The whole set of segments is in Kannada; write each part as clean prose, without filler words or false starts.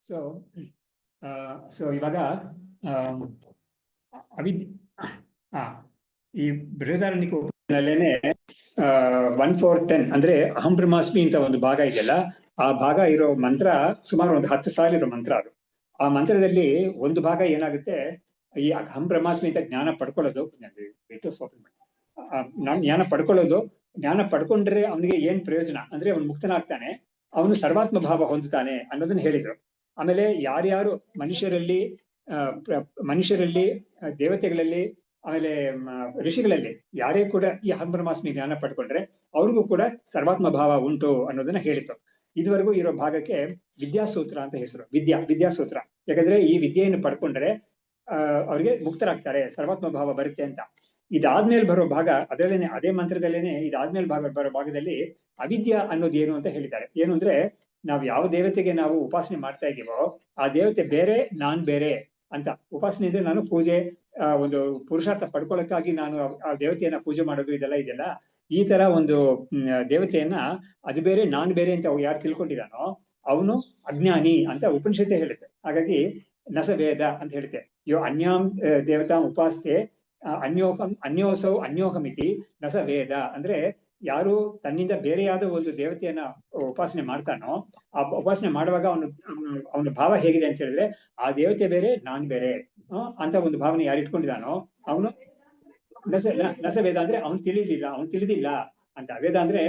ಸೊ ಇವಾಗ ಅವಿದ್ಯೆ ಈ ಬೃಹದಾರಣ್ಯಕ ಉಪನಿಷತ್ತಿನಲ್ಲೇನೆ 1-4-10 ಅಂದ್ರೆ ಅಹಂ ಬ್ರಹ್ಮಾಸ್ಮಿ ಅಂತ ಒಂದು ಭಾಗ ಇದೆಯಲ್ಲ, ಆ ಭಾಗ ಇರೋ ಮಂತ್ರ ಸುಮಾರು ಒಂದು 10 ಸಾಲ ಇರೋ ಮಂತ್ರ ಅದು. ಆ ಮಂತ್ರದಲ್ಲಿ ಒಂದು ಭಾಗ ಏನಾಗುತ್ತೆ, ಈ ಅಹಂ ಬ್ರಹ್ಮಾಸ್ಮಿ ಅಂತ ಜ್ಞಾನ ಪಡ್ಕೊಳ್ಳೋದು, ಜ್ಞಾನ ಪಡ್ಕೊಂಡ್ರೆ ಅವನಿಗೆ ಏನ್ ಪ್ರಯೋಜನ ಅಂದ್ರೆ ಅವನು ಮುಕ್ತನಾಗ್ತಾನೆ, ಅವನು ಸರ್ವಾತ್ಮ ಭಾವ ಹೊಂದುತ್ತಾನೆ ಅನ್ನೋದನ್ನ ಹೇಳಿದ್ರು. ಆಮೇಲೆ ಯಾರ್ಯಾರು ಮನುಷ್ಯರಲ್ಲಿ ದೇವತೆಗಳಲ್ಲಿ ಆಮೇಲೆ ಋಷಿಗಳಲ್ಲಿ ಯಾರೇ ಕೂಡ ಈ ಅಹಂ ಬ್ರಹ್ಮಾಸ್ಮಿ ಜ್ಞಾನ ಪಡ್ಕೊಂಡ್ರೆ ಅವ್ರಿಗೂ ಕೂಡ ಸರ್ವಾತ್ಮ ಭಾವ ಉಂಟು ಅನ್ನೋದನ್ನ ಹೇಳಿತು. ಇದುವರೆಗೂ ಇರೋ ಭಾಗಕ್ಕೆ ವಿದ್ಯಾಸೂತ್ರ ಅಂತ ಹೆಸರು. ವಿದ್ಯಾಸೂತ್ರ. ಯಾಕಂದ್ರೆ ಈ ವಿದ್ಯೆಯನ್ನು ಪಡ್ಕೊಂಡ್ರೆ ಅವ್ರಿಗೆ ಮುಕ್ತರಾಗ್ತಾರೆ, ಸರ್ವಾತ್ಮ ಭಾವ ಬರುತ್ತೆ ಅಂತ. ಇದಾದ್ಮೇಲೆ ಬರೋ ಭಾಗ ಅದರಲ್ಲೇನೆ, ಅದೇ ಮಂತ್ರದಲ್ಲೇನೆ ಇದಾದ್ಮೇಲೆ ಬರೋ ಭಾಗದಲ್ಲಿ ಅವಿದ್ಯಾ ಅನ್ನೋದು ಏನು ಅಂತ ಹೇಳಿದ್ದಾರೆ. ಏನು ಅಂದ್ರೆ, ನಾವು ಯಾವ ದೇವತೆಗೆ ನಾವು ಉಪಾಸನೆ ಮಾಡ್ತಾ ಇದೀವೋ ಆ ದೇವತೆ ಬೇರೆ, ನಾನ್ ಬೇರೆ ಅಂತ. ಉಪಾಸನೆ ಅಂದ್ರೆ ನಾನು ಪೂಜೆ, ಒಂದು ಪುರುಷಾರ್ಥ ಪಡ್ಕೊಳ್ಳೋಕ್ಕಾಗಿ ನಾನು ಆ ದೇವತೆಯನ್ನ ಪೂಜೆ ಮಾಡೋದು ಇದೆಲ್ಲ ಈ ತರ ಒಂದು ದೇವತೆಯನ್ನ ಅದು ಬೇರೆ ನಾನ್ ಬೇರೆ ಅಂತ ಯಾರು ತಿಳ್ಕೊಂಡಿದಾನೋ ಅವನು ಅಜ್ಞಾನಿ ಅಂತ ಉಪನಿಷತ್ತೇ ಹೇಳುತ್ತೆ. ಹಾಗಾಗಿ ನಸವೇದ ಅಂತ ಹೇಳುತ್ತೆ. ಅನ್ಯಾಂ ದೇವತಾಂ ಉಪಾಸ್ತೆ ಅನ್ಯೋಸೌ ಅನ್ಯೋಹಮಿತಿ ನಸವೇದ ಅಂದ್ರೆ, ಯಾರು ತನ್ನಿಂದ ಬೇರೆಯಾದ ಒಂದು ದೇವತೆಯನ್ನ ಉಪಾಸನೆ ಮಾಡ್ತಾನೋ ಆ ಉಪಾಸನೆ ಮಾಡುವಾಗ ಅವನ ಭಾವ ಹೇಗಿದೆ ಅಂತ ಹೇಳಿದ್ರೆ, ಆ ದೇವತೆ ಬೇರೆ ನಾನ್ ಬೇರೆ ಅಂತ ಒಂದು ಭಾವನೆ ಯಾರು ಇಟ್ಕೊಂಡಿದಾನೋ ಅವನು ನಸವೇದ ಅಂದ್ರೆ ಅವನು ತಿಳಿದಿಲ್ಲ ಅಂತ. ವೇದ ಅಂದ್ರೆ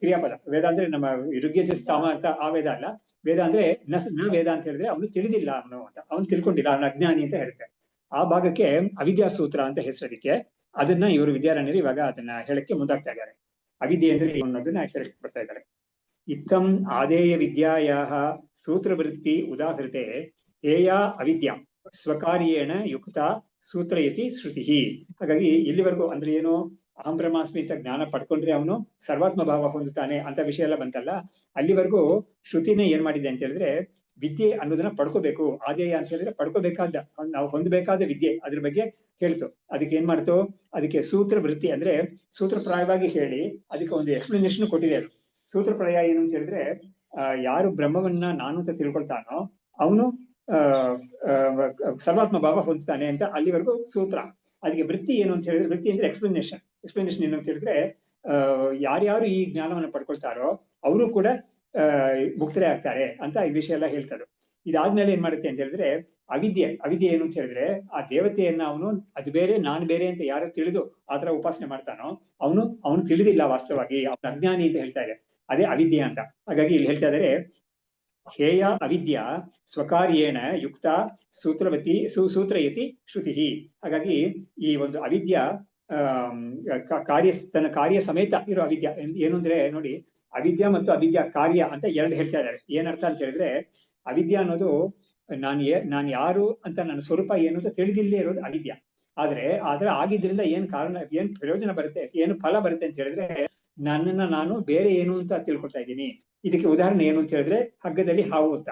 ಕ್ರಿಯಾಪದ. ವೇದ ಅಂದ್ರೆ ನಮ್ಮ ಋಗ್ಯಜ ಸಾಮ ಅಂತ ಆ ವೇದ ಅಲ್ಲ. ವೇದ ಅಂದ್ರೆ ನ ವೇದ ಅಂತ ಹೇಳಿದ್ರೆ ಅವನು ತಿಳಿದಿಲ್ಲ ಅಂತ, ಅವನು ತಿಳ್ಕೊಂಡಿಲ್ಲ, ಅವನ ಅಜ್ಞಾನಿ ಅಂತ ಹೇಳುತ್ತೆ. ಆ ಭಾಗಕ್ಕೆ ಅವಿದ್ಯಾಸೂತ್ರ ಅಂತ ಹೆಸರದಕ್ಕೆ. ಅದನ್ನ ಇವರು ವಿದ್ಯಾರಣ್ಯರು ಇವಾಗ ಅದನ್ನ ಹೇಳಕ್ಕೆ ಮುಂದಾಗ್ತಾ ಇದ್ದಾರೆ. ಅವಿದ್ಯೆ ಅಂದ್ರೆ ಅನ್ನೋದನ್ನ ಹೇಳಕ್ ಬರ್ತಾ ಇದ್ದಾರೆ. ಇತ್ತಂ ಆದೇಯ ವಿದ್ಯಾಯಾಹ ಸೂತ್ರವೃತ್ತಿ ಉದಾಹೃತೆ ಹೇಯಾ ಅವಿದ್ಯಾ ಸ್ವಕಾರ್ಯೇಣ ಯುಕ್ತ ಸೂತ್ರಯತಿ ಶ್ರುತಿ. ಹಾಗಾಗಿ ಇಲ್ಲಿವರೆಗೂ ಅಂದ್ರೆ ಏನು, ಅಹಂ ಬ್ರಹ್ಮಾಸ್ಮಿ ಅಂತ ಜ್ಞಾನ ಪಡ್ಕೊಂಡ್ರೆ ಅವನು ಸರ್ವಾತ್ಮ ಭಾವ ಹೊಂದುತ್ತಾನೆ ಅಂತ ವಿಷಯ ಎಲ್ಲ ಬಂತಲ್ಲ, ಅಲ್ಲಿವರೆಗೂ ಶ್ರುತಿನೇ ಏನ್ ಮಾಡಿದೆ ಅಂತ ಹೇಳಿದ್ರೆ, ವಿದ್ಯೆ ಅನ್ನೋದನ್ನ ಪಡ್ಕೋಬೇಕು. ಆದೇಯ ಅಂತ ಹೇಳಿದ್ರೆ ಪಡ್ಕೋಬೇಕಾದ, ನಾವು ಹೊಂದಬೇಕಾದ ವಿದ್ಯೆ, ಅದ್ರ ಬಗ್ಗೆ ಹೇಳ್ತು. ಅದಕ್ಕೆ ಏನ್ ಮಾಡ್ತು, ಅದಕ್ಕೆ ಸೂತ್ರ ವೃತ್ತಿ ಅಂದ್ರೆ ಸೂತ್ರಪ್ರಾಯವಾಗಿ ಹೇಳಿ ಅದಕ್ಕೆ ಒಂದು ಎಕ್ಸ್ಪ್ಲನೇಷನ್ ಕೊಟ್ಟಿದೆ. ಅದು ಸೂತ್ರಪ್ರಾಯ ಏನು ಅಂತ ಹೇಳಿದ್ರೆ, ಯಾರು ಬ್ರಹ್ಮವನ್ನ ನಾನು ಅಂತ ತಿಳ್ಕೊಳ್ತಾನೋ ಅವನು ಸರ್ವಾತ್ಮ ಭಾವ ಹೊಂದುತ್ತಾನೆ ಅಂತ ಅಲ್ಲಿವರೆಗೂ ಸೂತ್ರ. ಅದಕ್ಕೆ ವೃತ್ತಿ ಏನು ಅಂತ ಹೇಳಿದ್ರೆ, ವೃತ್ತಿ ಅಂದ್ರೆ ಎಕ್ಸ್ಪ್ಲನೇಷನ್ ಏನು ಅಂತ ಹೇಳಿದ್ರೆ, ಯಾರ್ಯಾರು ಈ ಜ್ಞಾನವನ್ನು ಪಡ್ಕೊಳ್ತಾರೋ ಅವರು ಕೂಡ ಮುಕ್ತರೇ ಆಗ್ತಾರೆ ಅಂತ ಈ ವಿಷಯ ಎಲ್ಲ ಹೇಳ್ತಾರೆ. ಇದಾದ್ಮೇಲೆ ಏನ್ ಮಾಡುತ್ತೆ ಅಂತ ಹೇಳಿದ್ರೆ, ಅವಿದ್ಯೆ ಏನು ಅಂತ ಹೇಳಿದ್ರೆ, ಆ ದೇವತೆಯನ್ನ ಅವನು ಅದು ಬೇರೆ ನಾನ್ ಬೇರೆ ಅಂತ ಯಾರು ತಿಳಿದು ಆತರ ಉಪಾಸನೆ ಮಾಡ್ತಾನೋ ಅವನು ತಿಳಿದಿಲ್ಲ, ವಾಸ್ತವವಾಗಿ ಅವನ ಅಜ್ಞಾನಿ ಅಂತ ಹೇಳ್ತಾ ಇದೆ. ಅದೇ ಅವಿದ್ಯೆ ಅಂತ. ಹಾಗಾಗಿ ಇಲ್ಲಿ ಹೇಳ್ತಾ ಇದ್ದಾರೆ, ಹೇಯ ಅವಿದ್ಯಾ ಸ್ವಕಾರ್ಯೇಣ ಯುಕ್ತ ಸೂತ್ರಯತಿ ಶ್ರುತಿ. ಹಾಗಾಗಿ ಈ ಒಂದು ಅವಿದ್ಯಾ ತನ್ನ ಕಾರ್ಯ ಸಮೇತ ಇರೋ ಅವಿದ್ಯಾ ಏನು ಅಂದ್ರೆ ನೋಡಿ, ಅವಿದ್ಯಾ ಮತ್ತು ಅವಿದ್ಯಾ ಕಾರ್ಯ ಅಂತ ಎರಡು ಹೇಳ್ತಾ ಇದ್ದಾರೆ. ಏನರ್ಥ ಅಂತ ಹೇಳಿದ್ರೆ, ಅವಿದ್ಯಾ ಅನ್ನೋದು ನಾನು ಯಾರು ಅಂತ ನನ್ನ ಸ್ವರೂಪ ಏನು ಅಂತ ತಿಳಿದಿಲ್ಲೇ ಇರೋದು ಅವಿದ್ಯಾ. ಆದ್ರೆ ಅದರ ಆಗಿದ್ರಿಂದ ಏನ್ ಕಾರಣ, ಏನ್ ಪ್ರಯೋಜನ ಬರುತ್ತೆ, ಏನು ಫಲ ಬರುತ್ತೆ ಅಂತ ಹೇಳಿದ್ರೆ, ನನ್ನನ್ನ ನಾನು ಬೇರೆ ಏನು ಅಂತ ತಿಳ್ಕೊಳ್ತಾ ಇದ್ದೀನಿ. ಇದಕ್ಕೆ ಉದಾಹರಣೆ ಏನು ಅಂತ ಹೇಳಿದ್ರೆ, ಹಗ್ಗದಲ್ಲಿ ಹಾವು ಅಂತ.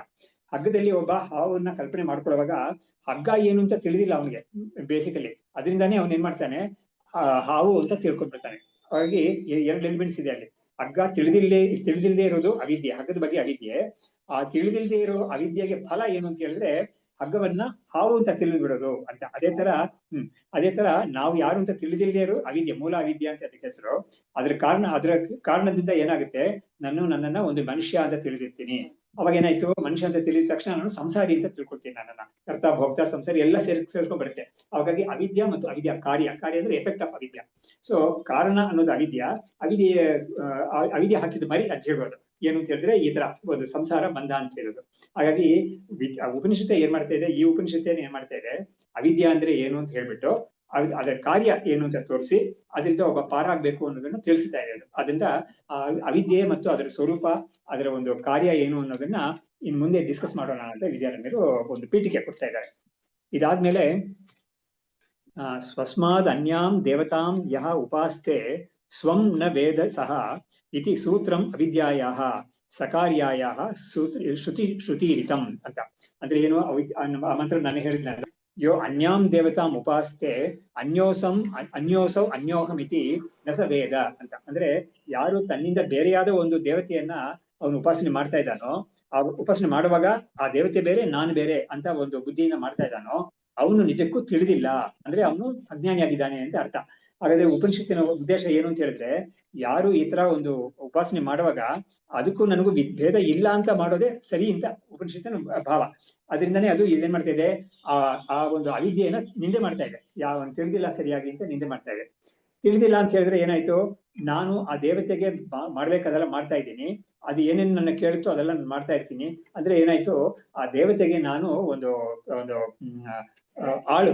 ಹಗ್ಗದಲ್ಲಿ ಒಬ್ಬ ಹಾವನ್ನ ಕಲ್ಪನೆ ಮಾಡ್ಕೊಳ್ಳುವಾಗ ಹಗ್ಗ ಏನು ಅಂತ ತಿಳಿದಿಲ್ಲ ಅವನಿಗೆ ಬೇಸಿಕಲಿ. ಅದರಿಂದಾನೇ ಅವನ್ ಏನ್ ಮಾಡ್ತಾನೆ, ಹಾವು ಅಂತ ತಿಳ್ಕೊಂಡ್ಬಿಡ್ತಾನೆ. ಹಾಗಾಗಿ ಎರಡು ಎಲಿಮೆಂಟ್ಸ್ ಇದೆ ಅಲ್ಲಿ. ಹಗ್ಗ ತಿಳಿದಿಲ್ಲದೆ ಇರೋದು ಅವಿದ್ಯೆ, ಹಗ್ಗದ ಬಗ್ಗೆ ಅವಿದ್ಯೆ. ಆ ತಿಳಿದಿಲ್ಲದೆ ಇರೋ ಅವಿದ್ಯೆಗೆ ಫಲ ಏನು ಅಂತ ಹೇಳಿದ್ರೆ, ಹಗ್ಗವನ್ನ ಹಾವು ಅಂತ ತಿಳಿದು ಬಿಡೋದು ಅಂತ. ಅದೇ ತರ ನಾವು ಯಾರು ಅಂತ ತಿಳಿದಿಲ್ಲದೆ ಇರೋ ಅವಿದ್ಯೆ, ಮೂಲ ಅವಿದ್ಯೆ ಅಂತ ಅದಕ್ಕೆ ಹೆಸರು. ಅದರ ಕಾರಣದಿಂದ ಏನಾಗುತ್ತೆ, ನನ್ನನ್ನ ಒಂದು ಮನುಷ್ಯ ಅಂತ ತಿಳಿದಿರ್ತೀನಿ. ಅವಾಗ ಏನಾಯ್ತು, ಮನುಷ್ಯ ಅಂತ ತಿಳಿದ ತಕ್ಷಣ ನಾನು ಸಂಸಾರಿ ಅಂತ ತಿಳ್ಕೊಳ್ತೀನಿ. ನನ್ನನ್ನ ಕರ್ತ ಭೋಕ್ತ ಸಂಸಾರಿ ಎಲ್ಲ ಸೇರ್ಕೊಂಡ್ ಬರುತ್ತೆ. ಹಾಗಾಗಿ ಅವಿದ್ಯಾ ಮತ್ತು ಅವಿದ್ಯಾ ಕಾರ್ಯ ಅಂದ್ರೆ ಎಫೆಕ್ಟ್ ಆಫ್ ಅವಿದ್ಯಾ. ಸೊ ಕಾರಣ ಅನ್ನೋದು ಅವಿದ್ಯೆ ಹಾಕಿದ ಮರಿ ಅಂತ ಹೇಳ್ಬೋದು. ಏನು ಅಂತ ಹೇಳಿದ್ರೆ, ಈ ತರ ಒಂದು ಸಂಸಾರ ಬಂಧ ಅಂತ ಹೇಳೋದು. ಹಾಗಾಗಿ ಉಪನಿಷತ್ತು ಏನ್ ಮಾಡ್ತಾ ಇದೆ, ಈ ಉಪನಿಷತ್ತು ಏನ್ ಮಾಡ್ತಾ ಇದೆ, ಅವಿದ್ಯಾ ಅಂದ್ರೆ ಏನು ಅಂತ ಹೇಳ್ಬಿಟ್ಟು ಅದರ ಕಾರ್ಯ ಏನು ಅಂತ ತೋರಿಸಿ ಅದರಿಂದ ಒಬ್ಬ ಪಾರಾಗ್ಬೇಕು ಅನ್ನೋದನ್ನ ತಿಳಿಸ್ತಾ ಇದೆ. ಅದರಿಂದ ಅವಿದ್ಯೆ ಮತ್ತು ಅದರ ಸ್ವರೂಪ, ಅದರ ಒಂದು ಕಾರ್ಯ ಏನು ಅನ್ನೋದನ್ನ ಇನ್ ಮುಂದೆ ಡಿಸ್ಕಸ್ ಮಾಡೋಣ ಅಂತ ವಿದ್ಯಾರಣ್ಯರು ಒಂದು ಪೀಠಿಕೆ ಕೊಡ್ತಾ ಇದ್ದಾರೆ. ಇದಾದ್ಮೇಲೆ ಸ್ವಸ್ಮಾದ್ ಅನ್ಯಾಂ ದೇವತಾಂ ಯಹ ಉಪಾಸ್ತೆ ಸ್ವಂ ನ ವೇದ ಸಹ ಇತಿ ಸೂತ್ರಂ ಅವಿದ್ಯಾಯಾಹ ಸಕಾರ್ಯಾಯಾಹ ಶ್ರುತಿರಿತಂ ಅಂತ. ಅಂದ್ರೆ ಏನು, ಆ ಮಂತ್ರ ನಾನು ಹೇಳಿದ್ನಲ್ಲ, ಯೋ ಅನ್ಯಾಂ ದೇವತಾಂ ಉಪಾಸ್ತೆ ಅನ್ಯೋಸೌ ಅನ್ಯೋಹಮಿತಿ ನಸ ವೇದ ಅಂತ. ಅಂದ್ರೆ ಯಾರು ತನ್ನಿಂದ ಬೇರೆಯಾದ ಒಂದು ದೇವತೆಯನ್ನ ಅವನು ಉಪಾಸನೆ ಮಾಡ್ತಾ ಇದ್ದಾನೋ, ಆ ಉಪಾಸನೆ ಮಾಡುವಾಗ ಆ ದೇವತೆ ಬೇರೆ ನಾನು ಬೇರೆ ಅಂತ ಒಂದು ಬುದ್ಧಿಯಿಂದ ಮಾಡ್ತಾ ಇದ್ದಾನೋ, ಅವನು ನಿಜಕ್ಕೂ ತಿಳಿದಿಲ್ಲ, ಅಂದ್ರೆ ಅವನು ಅಜ್ಞಾನಿಯಾಗಿದ್ದಾನೆ ಅಂತ ಅರ್ಥ. ಹಾಗಾದ್ರೆ ಉಪನಿಷತ್ತಿನ ಉದ್ದೇಶ ಏನು ಅಂತ ಹೇಳಿದ್ರೆ, ಯಾರು ಈ ತರ ಒಂದು ಉಪಾಸನೆ ಮಾಡುವಾಗ ಅದಕ್ಕೂ ನನಗೂ ಭೇದ ಇಲ್ಲ ಅಂತ ಮಾಡೋದೇ ಸರಿ ಅಂತ ಉಪನಿಷತ್ತಿನ ಭಾವ. ಅದರಿಂದನೇ ಅದು ಏನ್ ಮಾಡ್ತಾ ಇದೆ, ಆ ಒಂದು ಅವಿದ್ಯೆಯನ್ನ ನಿಂದೆ ಮಾಡ್ತಾ ಇದೆ. ಯಾವ ತಿಳಿದಿಲ್ಲ ಸರಿಯಾಗಿ ಅಂತ ನಿಂದೆ ಮಾಡ್ತಾ ಇದೆ. ತಿಳಿದಿಲ್ಲ ಅಂತ ಹೇಳಿದ್ರೆ ಏನಾಯ್ತು, ನಾನು ಆ ದೇವತೆಗೆ ಮಾಡ್ಬೇಕಾದೆಲ್ಲ ಮಾಡ್ತಾ ಇದ್ದೀನಿ, ಅದು ಏನೇನು ನನ್ನ ಕೇಳುತ್ತೋ ಅದೆಲ್ಲ ನಾನು ಮಾಡ್ತಾ ಇರ್ತೀನಿ. ಅಂದ್ರೆ ಏನಾಯ್ತು, ಆ ದೇವತೆಗೆ ನಾನು ಒಂದು ಒಂದು ಆಳು,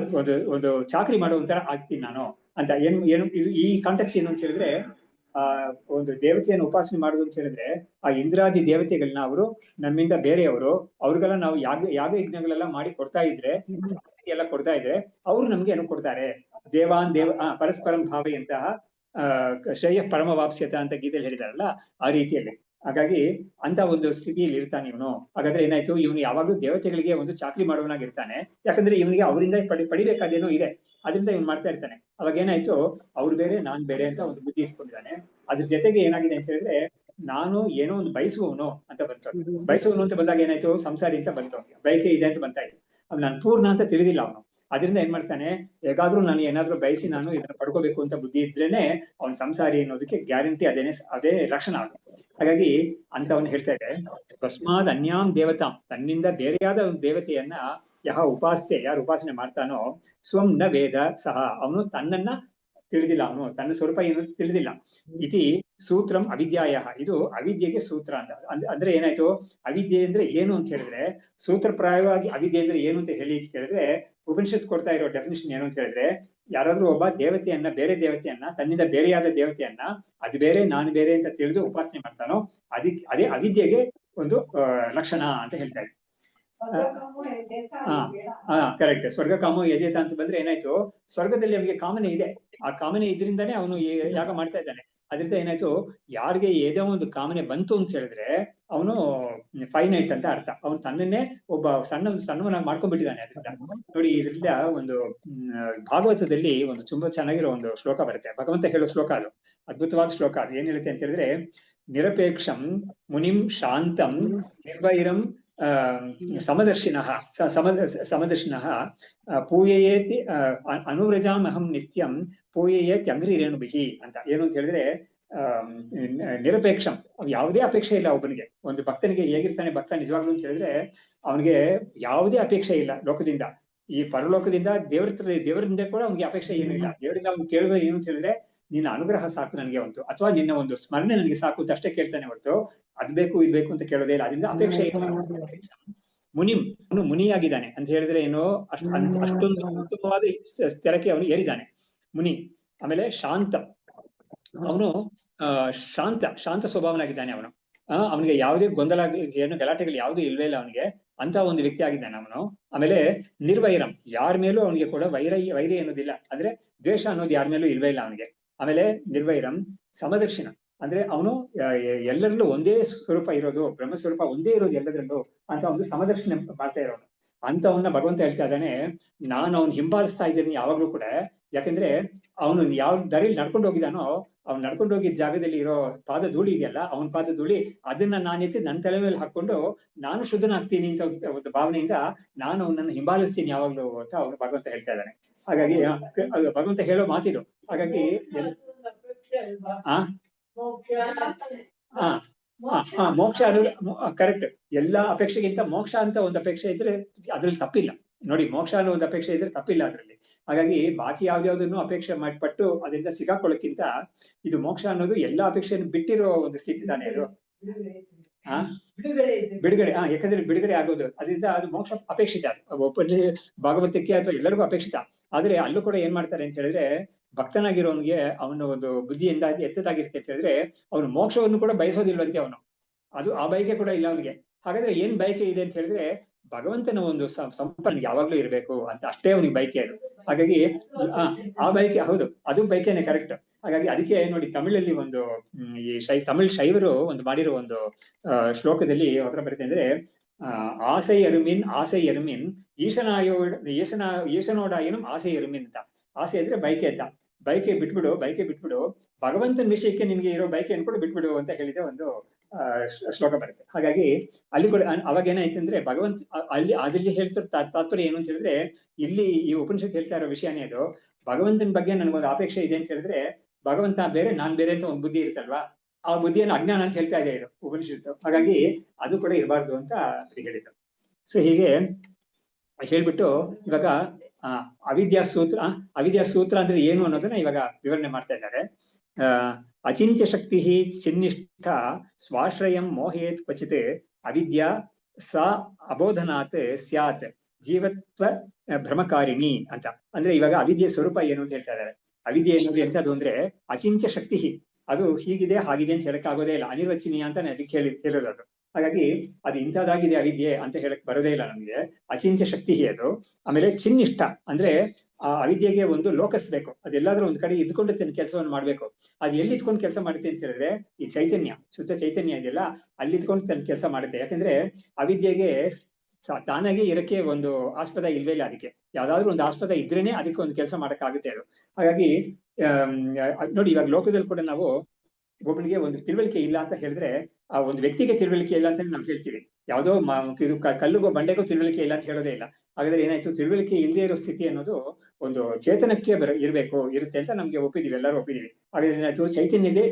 ಒಂದು ಚಾಕ್ರಿ ಮಾಡುವಂತರ ಆಗ್ತೀನಿ ನಾನು ಅಂತ. ಏನು ಈ ಕಾಂಟೆಕ್ಸ್ಟ್ ಏನು ಅಂತ ಹೇಳಿದ್ರೆ, ಒಂದು ದೇವತೆಯನ್ನು ಉಪಾಸನೆ ಮಾಡುದು ಅಂತ ಹೇಳಿದ್ರೆ, ಆ ಇಂದ್ರಾದಿ ದೇವತೆಗಳನ್ನ ಅವರು ನಮ್ಮಿಂದ ಬೇರೆಯವರು, ಅವ್ರಿಗೆಲ್ಲ ನಾವು ಯಾಗ ಯಜ್ಞಗಳೆಲ್ಲ ಮಾಡಿ ಕೊಡ್ತಾ ಇದ್ರೆ, ಎಲ್ಲ ಕೊಡ್ತಾ ಇದ್ರೆ, ಅವ್ರು ನಮ್ಗೆ ಏನು ಕೊಡ್ತಾರೆ, ದೇವಾನ್ ದೇವ ಪರಸ್ಪರಂ ಭಾವೆಯಂತಹ ಶ್ರೇಯ ಪರಮವಾಪ್ಸ್ಯತ ಅಂತ ಗೀತೆಯಲ್ಲಿ ಹೇಳಿದಾರಲ್ಲ, ಆ ರೀತಿಯಲ್ಲಿ. ಹಾಗಾಗಿ ಅಂತ ಒಂದು ಸ್ಥಿತಿಯಲ್ಲಿ ಇರ್ತಾನೆ ಇವನು. ಹಾಗಾದ್ರೆ ಏನಾಯ್ತು, ಇವನು ಯಾವಾಗ್ಲೂ ದೇವತೆಗಳಿಗೆ ಒಂದು ಚಾಕ್ರಿ ಮಾಡುವನಾಗಿರ್ತಾನೆ. ಯಾಕಂದ್ರೆ ಇವನಿಗೆ ಅವರಿಂದ ಪಡಿಬೇಕಾದೇನೋ ಇದೆ, ಅದರಿಂದ ಇವನು ಮಾಡ್ತಾ ಇರ್ತಾನೆ. ಅವಾಗ ಏನಾಯ್ತು, ಅವ್ರು ಬೇರೆ ನಾನ್ ಬೇರೆ ಅಂತ ಒಂದು ಬುದ್ಧಿ ಇಟ್ಕೊಂಡಿದ್ದಾನೆ. ಅದ್ರ ಜೊತೆಗೆ ಏನಾಗಿದೆ ಅಂತ ಹೇಳಿದ್ರೆ, ನಾನು ಏನೋ ಒಂದು ಬಯಸುವವನು ಅಂತ ಬಂತು. ಬಯಸುವವನು ಅಂತ ಬಂದಾಗ ಏನಾಯ್ತು, ಸಂಸಾರಿ ಅಂತ ಬಂತು, ಬಯಕೆ ಇದೆ ಅಂತ ಬಂತಾಯ್ತು. ನಾನು ಪೂರ್ಣ ಅಂತ ತಿಳಿದಿಲ್ಲ ಅವನು. ಅದರಿಂದ ಏನ್ ಮಾಡ್ತಾನೆ, ಹೇಗಾದ್ರೂ ನಾನು ಏನಾದ್ರೂ ಬಯಸಿ ನಾನು ಇದನ್ನ ಪಡ್ಕೋಬೇಕು ಅಂತ ಬುದ್ಧಿ ಇದ್ರೇನೆ ಅವ್ನ ಸಂಸಾರಿ ಅನ್ನೋದಕ್ಕೆ ಗ್ಯಾರಂಟಿ ಅದೇ ಲಕ್ಷಣ ಅದು. ಹಾಗಾಗಿ ಅಂತವನ್ ಹೇಳ್ತಾ ಇದೆ, ತಸ್ಮಾದ್ ಅನ್ಯಾಂ ದೇವತಾಂ, ತನ್ನಿಂದ ಬೇರೆಯಾದ ಒಂದು ದೇವತೆಯನ್ನ ಯಹ ಉಪಾಸ್ತೆ, ಯಾರು ಉಪಾಸನೆ ಮಾಡ್ತಾನೋ, ಸ್ವಂ ನ ವೇದ ಸಹ, ಅವನು ತನ್ನನ್ನ ತಿಳಿದಿಲ್ಲ, ಅವನು ತನ್ನ ಸ್ವರೂಪ ಏನು ತಿಳಿದಿಲ್ಲ. ಇತಿ ಸೂತ್ರಂ ಅವಿದ್ಯಾಯ, ಇದು ಅವಿದ್ಯೆಗೆ ಸೂತ್ರ ಅಂತ. ಅಂದ್ರೆ ಏನಾಯ್ತು, ಅವಿದ್ಯೆ ಅಂದ್ರೆ ಏನು ಅಂತ ಹೇಳಿದ್ರೆ, ಸೂತ್ರಪ್ರಾಯವಾಗಿ ಅವಿದ್ಯೆ ಅಂದ್ರೆ ಏನು ಅಂತ ಹೇಳಿ ಕೇಳಿದ್ರೆ, ಉಪನಿಷತ್ ಕೊಡ್ತಾ ಇರೋ ಡೆಫಿನಿಷನ್ ಏನು ಅಂತ ಹೇಳಿದ್ರೆ, ಯಾರಾದ್ರೂ ಒಬ್ಬ ದೇವತೆಯನ್ನ, ಬೇರೆ ದೇವತೆಯನ್ನ, ತನ್ನಿಂದ ಬೇರೆಯಾದ ದೇವತೆಯನ್ನ ಅದು ಬೇರೆ ನಾನು ಬೇರೆ ಅಂತ ತಿಳಿದು ಉಪಾಸನೆ ಮಾಡ್ತಾನೋ, ಅದೇ ಅವಿದ್ಯೆಗೆ ಒಂದು ಲಕ್ಷಣ ಅಂತ ಹೇಳ್ತಾ ಇದ್ದಾರೆ. ಕರೆಕ್ಟ್. ಸ್ವರ್ಗ ಕಾಮೋ ಯಜೇತ ಅಂತ ಬಂದ್ರೆ ಏನಾಯ್ತು, ಸ್ವರ್ಗದಲ್ಲಿ ಅವನಿಗೆ ಕಾಮನೆ ಇದೆ, ಆ ಕಾಮನೆ ಇದರಿಂದಾನೇ ಅವನು ಯಾಗ ಮಾಡ್ತಾ ಇದ್ದಾನೆ. ಅದರಿಂದ ಏನಾಯ್ತು, ಯಾರಿಗೆ ಏದೋ ಒಂದು ಕಾಮನೆ ಬಂತು ಅಂತ ಹೇಳಿದ್ರೆ ಅವನು ಫೈನೈಟ್ ಅಂತ ಅರ್ಥ, ಅವನು ತನ್ನನ್ನೇ ಒಬ್ಬ ಸಣ್ಣವನಾಗಿ ಮಾಡ್ಕೊಂಡ್ಬಿಟ್ಟಿದ್ದಾನೆ. ಅದರಿಂದ ನೋಡಿ, ಇದರಿಂದ ಒಂದು ಭಾಗವತದಲ್ಲಿ ಒಂದು ತುಂಬಾ ಚೆನ್ನಾಗಿರೋ ಒಂದು ಶ್ಲೋಕ ಬರುತ್ತೆ, ಭಗವಂತ ಹೇಳೋ ಶ್ಲೋಕ ಅದು, ಅದ್ಭುತವಾದ ಶ್ಲೋಕ. ಅದು ಏನ್ ಹೇಳುತ್ತೆ ಅಂತ ಹೇಳಿದ್ರೆ, ನಿರಪೇಕ್ಷಂ ಮುನಿಂ ಶಾಂತಂ ನಿರ್ವೈರಂ ಸಮದರ್ಶಿನಃ ಸಮದರ್ಶಿನಃ ಪೂಯಯೇತಿ ಅನುವ್ರಜಾಮಹಂ ನಿತ್ಯಂ ಪೂಯಯೇತಿ ಅಂಗ್ರಿರೇಣುಭಿಃ ಅಂತ. ಏನು ಅಂತ ಹೇಳಿದ್ರೆ, ನಿರಪೇಕ್ಷಂ, ಯಾವುದೇ ಅಪೇಕ್ಷೆ ಇಲ್ಲ ಒಬ್ಬನಿಗೆ. ಒಂದು ಭಕ್ತನಿಗೆ ಹೇಗಿರ್ತಾನೆ ಭಕ್ತ ನಿಜವಾಗ್ಲು ಅಂತ ಹೇಳಿದ್ರೆ, ಅವನಿಗೆ ಯಾವುದೇ ಅಪೇಕ್ಷೆ ಇಲ್ಲ ಲೋಕದಿಂದ, ಈ ಪರಲೋಕದಿಂದ ದೇವರಿಂದ ಕೂಡ ಅವ್ನಿಗೆ ಅಪೇಕ್ಷೆ ಏನೂ ಇಲ್ಲ. ದೇವರಿಂದ ಅವ್ನು ಕೇಳುವ ಏನು ಅಂತ ಹೇಳಿದ್ರೆ, ನಿನ್ನ ಅನುಗ್ರಹ ಸಾಕು ನನಗೆ ಒಂದು, ಅಥವಾ ನಿನ್ನ ಒಂದು ಸ್ಮರಣೆ ನನಗೆ ಸಾಕು ಅಂತ ಅಷ್ಟೇ ಕೇಳ್ತಾನೆ ಹೊರತು ಅದ್ ಬೇಕು ಇದ್ ಬೇಕು ಅಂತ ಕೇಳೋದೇ ಇಲ್ಲ. ಅದರಿಂದ ಅಪೇಕ್ಷೆ ಇಲ್ಲ. ಮುನಿಂ, ಅವನು ಮುನಿಯಾಗಿದ್ದಾನೆ ಅಂತ ಹೇಳಿದ್ರೆ ಏನು, ಅಷ್ಟೊಂದು ಉತ್ತಮವಾದ ಸ್ಥಳಕ್ಕೆ ಅವನು ಏರಿದ್ದಾನೆ ಮುನಿ. ಆಮೇಲೆ ಶಾಂತ, ಅವನು ಶಾಂತ ಸ್ವಭಾವನಾಗಿದ್ದಾನೆ ಅವನು. ಅವನಿಗೆ ಯಾವುದೇ ಗೊಂದಲ ಏನು ಗಲಾಟೆಗಳು ಯಾವುದೂ ಇಲ್ವೇ ಇಲ್ಲ ಅವನಿಗೆ, ಅಂತ ಒಂದು ವ್ಯಕ್ತಿ ಆಗಿದ್ದಾನೆ ಅವನು. ಆಮೇಲೆ ನಿರ್ವೈರಂ, ಯಾರ ಮೇಲೂ ಅವನಿಗೆ ಕೂಡ ವೈರಿ ಅನ್ನೋದಿಲ್ಲ, ಅಂದ್ರೆ ದ್ವೇಷ ಅನ್ನೋದು ಯಾರ ಮೇಲೂ ಇಲ್ವೇ ಇಲ್ಲ ಅವನಿಗೆ. ಆಮೇಲೆ ನಿರ್ವೈರಂ ಸಮದರ್ಶಿನ, ಅಂದ್ರೆ ಅವನು ಎಲ್ಲರಲ್ಲೂ ಒಂದೇ ಸ್ವರೂಪ ಇರೋದು, ಬ್ರಹ್ಮಸ್ವರೂಪ ಒಂದೇ ಇರೋದು ಎಲ್ಲದರಲ್ಲೂ ಅಂತ ಒಂದು ಸಮದರ್ಶನ ಮಾಡ್ತಾ ಇರೋನು ಅಂತವನ್ನ ಭಗವಂತ ಹೇಳ್ತಾ ಇದ್ದಾನೆ. ನಾನು ಅವ್ನು ಹಿಂಬಾಲಿಸ್ತಾ ಇದ್ದೀನಿ ಯಾವಾಗ್ಲೂ ಕೂಡ, ಯಾಕಂದ್ರೆ ಅವನು ಯಾವ ದಾರಿಯಲ್ಲಿ ನಡ್ಕೊಂಡು ಹೋಗಿದಾನೋ, ಅವ್ನು ನಡ್ಕೊಂಡು ಹೋಗಿದ್ದ ಜಾಗದಲ್ಲಿ ಇರೋ ಪಾದ ಧೂಳಿ ಇದೆಯಲ್ಲ, ಅವನ ಪಾದ ಧೂಳಿ, ಅದನ್ನ ನಾನೆತ್ತಿ ನನ್ನ ತಲೆ ಮೇಲೆ ಹಾಕೊಂಡು ನಾನು ಶುದ್ಧನಾಗ್ತೀನಿ ಅಂತ ಒಂದು ಭಾವನೆಯಿಂದ ನಾನು ಅವನನ್ನು ಹಿಂಬಾಲಿಸ್ತೀನಿ ಯಾವಾಗ್ಲೂ ಅಂತ ಅವನು ಭಗವಂತ ಹೇಳ್ತಾ ಇದ್ದಾನೆ. ಹಾಗಾಗಿ ಭಗವಂತ ಹೇಳೋ ಮಾತಿದು. ಹಾಗಾಗಿ ಮೋಕ್ಷ ಅನ್ನೋದು ಕರೆಕ್ಟ್. ಎಲ್ಲಾ ಅಪೇಕ್ಷೆಗಿಂತ ಮೋಕ್ಷ ಅಂತ ಒಂದು ಅಪೇಕ್ಷೆ ಇದ್ರೆ ಅದ್ರಲ್ಲಿ ತಪ್ಪಿಲ್ಲ. ನೋಡಿ, ಮೋಕ್ಷ ಅನ್ನೋ ಒಂದು ಅಪೇಕ್ಷೆ ಇದ್ರೆ ತಪ್ಪಿಲ್ಲ ಅದ್ರಲ್ಲಿ. ಹಾಗಾಗಿ ಬಾಕಿ ಯಾವ್ದಾವ್ದನ್ನು ಅಪೇಕ್ಷೆ ಮಾಡ್ಪಟ್ಟು ಅದರಿಂದ ಸಿಗಾಕೊಳ್ಳೋಕ್ಕಿಂತ ಇದು ಮೋಕ್ಷ ಅನ್ನೋದು ಎಲ್ಲಾ ಅಪೇಕ್ಷೆಯನ್ನು ಬಿಟ್ಟಿರೋ ಒಂದು ಸ್ಥಿತಿ ತಾನೇ ಅದು. ಬಿಡುಗಡೆ. ಯಾಕಂದ್ರೆ ಬಿಡುಗಡೆ ಆಗೋದು ಅದರಿಂದ ಅದು ಮೋಕ್ಷ ಅಪೇಕ್ಷಿತ. ಭಾಗವತಕ್ಕೆ ಅಥವಾ ಎಲ್ಲರಿಗೂ ಅಪೇಕ್ಷಿತ. ಆದ್ರೆ ಅಲ್ಲೂ ಕೂಡ ಏನ್ ಮಾಡ್ತಾರೆ ಅಂತ ಹೇಳಿದ್ರೆ, ಭಕ್ತನಾಗಿರೋನ್ಗೆ ಅವನ ಒಂದು ಬುದ್ಧಿಯಿಂದ ಎತ್ತದಾಗಿರುತ್ತೆ ಅಂತ ಹೇಳಿದ್ರೆ, ಅವನು ಮೋಕ್ಷವನ್ನು ಕೂಡ ಬಯಸೋದಿಲ್ವಂತೆ ಅವನು. ಅದು ಆ ಬಯಕೆ ಕೂಡ ಇಲ್ಲ ಅವನಿಗೆ. ಹಾಗಾದ್ರೆ ಏನ್ ಬಯಕೆ ಇದೆ ಅಂತ ಹೇಳಿದ್ರೆ, ಭಗವಂತನ ಒಂದು ಸಂಪರ್ಕ ಯಾವಾಗ್ಲೂ ಇರ್ಬೇಕು ಅಂತ ಅಷ್ಟೇ ಅವನಿಗೆ ಬಯಕೆ ಅದು. ಹಾಗಾಗಿ ಆ ಬಯಕೆ, ಹೌದು, ಅದು ಬಯಕೆನೆ ಕರೆಕ್ಟ್. ಹಾಗಾಗಿ ಅದಕ್ಕೆ ನೋಡಿ, ತಮಿಳಲ್ಲಿ ಒಂದು ಈ ತಮಿಳ್ ಶೈವರು ಒಂದು ಮಾಡಿರೋ ಒಂದು ಶ್ಲೋಕದಲ್ಲಿ ಹತ್ರ ಬರುತ್ತೆ ಅಂದ್ರೆ, ಆಸೈ ಅರುಮಿನ್ ಈಶನೋಡಾಯನಂ ಆಸೈ ಅರುಮಿನ್ ಅಂತ. ಆಸೆ ಅಂದ್ರೆ ಬಯಕೆ ಅಂತ. ಬಯಕೆ ಬಿಟ್ಬಿಡು ಭಗವಂತನ ವಿಷಯಕ್ಕೆ ನಿನ್ಗೆ ಇರೋ ಬಯಕೆ ಅನ್ಕೊಂಡು ಬಿಟ್ಬಿಡು ಅಂತ ಹೇಳಿದ ಒಂದು ಶ್ಲೋಕ ಬರುತ್ತೆ. ಹಾಗಾಗಿ ಅಲ್ಲಿ ಕೂಡ ಅವಾಗ ಏನಾಯ್ತು ಅಂದ್ರೆ ಭಗವಂತ ಅಲ್ಲಿ ಹೇಳ್ತಿರೋ ತಾತ್ಪರ್ಯ ಏನು ಅಂತ ಹೇಳಿದ್ರೆ, ಇಲ್ಲಿ ಈ ಉಪನಿಷತ್ ಹೇಳ್ತಾ ಇರೋ ವಿಷಯನೇ ಅದು. ಭಗವಂತನ ಬಗ್ಗೆ ನನಗೊಂದು ಅಪೇಕ್ಷೆ ಇದೆ ಅಂತ ಹೇಳಿದ್ರೆ, ಭಗವಂತ ಬೇರೆ ನಾನ್ ಬೇರೆ ಅಂತ ಒಂದು ಬುದ್ಧಿ ಇರುತ್ತಲ್ವಾ, ಆ ಬುದ್ಧಿಯನ್ನು ಅಜ್ಞಾನ ಅಂತ ಹೇಳ್ತಾ ಇದೆ ಇದು ಉಪನಿಷತ್ತು. ಹಾಗಾಗಿ ಅದು ಕೂಡ ಇರಬಾರ್ದು ಅಂತ ಹೇಳಿದ್ರು. ಸೊ ಹೀಗೆ ಹೇಳ್ಬಿಟ್ಟು ಇವಾಗ ಅವಿದ್ಯಾ ಸೂತ್ರ ಅಂದ್ರೆ ಏನು ಅನ್ನೋದನ್ನ ಇವಾಗ ವಿವರಣೆ ಮಾಡ್ತಾ ಇದ್ದಾರೆ. ಅಚಿಂತ್ಯ ಶಕ್ತಿ ಚಿನ್ನಿಷ್ಠ ಸ್ವಾಶ್ರಯಂ ಮೋಹೇತ್ ಕ್ವಚಿತ್ ಅವಿದ್ಯಾ ಸ ಅಬೋಧನಾತ್ ಸ್ಯಾತ್ ಜೀವತ್ವ ಭ್ರಮಕಾರಿಣಿ ಅಂತ. ಅಂದ್ರೆ ಇವಾಗ ಅವಿದ್ಯೆ ಸ್ವರೂಪ ಏನು ಅಂತ ಹೇಳ್ತಾ ಇದ್ದಾರೆ. ಅವಿದ್ಯೆ ಎನ್ನುವುದು ಎಂತದ್ದು ಅಂದ್ರೆ ಅಚಿಂತ್ಯ ಶಕ್ತಿ, ಅದು ಹೀಗಿದೆ ಹಾಗಿದೆ ಅಂತ ಹೇಳಕ್ ಆಗೋದೇ ಇಲ್ಲ, ಅನಿರ್ವಚನೀಯ ಅಂತಾನೆ ಅದಕ್ಕೆ ಹೇಳಿರೋದು. ಹಾಗಾಗಿ ಅದು ಇಂಥದ್ದಾಗಿದೆ ಅವಿದ್ಯೆ ಅಂತ ಹೇಳಕ್ ಬರೋದೇ ಇಲ್ಲ ನಮ್ಗೆ. ಅಚಿಂತ್ಯ ಶಕ್ತಿ ಅದು. ಆಮೇಲೆ ಚಿನ್ನಿಷ್ಠ ಅಂದ್ರೆ ಆ ಅವಿದ್ಯೆಗೆ ಒಂದು ಲೋಕಸ್ ಬೇಕು, ಅದೆಲ್ಲಾದ್ರೂ ಒಂದ್ ಕಡೆ ಇದ್ಕೊಂಡು ತನ್ನ ಕೆಲಸವನ್ನು ಮಾಡ್ಬೇಕು. ಅದು ಎಲ್ಲಿ ಇದ್ಕೊಂಡು ಕೆಲಸ ಮಾಡುತ್ತೆ ಅಂತ ಹೇಳಿದ್ರೆ ಈ ಚೈತನ್ಯ, ಶುದ್ಧ ಚೈತನ್ಯ ಇದೆಯಲ್ಲ, ಅಲ್ಲಿ ಇದ್ಕೊಂಡು ತನ್ನ ಕೆಲಸ ಮಾಡುತ್ತೆ. ಯಾಕಂದ್ರೆ ಅವಿದ್ಯೆಗೆ ತಾನಾಗೆ ಇರಕ್ಕೆ ಒಂದು ಆಸ್ಪದ ಇಲ್ವೇ ಇಲ್ಲ, ಅದಕ್ಕೆ ಯಾವ್ದಾದ್ರು ಒಂದು ಆಸ್ಪದ ಇದ್ರೇನೆ ಅದಕ್ಕೆ ಒಂದು ಕೆಲಸ ಮಾಡಕ್ಕಾಗುತ್ತೆ ಅದು. ಹಾಗಾಗಿ ನೋಡಿ, ಇವಾಗ ಲೋಕದಲ್ಲಿ ಕೂಡ ನಾವು ಒಬ್ಬನಿಗೆ ಒಂದು ತಿಳುವಳಿಕೆ ಇಲ್ಲ ಅಂತ ಹೇಳಿದ್ರೆ, ಆ ಒಂದು ವ್ಯಕ್ತಿಗೆ ತಿಳುವಳಿಕೆ ಇಲ್ಲ ಅಂತ ನಾವು ಹೇಳ್ತೀವಿ. ಯಾವುದೋ ಇದು ಕಲ್ಲುಗೋ ಬಂಡೆಗೋ ತಿಳುವಳಿಕೆ ಇಲ್ಲ ಅಂತ ಹೇಳೋದೇ ಇಲ್ಲ. ಹಾಗಾದ್ರೆ ಏನಾಯ್ತು, ತಿಳುವಳಿಕೆ ಇಲ್ಲದೆ ಇರೋ ಸ್ಥಿತಿ ಅನ್ನೋದು ಒಂದು ಚೇತನಕ್ಕೆ ಇರುತ್ತೆ ಅಂತ ನಮ್ಗೆ ಒಪ್ಪಿದೀವಿ, ಎಲ್ಲರೂ ಒಪ್ಪಿದೀವಿ. ಹಾಗಾದ್ರೆ ಏನಾಯ್ತು,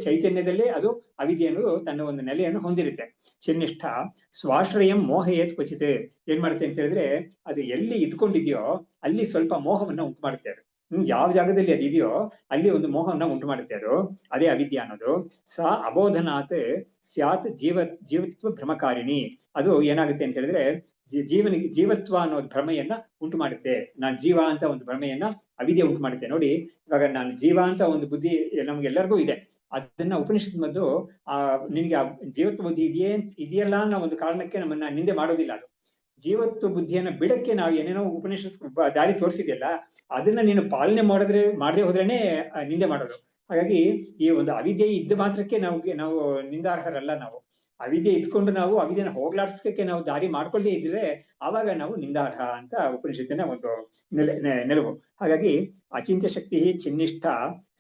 ಚೈತನ್ಯದಲ್ಲೇ ಅದು ಅವಿದ್ಯೆ ಅನ್ನೋದು ತನ್ನ ಒಂದು ನೆಲೆಯನ್ನು ಹೊಂದಿರುತ್ತೆ. ಚಿನ್ನಿಷ್ಠ ಸ್ವಾಶ್ರಯಂ ಮೋಹಯೇತ್ ಕ್ವಚಿತ್. ಏನ್ ಮಾಡುತ್ತೆ ಅಂತ ಹೇಳಿದ್ರೆ, ಅದು ಎಲ್ಲಿ ಇದ್ಕೊಂಡಿದ್ಯೋ ಅಲ್ಲಿ ಸ್ವಲ್ಪ ಮೋಹವನ್ನ ಉಂಟು ಮಾಡುತ್ತೆ ಅದು. ಯಾವ ಜಾಗದಲ್ಲಿ ಅದು ಇದೆಯೋ ಅಲ್ಲಿ ಒಂದು ಮೋಹವನ್ನ ಉಂಟು ಮಾಡುತ್ತೆ ಅದು, ಅದೇ ಅವಿದ್ಯೆ ಅನ್ನೋದು. ಸ ಅಬೋಧನಾತ್ ಸ್ಯಾತ್ ಜೀವತ್ವ ಭ್ರಮಕಾರಿಣಿ. ಅದು ಏನಾಗುತ್ತೆ ಅಂತ ಹೇಳಿದ್ರೆ ಜೀವತ್ವ ಅನ್ನೋ ಭ್ರಮೆಯನ್ನ ಉಂಟು ಮಾಡುತ್ತೆ. ನಾನ್ ಜೀವ ಅಂತ ಒಂದು ಭ್ರಮೆಯನ್ನ ಅವಿದ್ಯೆ ಉಂಟು ಮಾಡುತ್ತೆ. ನೋಡಿ, ಇವಾಗ ನಾನು ಜೀವ ಅಂತ ಒಂದು ಬುದ್ಧಿ ನಮ್ಗೆಲ್ಲರಿಗೂ ಇದೆ. ಅದನ್ನ ಉಪನಿಷತ್ ಮದ್ದು ನಿನ್ಗೆ ಆ ಜೀವತ್ವ ಬುದ್ಧಿ ಇದೆಯಲ್ಲ ಅನ್ನೋ ಒಂದು ಕಾರಣಕ್ಕೆ ನಮ್ಮನ್ನ ನಿಂದೆ ಮಾಡೋದಿಲ್ಲ. ಅದು ಜೀವತ್ವ ಬುದ್ಧಿಯನ್ನ ಬಿಡಕ್ಕೆ ನಾವು ಏನೇನೋ ಉಪನಿಷತ್ ದಾರಿ ತೋರಿಸಿದೆಯಲ್ಲ, ಅದನ್ನ ನೀನು ಪಾಲನೆ ಮಾಡದೆ ಹೋದ್ರೇನೆ ನಿಂದೆ ಮಾಡೋದು. ಹಾಗಾಗಿ ಈ ಒಂದು ಅವಿದ್ಯೆ ಇದ್ದ ಮಾತ್ರಕ್ಕೆ ನಾವು ನಿಂದಾರ್ಹರಲ್ಲ. ನಾವು ಅವಿದ್ಯೆ ಇದ್ಕೊಂಡು ನಾವು ಅವಿದ್ಯೆನ ಹೋಗ್ಲಾಡ್ಸಕ್ಕೆ ನಾವು ದಾರಿ ಮಾಡ್ಕೊಳ್ದೇ ಇದ್ರೆ ಆವಾಗ ನಾವು ನಿಂದಾರ್ಹ ಅಂತ ಉಪನಿಷತ್ತಿನ ಒಂದು ನೆಲವು. ಹಾಗಾಗಿ ಅಚಿಂತ್ಯ ಶಕ್ತಿ ಚಿನ್ನಿಷ್ಠ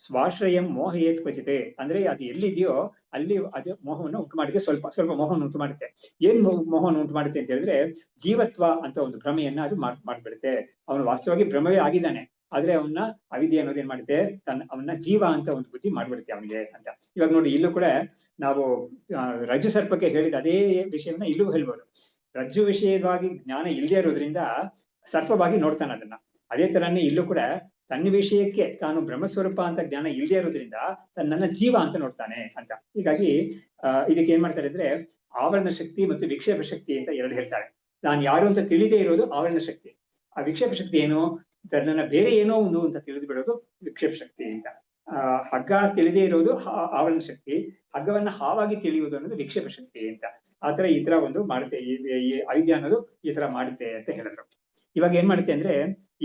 ಸ್ವಾಶ್ರಯಂ ಮೋಹಯೇತ್ ಕ್ವಚಿತ್. ಅಂದ್ರೆ ಅದು ಎಲ್ಲಿದೆಯೋ ಅಲ್ಲಿ ಅದು ಮೋಹವನ್ನು ಉಂಟು ಮಾಡಿದ್ರೆ, ಸ್ವಲ್ಪ ಮೋಹವನ್ನು ಉಂಟು ಮಾಡುತ್ತೆ. ಏನ್ ಮೋಹವನ್ನು ಉಂಟು ಮಾಡುತ್ತೆ ಅಂತ ಹೇಳಿದ್ರೆ ಜೀವತ್ವ ಅಂತ ಒಂದು ಭ್ರಮೆಯನ್ನ ಅದು ಮಾಡ್ಬಿಡುತ್ತೆ. ಅವನು ವಾಸ್ತವವಾಗಿ ಭ್ರಮವೇ ಆಗಿದ್ದಾನೆ, ಆದ್ರೆ ಅವನ್ನ ಅವಿದ್ಯೆ ಅನ್ನೋದು ಏನ್ ಮಾಡುತ್ತೆ, ಅವನ್ನ ಜೀವ ಅಂತ ಒಂದು ಬುದ್ಧಿ ಮಾಡ್ಬಿಡುತ್ತೆ ಅವನಿಗೆ ಅಂತ. ಇವಾಗ ನೋಡಿ, ಇಲ್ಲೂ ಕೂಡ ನಾವು ರಜ್ಜು ಸರ್ಪಕ್ಕೆ ಹೇಳಿದ ಅದೇ ವಿಷಯವನ್ನ ಇಲ್ಲೂ ಹೇಳ್ಬೋದು. ರಜ್ಜು ವಿಷಯವಾಗಿ ಜ್ಞಾನ ಇಲ್ಲದೆ ಇರೋದ್ರಿಂದ ಸರ್ಪವಾಗಿ ನೋಡ್ತಾನೆ ಅದನ್ನ. ಅದೇ ತರನೇ ಇಲ್ಲೂ ಕೂಡ ತನ್ನ ವಿಷಯಕ್ಕೆ ತಾನು ಬ್ರಹ್ಮಸ್ವರೂಪ ಅಂತ ಜ್ಞಾನ ಇಲ್ಲದೆ ಇರೋದ್ರಿಂದ ತನ್ನನ್ನ ಜೀವ ಅಂತ ನೋಡ್ತಾನೆ ಅಂತ. ಹೀಗಾಗಿ ಇದಕ್ಕೆ ಏನ್ ಮಾಡ್ತಾರೆ ಅಂದ್ರೆ ಆವರಣ ಶಕ್ತಿ ಮತ್ತು ವಿಕ್ಷೇಪ ಶಕ್ತಿ ಅಂತ ಎರಡು ಹೇಳ್ತಾರೆ. ನಾನು ಯಾರು ಅಂತ ತಿಳಿದೇ ಇರೋದು ಆವರಣ ಶಕ್ತಿ. ಆ ವಿಕ್ಷೇಪ ಶಕ್ತಿ ಏನು, ತನ್ನನ್ನ ಬೇರೆ ಏನೋ ಒಂದು ಅಂತ ತಿಳಿದು ಬಿಡೋದು ವಿಕ್ಷೇಪ ಶಕ್ತಿ ಅಂತ. ಹಗ್ಗ ತಿಳಿದೇ ಇರೋದು ಆವರಣ ಶಕ್ತಿ, ಹಗ್ಗವನ್ನ ಹಾವಾಗಿ ತಿಳಿಯುವುದು ಅನ್ನೋದು ವಿಕ್ಷೇಪ ಶಕ್ತಿ ಅಂತ. ಆತರ ಈ ತರ ಒಂದು ಮಾಡುತ್ತೆ ಈ ಅವಿದ್ಯೆ ಅನ್ನೋದು, ಈ ತರ ಮಾಡುತ್ತೆ ಅಂತ ಹೇಳಿದ್ರು. ಇವಾಗ ಏನ್ ಮಾಡುತ್ತೆ ಅಂದ್ರೆ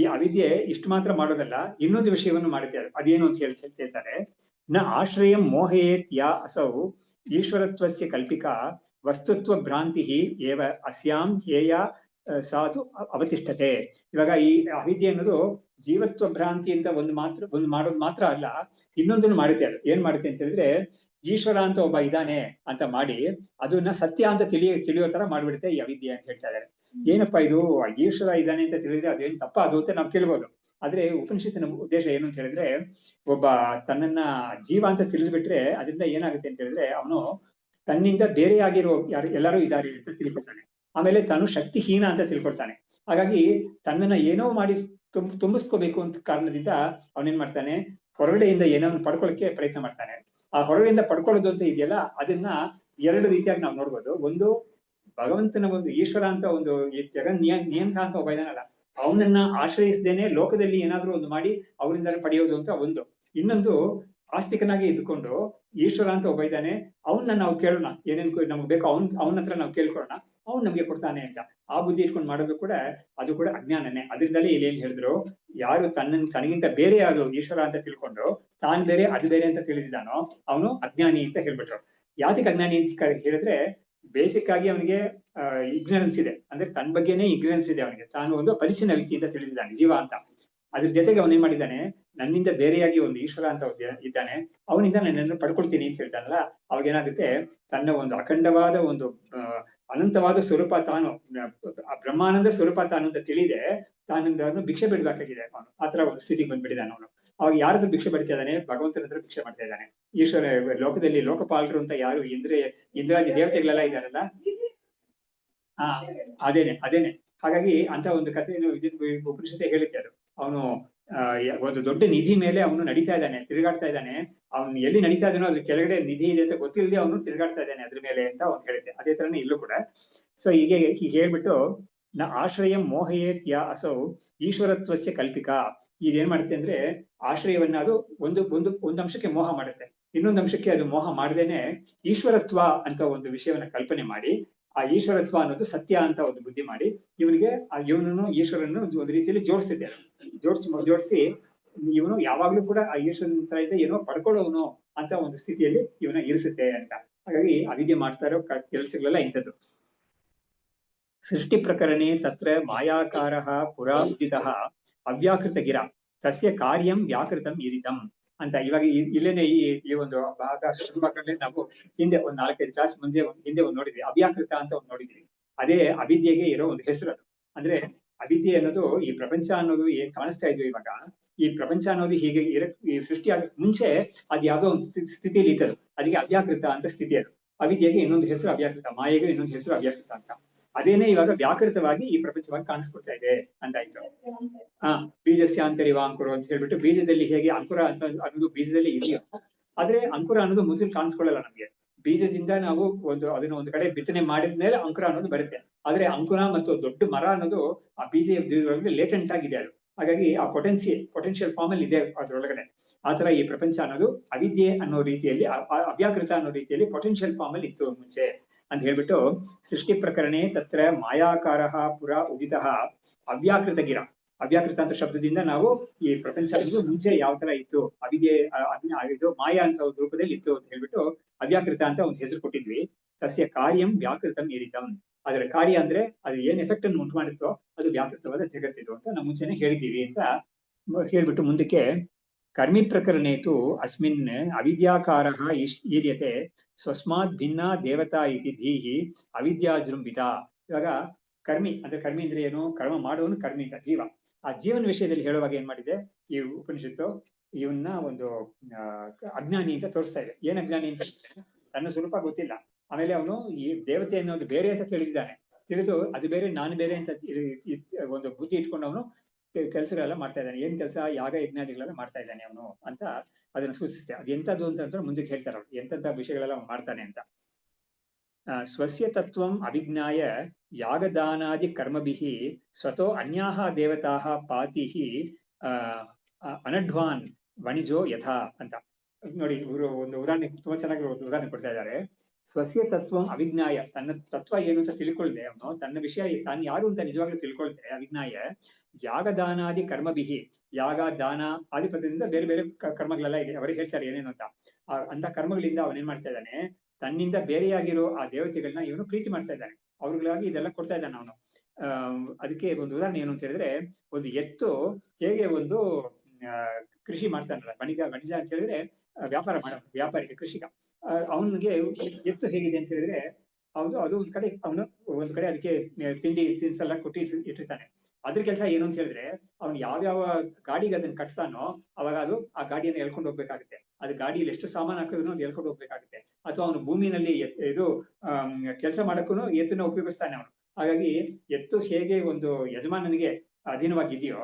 ಈ ಅವಿದ್ಯೆ ಇಷ್ಟು ಮಾತ್ರ ಮಾಡೋದಲ್ಲ, ಇನ್ನೊಂದು ವಿಷಯವನ್ನು ಮಾಡುತ್ತೆ. ಅದೇನು ಅಂತ ಹೇಳ್ತಾರೆ, ನ ಆಶ್ರಯಂ ಮೋಹಯೇತ್ ಯಾ ಅಸೌ ಈಶ್ವರತ್ವಸ್ಯ ಕಲ್ಪಿಕಾ ವಸ್ತುತ್ವ ಭ್ರಾಂತಿ ಏವ ಅಸ್ಯಾಂ ಹೇಯ ಸಾಧು ಅವತಿಷ್ಠತೆ. ಇವಾಗ ಈ ಅವಿದ್ಯೆ ಅನ್ನೋದು ಜೀವತ್ವ ಭ್ರಾಂತಿ ಅಂತ ಒಂದು ಮಾಡೋದು ಮಾತ್ರ ಅಲ್ಲ, ಇನ್ನೊಂದನ್ನು ಮಾಡುತ್ತೆ. ಅದು ಏನ್ ಮಾಡುತ್ತೆ ಅಂತ ಹೇಳಿದ್ರೆ ಈಶ್ವರ ಅಂತ ಒಬ್ಬ ಇದ್ದಾನೆ ಅಂತ ಮಾಡಿ ಅದನ್ನ ಸತ್ಯ ಅಂತ ತಿಳಿಯೋ ತರ ಮಾಡ್ಬಿಡುತ್ತೆ ಈ ಅವಿದ್ಯೆ ಅಂತ ಹೇಳ್ತಾ ಇದ್ದಾರೆ. ಏನಪ್ಪಾ ಇದು, ಈಶ್ವರ ಇದ್ದಾನೆ ಅಂತ ತಿಳಿದ್ರೆ ಅದೇನ್ ತಪ್ಪ ಅದು ಅಂತ ನಾವು ಕೇಳ್ಬೋದು. ಆದ್ರೆ ಉಪನಿಷತ್ತಿನ ಉದ್ದೇಶ ಏನು ಅಂತ ಹೇಳಿದ್ರೆ, ಒಬ್ಬ ತನ್ನನ್ನ ಜೀವ ಅಂತ ತಿಳಿದ್ಬಿಟ್ರೆ ಅದರಿಂದ ಏನಾಗುತ್ತೆ ಅಂತ ಹೇಳಿದ್ರೆ ಅವನು ತನ್ನಿಂದ ಬೇರೆ ಆಗಿರೋ ಎಲ್ಲರೂ ಇದ್ದಾರೆ ಅಂತ ತಿಳ್ಕೊಳ್ತಾನೆ. ಆಮೇಲೆ ತಾನು ಶಕ್ತಿಹೀನ ಅಂತ ತಿಳ್ಕೊಳ್ತಾನೆ. ಹಾಗಾಗಿ ತನ್ನನ್ನ ಏನೋ ಮಾಡಿ ತುಂಬಿಸ್ಕೋಬೇಕು ಅಂತ ಕಾರಣದಿಂದ ಅವನೇನ್ ಮಾಡ್ತಾನೆ, ಹೊರಗಡೆಯಿಂದ ಏನೋ ಪಡ್ಕೊಳ್ಳಕ್ಕೆ ಪ್ರಯತ್ನ ಮಾಡ್ತಾನೆ. ಆ ಹೊರಗಡೆಯಿಂದ ಪಡ್ಕೊಳ್ಳೋದು ಅಂತ ಇದೆಯಲ್ಲ, ಅದನ್ನ ಎರಡು ರೀತಿಯಾಗಿ ನಾವು ನೋಡ್ಬೋದು. ಒಂದು, ಭಗವಂತನ ಒಂದು ಈಶ್ವರ ಅಂತ ಒಂದು ನಿಯಂತ್ರ ಅಂತ ಒಬ್ಬ ಇದಾನಲ್ಲ, ಅವನನ್ನ ಆಶ್ರಯಿಸದೇನೆ ಲೋಕದಲ್ಲಿ ಏನಾದ್ರೂ ಒಂದು ಮಾಡಿ ಅವರಿಂದ ಪಡೆಯೋದು ಅಂತ ಒಂದು. ಇನ್ನೊಂದು, ಆಸ್ತಿಕನಾಗಿ ಇದ್ದುಕೊಂಡು ಈಶ್ವರ ಅಂತ ಒಬ್ಬ ಇದ್ದಾನೆ, ಅವನ್ನ ನಾವು ಕೇಳೋಣ, ಏನೇನ್ ನಮ್ಗೆ ಬೇಕೋ ಅವನ ಹತ್ರ ನಾವು ಕೇಳ್ಕೊಳ್ಳೋಣ, ಅವ್ನು ನಮ್ಗೆ ಕೊಡ್ತಾನೆ ಅಂತ ಆ ಬುದ್ಧಿ ಇಟ್ಕೊಂಡು ಮಾಡೋದು ಕೂಡ ಅದು ಕೂಡ ಅಜ್ಞಾನನೇ. ಅದರಿಂದಲೇ ಇಲ್ಲಿ ಏನ್ ಹೇಳಿದ್ರು, ಯಾರು ತನಗಿಂತ ಬೇರೆ ಅದು ಈಶ್ವರ ಅಂತ ತಿಳ್ಕೊಂಡು ತಾನ್ ಬೇರೆ ಅದು ಬೇರೆ ಅಂತ ತಿಳಿದಿದ್ದಾನೋ ಅವನು ಅಜ್ಞಾನಿ ಅಂತ ಹೇಳ್ಬಿಟ್ರು. ಯಾತಕ್ಕೆ ಅಜ್ಞಾನಿ ಅಂತ ಹೇಳಿದ್ರೆ, ಬೇಸಿಕ್ ಆಗಿ ಅವನಿಗೆ ಇಗ್ನರೆನ್ಸ್ ಇದೆ, ಅಂದ್ರೆ ತನ್ನ ಬಗ್ಗೆನೇ ಇಗ್ನರೆನ್ಸ್ ಇದೆ ಅವನಿಗೆ. ತಾನು ಒಂದು ಪರಿಚಿನ ವ್ಯಕ್ತಿ ಅಂತ ತಿಳಿದಿದ್ದಾನೆ ಜೀವ ಅಂತ. ಅದ್ರ ಜೊತೆಗೆ ಅವನೇನ್ ಮಾಡಿದ್ದಾನೆ, ನನ್ನಿಂದ ಬೇರೆಯಾಗಿ ಒಂದು ಈಶ್ವರ ಅಂತ ಇದ್ದಾನೆ, ಅವನಿಂದ ನನ್ನನ್ನು ಪಡ್ಕೊಳ್ತೀನಿ ಅಂತ ಹೇಳ್ತಾನಲ್ಲ, ಅವಾಗ ಏನಾಗುತ್ತೆ, ತನ್ನ ಒಂದು ಅಖಂಡವಾದ ಒಂದು ಅನಂತವಾದ ಸ್ವರೂಪ ತಾನು, ಬ್ರಹ್ಮಾನಂದ ಸ್ವರೂಪ ತಾನು ಅಂತ ತಿಳಿದೆ ತಾನು ಭಿಕ್ಷೆ ಬಿಡ್ಬೇಕಾಗಿದೆ ಅವನು. ಆತರ ಒಂದು ಸ್ಥಿತಿಗೆ ಬಂದ್ಬಿಟ್ಟಿದ್ದಾನೆ ಅವನು. ಅವಾಗ ಯಾರ ಹತ್ರ ಭಿಕ್ಷೆ ಬಿಡ್ತಾ ಇದ್ದಾನೆ? ಭಗವಂತನ ಹತ್ರ ಭಿಕ್ಷೆ ಮಾಡ್ತಾ ಇದ್ದಾನೆ. ಈಶ್ವರ ಲೋಕದಲ್ಲಿ ಲೋಕಪಾಲರು ಅಂತ ಯಾರು ಇಂದ್ರಾದಿ ದೇವತೆಗಳೆಲ್ಲ ಇದ್ದಾರಲ್ಲ, ಹಾ ಅದೇನೆ. ಹಾಗಾಗಿ ಅಂತ ಒಂದು ಕಥೆಯನ್ನು ಉಪನಿಷತ್ತೆ ಹೇಳಿದ್ದೆ ಅದು. ಅವನು ಒಂದು ದೊಡ್ಡ ನಿಧಿ ಮೇಲೆ ಅವನು ನಡೀತಾ ಇದ್ದಾನೆ, ತಿರುಗಾಡ್ತಾ ಇದ್ದಾನೆ. ಅವ್ನು ಎಲ್ಲಿ ನಡೀತಾ ಇದ್ದಾನೋ ಅದ್ರ ಕೆಳಗಡೆ ನಿಧಿ ಇದೆ ಅಂತ ಗೊತ್ತಿಲ್ಲದೆ ಅವನು ತಿರುಗಾಡ್ತಾ ಇದ್ದಾನೆ ಅದ್ರ ಮೇಲೆ ಅಂತ ಅವ್ನು ಹೇಳಿದ್ದೆ. ಅದೇ ತರನೇ ಇಲ್ಲೂ ಕೂಡ. ಸೊ ಹೀಗೆ ಹೇಳ್ಬಿಟ್ಟು, ನ ಆಶ್ರಯಂ ಮೋಹಯೇತ್ಯ ಅಸೌ ಈಶ್ವರತ್ವಸ್ಯ ಕಲ್ಪಿಕಾ. ಇದೇನ್ ಮಾಡುತ್ತೆ ಅಂದ್ರೆ, ಆಶ್ರಯವನ್ನ ಅದು ಒಂದು ಅಂಶಕ್ಕೆ ಮೋಹ ಮಾಡುತ್ತೆ, ಇನ್ನೊಂದು ಅಂಶಕ್ಕೆ ಅದು ಮೋಹ ಮಾಡದೇನೆ ಈಶ್ವರತ್ವ ಅಂತ ಒಂದು ವಿಷಯವನ್ನ ಕಲ್ಪನೆ ಮಾಡಿ, ಆ ಈಶ್ವರತ್ವ ಅನ್ನೋದು ಸತ್ಯ ಅಂತ ಒಂದು ಬುದ್ಧಿ ಮಾಡಿ ಇವನಿಗೆ ಇವನನ್ನು ಈಶ್ವರನ್ನು ಒಂದು ರೀತಿಯಲ್ಲಿ ಜೋಡಿಸ್ತಿದ್ದೆ. ಜೋಡಿಸಿ ಇವನು ಯಾವಾಗ್ಲೂ ಕೂಡ ಆ ಈಶ್ವರನ ಹತ್ರ ಇದ್ದ ಏನೋ ಪಡ್ಕೊಳ್ಳೋನು ಅಂತ ಒಂದು ಸ್ಥಿತಿಯಲ್ಲಿ ಇವನ ಇರಿಸುತ್ತೆ ಅಂತ. ಹಾಗಾಗಿ ಅವಿದ್ಯೆ ಮಾಡ್ತಾ ಇರೋ ಕೆಲಸಗಳೆಲ್ಲ ಇಂಥದ್ದು. ಸೃಷ್ಟಿ ಪ್ರಕರಣೆ ತತ್ರ ಮಾಯಾಕಾರ ಪುರಾ ಉದಿತಃ ಅವ್ಯಾಕೃತ ಗಿರ ತಸ್ಯ ಕಾರ್ಯಂ ವ್ಯಾಕೃತಂ ಇರಿತಂ ಅಂತ. ಇವಾಗ ಇಲ್ಲೇನೆ ಈ ಒಂದು ಭಾಗ ಶುರುವಾಗಲೇ ನಾವು ಹಿಂದೆ ಒಂದ್ 4-5 ಕ್ಲಾಸ್ ಹಿಂದೆ ಒಂದು ನೋಡಿದ್ವಿ, ಅವ್ಯಾಕೃತ ಅಂತ ಒಂದು ನೋಡಿದ್ವಿ. ಅದೇ ಅವಿದ್ಯೆಗೆ ಇರೋ ಒಂದು ಹೆಸರು ಅದು. ಅಂದ್ರೆ ಅವಿದ್ಯೆ ಅನ್ನೋದು, ಈ ಪ್ರಪಂಚ ಅನ್ನೋದು ಏನ್ ಕಾಣಿಸ್ತಾ ಇದ್ವಿ ಇವಾಗ, ಈ ಪ್ರಪಂಚ ಅನ್ನೋದು ಹೀಗೆ ಈ ಸೃಷ್ಟಿಯಾಗ ಮುಂಚೆ ಅದ್ ಯಾವ್ದೋ ಒಂದು ಸ್ಥಿತಿಯಲ್ಲಿ ಇತ್ತದು, ಅದಕ್ಕೆ ಅವ್ಯಾಕೃತ ಅಂತ ಸ್ಥಿತಿ ಅದು. ಅವಿದ್ಯೆಗೆ ಇನ್ನೊಂದು ಹೆಸರು ಅವ್ಯಾಕೃತ, ಮಾಯೆಗೆ ಇನ್ನೊಂದು ಹೆಸರು ಅವ್ಯಾಕೃತ ಅಂತ. ಅದೇನೆ ಇವಾಗ ವ್ಯಾಕೃತವಾಗಿ ಈ ಪ್ರಪಂಚವಾಗಿ ಕಾಣಿಸ್ಕೊಳ್ತಾ ಇದೆ ಅಂತಾಯ್ತು. ಬೀಜಸ್ಯಾಂತರಿವ ಅಂಕುರ ಅಂತ ಹೇಳ್ಬಿಟ್ಟು, ಬೀಜದಲ್ಲಿ ಹೇಗೆ ಅಂಕುರ ಅಂತ ಅನ್ನೋದು ಬೀಜದಲ್ಲಿ ಇದೆಯೋ, ಆದ್ರೆ ಅಂಕುರ ಅನ್ನೋದು ಮುಂಚೆ ಕಾಣಿಸ್ಕೊಳ್ಳಲ್ಲ ನಮ್ಗೆ. ಬೀಜದಿಂದ ನಾವು ಅದನ್ನ ಒಂದು ಕಡೆ ಬಿತ್ತನೆ ಮಾಡಿದ್ಮೇಲೆ ಅಂಕುರ ಅನ್ನೋದು ಬರುತ್ತೆ. ಆದ್ರೆ ಅಂಕುರ ಮತ್ತು ದೊಡ್ಡ ಮರ ಅನ್ನೋದು ಆ ಬೀಜ ಲೇಟೆಂಟ್ ಆಗಿದೆ ಅದು. ಹಾಗಾಗಿ ಆ ಪೊಟೆನ್ಶಿಯಲ್ ಫಾರ್ಮ್ ಅಲ್ಲಿ ಇದೆ ಅದ್ರೊಳಗಡೆ. ಆತರ ಈ ಪ್ರಪಂಚ ಅನ್ನೋದು ಅವಿದ್ಯೆ ಅನ್ನೋ ರೀತಿಯಲ್ಲಿ, ಅವ್ಯಾಕೃತ ಅನ್ನೋ ರೀತಿಯಲ್ಲಿ ಪೊಟೆನ್ಶಿಯಲ್ ಫಾರ್ಮ್ ಅಲ್ಲಿ ಇತ್ತು ಮುಂಚೆ ಅಂತ ಹೇಳ್ಬಿಟ್ಟು, ಸೃಷ್ಟಿ ಪ್ರಕರಣೆ ತತ್ರ ಮಾಯಾಕಾರ ಪುರ ಉದಿತಃ ಅವ್ಯಾಕೃತ ಗಿರ. ಅವ್ಯಾಕೃತ ಅಂತ ಶಬ್ದದಿಂದ ನಾವು ಈ ಪ್ರಪಂಚ ಮುಂಚೆ ಯಾವ ತರ ಇತ್ತು, ಅವಿದ್ಯೆ ಇದು ಮಾಯಾ ಅಂತ ಒಂದು ರೂಪದಲ್ಲಿ ಇತ್ತು ಅಂತ ಹೇಳ್ಬಿಟ್ಟು ಅವ್ಯಾಕೃತ ಅಂತ ಒಂದು ಹೆಸರು ಕೊಟ್ಟಿದ್ವಿ. ತಸ್ಯ ಕಾರ್ಯಂ ವ್ಯಾಕೃತಂ ಇರಿತಂ. ಅದರ ಕಾರ್ಯ ಅಂದ್ರೆ ಅದು ಏನ್ ಎಫೆಕ್ಟ್ ಅನ್ನು ಉಂಟು ಮಾಡಿತ್ತೋ ಅದು ವ್ಯಾಕೃತವಾದ ಜಗತ್ತಿದು ಅಂತ ನಾವು ಮುಂಚೆನೆ ಹೇಳಿದ್ದೀವಿ ಅಂತ ಹೇಳ್ಬಿಟ್ಟು ಮುಂದಕ್ಕೆ, ಕರ್ಮಿ ಪ್ರಕರಣೇತು ಅಸ್ಮಿನ್ ಅವಿದ್ಯಾಕಾರ ಈರ್ಯತೆ ಸ್ವಸ್ಮಾತ್ ಭಿನ್ನ ದೇವತಾ ಇತಿ ಧೀಹಿ ಅವಿದ್ಯಾಜೃಂಬಿತ. ಇವಾಗ ಕರ್ಮಿ ಅಂದ್ರೆ ಏನು? ಕರ್ಮ ಮಾಡೋನು ಕರ್ಮಿ ಅಂತ ಜೀವ. ಆ ಜೀವನ ವಿಷಯದಲ್ಲಿ ಹೇಳುವಾಗ ಏನ್ ಮಾಡಿದೆ ಈ ಉಪನಿಷತ್ತು, ಇವನ್ನ ಒಂದು ಅಜ್ಞಾನಿ ಅಂತ ತೋರಿಸ್ತಾ ಇದೆ. ಏನ್ ಅಜ್ಞಾನಿ ಅಂತ? ತನ್ನ ಸ್ವರೂಪ ಗೊತ್ತಿಲ್ಲ, ಆಮೇಲೆ ಅವನು ಈ ದೇವತೆ ಅನ್ನೋದು ಬೇರೆ ಅಂತ ತಿಳಿದಿದ್ದಾನೆ. ತಿಳಿದು ಅದು ಬೇರೆ ನಾನು ಬೇರೆ ಅಂತ ಒಂದು ಬುದ್ಧಿ ಇಟ್ಕೊಂಡು ಅವನು ಕೆಲಸಗಳೆಲ್ಲ ಮಾಡ್ತಾ ಇದ್ದಾನೆ. ಏನ್ ಕೆಲಸ? ಯಾಗ ಯಜ್ಞಾದಿಗಳೆಲ್ಲ ಮಾಡ್ತಾ ಇದ್ದಾನೆ ಅವನು ಅಂತ ಅದನ್ನ ಸೂಚಿಸುತ್ತೆ. ಅದು ಎಂತದ್ದು ಅಂತ ಮುಂದಕ್ಕೆ ಹೇಳ್ತಾರೆ ಅವ್ರು, ಎಂತೆಂತ ವಿಷಯಗಳೆಲ್ಲ ಮಾಡ್ತಾನೆ ಅಂತ. ಸ್ವಸ್ಯ ತತ್ವಂ ಅವಿಜ್ಞಾಯ ಯಾಗದಾನಾದಿ ಕರ್ಮಭಿಃ ಸ್ವತೋ ಅನ್ಯಾಹ ದೇವತಾಃ ಪಾತಿಃ ಅನಡ್ವಾನ್ ವಣಿಜೋ ಯಥಾ ಅಂತ. ನೋಡಿ, ಇವರು ಒಂದು ಉದಾಹರಣೆ, ತುಂಬಾ ಚೆನ್ನಾಗಿ ಒಂದು ಉದಾಹರಣೆ ಕೊಡ್ತಾ ಇದ್ದಾರೆ. ಸ್ವಸ್ಯ ತತ್ವಂ ಅವಿಜ್ಞಾಯ, ತನ್ನ ತತ್ವ ಏನು ಅಂತ ತಿಳ್ಕೊಳ್ದೆ ಅವನು, ತನ್ನ ವಿಷಯ ತಾನು ಯಾರು ಅಂತ ನಿಜವಾಗ್ಲೂ ತಿಳ್ಕೊಳ್ದೆ ಅವಿಜ್ಞಾಯ ಯಾಗದಾನಾದಿ ಕರ್ಮಭಿಹಿ, ಯಾಗ ದಾನ ಆದಿಪತ್ಯದಿಂದ ಬೇರೆ ಬೇರೆ ಕರ್ಮಗಳೆಲ್ಲ ಇದೆ, ಅವರಿಗೆ ಹೇಳ್ತಾರೆ ಏನೇನು ಅಂತ. ಅಂತ ಕರ್ಮಗಳಿಂದ ಅವನೇನ್ ಮಾಡ್ತಾ ಇದ್ದಾನೆ, ತನ್ನಿಂದ ಬೇರೆಯಾಗಿರೋ ಆ ದೇವತೆಗಳನ್ನ ಇವನು ಪ್ರೀತಿ ಮಾಡ್ತಾ ಇದ್ದಾನೆ, ಅವ್ರಿಗಾಗಿ ಇದೆಲ್ಲ ಕೊಡ್ತಾ ಇದ್ದಾನೆ ಅವನು. ಅದಕ್ಕೆ ಒಂದು ಉದಾಹರಣೆ ಏನು ಅಂತ ಹೇಳಿದ್ರೆ, ಒಂದು ಎತ್ತು ಹೇಗೆ ಒಂದು ಕೃಷಿ ಮಾಡ್ತಾನಲ್ಲ, ವಣಿಜ ಅಂತ ಹೇಳಿದ್ರೆ ವ್ಯಾಪಾರಿಗೆ ಕೃಷಿಕ. ಅವನಿಗೆ ಎತ್ತು ಹೇಗಿದೆ ಅಂತ ಹೇಳಿದ್ರೆ, ಅದು ಒಂದ್ ಕಡೆ ಅದಕ್ಕೆ ತಿನ್ಸೆಲ್ಲ ಕೊಟ್ಟು ಇಟ್ಟಿರ್ತಾನೆ. ಅದ್ರ ಕೆಲಸ ಏನು ಅಂತ ಹೇಳಿದ್ರೆ, ಅವ್ನು ಯಾವ್ಯಾವ ಗಾಡಿಗೆ ಅದನ್ನ ಕಟ್ತಾನೋ ಅವಾಗ ಅದು ಆ ಗಾಡಿಯನ್ನು ಎಳ್ಕೊಂಡು ಹೋಗ್ಬೇಕಾಗುತ್ತೆ. ಅದು ಗಾಡಿಯಲ್ಲಿ ಎಷ್ಟು ಸಾಮಾನು ಹಾಕಿದ್ರು ಅದು ಎಳ್ಕೊಂಡು ಹೋಗ್ಬೇಕಾಗುತ್ತೆ. ಅಥವಾ ಅವನು ಭೂಮಿನಲ್ಲಿ ಕೆಲಸ ಮಾಡಕ್ಕೂ ಎತ್ತನ್ನ ಉಪಯೋಗಿಸ್ತಾನೆ ಅವನು. ಹಾಗಾಗಿ ಎತ್ತು ಹೇಗೆ ಒಂದು ಯಜಮಾನನಿಗೆ ಅಧೀನವಾಗಿದೆಯೋ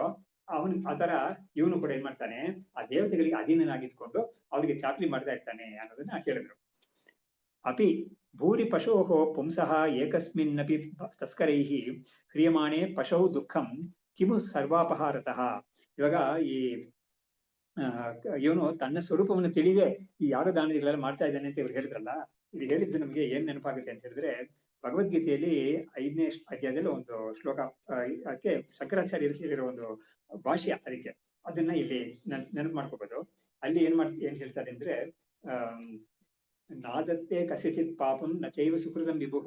ಅವನು ಆತರ ಇವನು ಕೂಡ ಏನ್ ಮಾಡ್ತಾನೆ, ಆ ದೇವತೆಗಳಿಗೆ ಅಧೀನನಾಗಿದ್ಕೊಂಡು ಅವರಿಗೆ ಚಾಕ್ರಿ ಮಾಡ್ತಾ ಇರ್ತಾನೆ ಅನ್ನೋದನ್ನ ಹೇಳಿದ್ರು. ಅಪಿ ಭೂರಿ ಪಶೋಃ ಪುಂಸಃ ಏಕಸ್ಮಿನ್ನಪಿ ತಸ್ಕರೈಃ ಕ್ರಿಯಮಾಣೆ ಪಶೌ ದುಃಖಂ ಕಿಮು ಸರ್ವಾಪಹಾರತಃ. ಇವಾಗ ಈ ಇವನು ತನ್ನ ಸ್ವರೂಪವನ್ನು ತಿಳಿದೇ ಈ ಯಾಗದಾನಗಳೆಲ್ಲ ಮಾಡ್ತಾ ಇದ್ದಾನೆ ಅಂತ ಇವ್ರು ಹೇಳಿದ್ರಲ್ಲ, ಇದು ಹೇಳಿದ್ದು ನಮ್ಗೆ ಏನ್ ನೆನಪಾಗುತ್ತೆ ಅಂತ ಹೇಳಿದ್ರೆ, ಭಗವದ್ಗೀತೆಯಲ್ಲಿ 5ನೇ ಅಧ್ಯಾಯದಲ್ಲಿ ಒಂದು ಶ್ಲೋಕ, ಅದಕ್ಕೆ ಶಂಕರಾಚಾರ್ಯರು ಹೇಳಿರೋ ಒಂದು ಭಾಷ್ಯ, ಅದಕ್ಕೆ ಅದನ್ನ ಇಲ್ಲಿ ನೆನಪು ಮಾಡ್ಕೋಬಹುದು. ಅಲ್ಲಿ ಏನ್ ಹೇಳ್ತಾರೆ ಅಂದ್ರೆ, ನಾದತ್ತೆ ಕಸ್ಯಚಿತ್ ಪಾಪಂ ನ ಚೈವ ಸುಕೃತಂ ವಿಭುಃ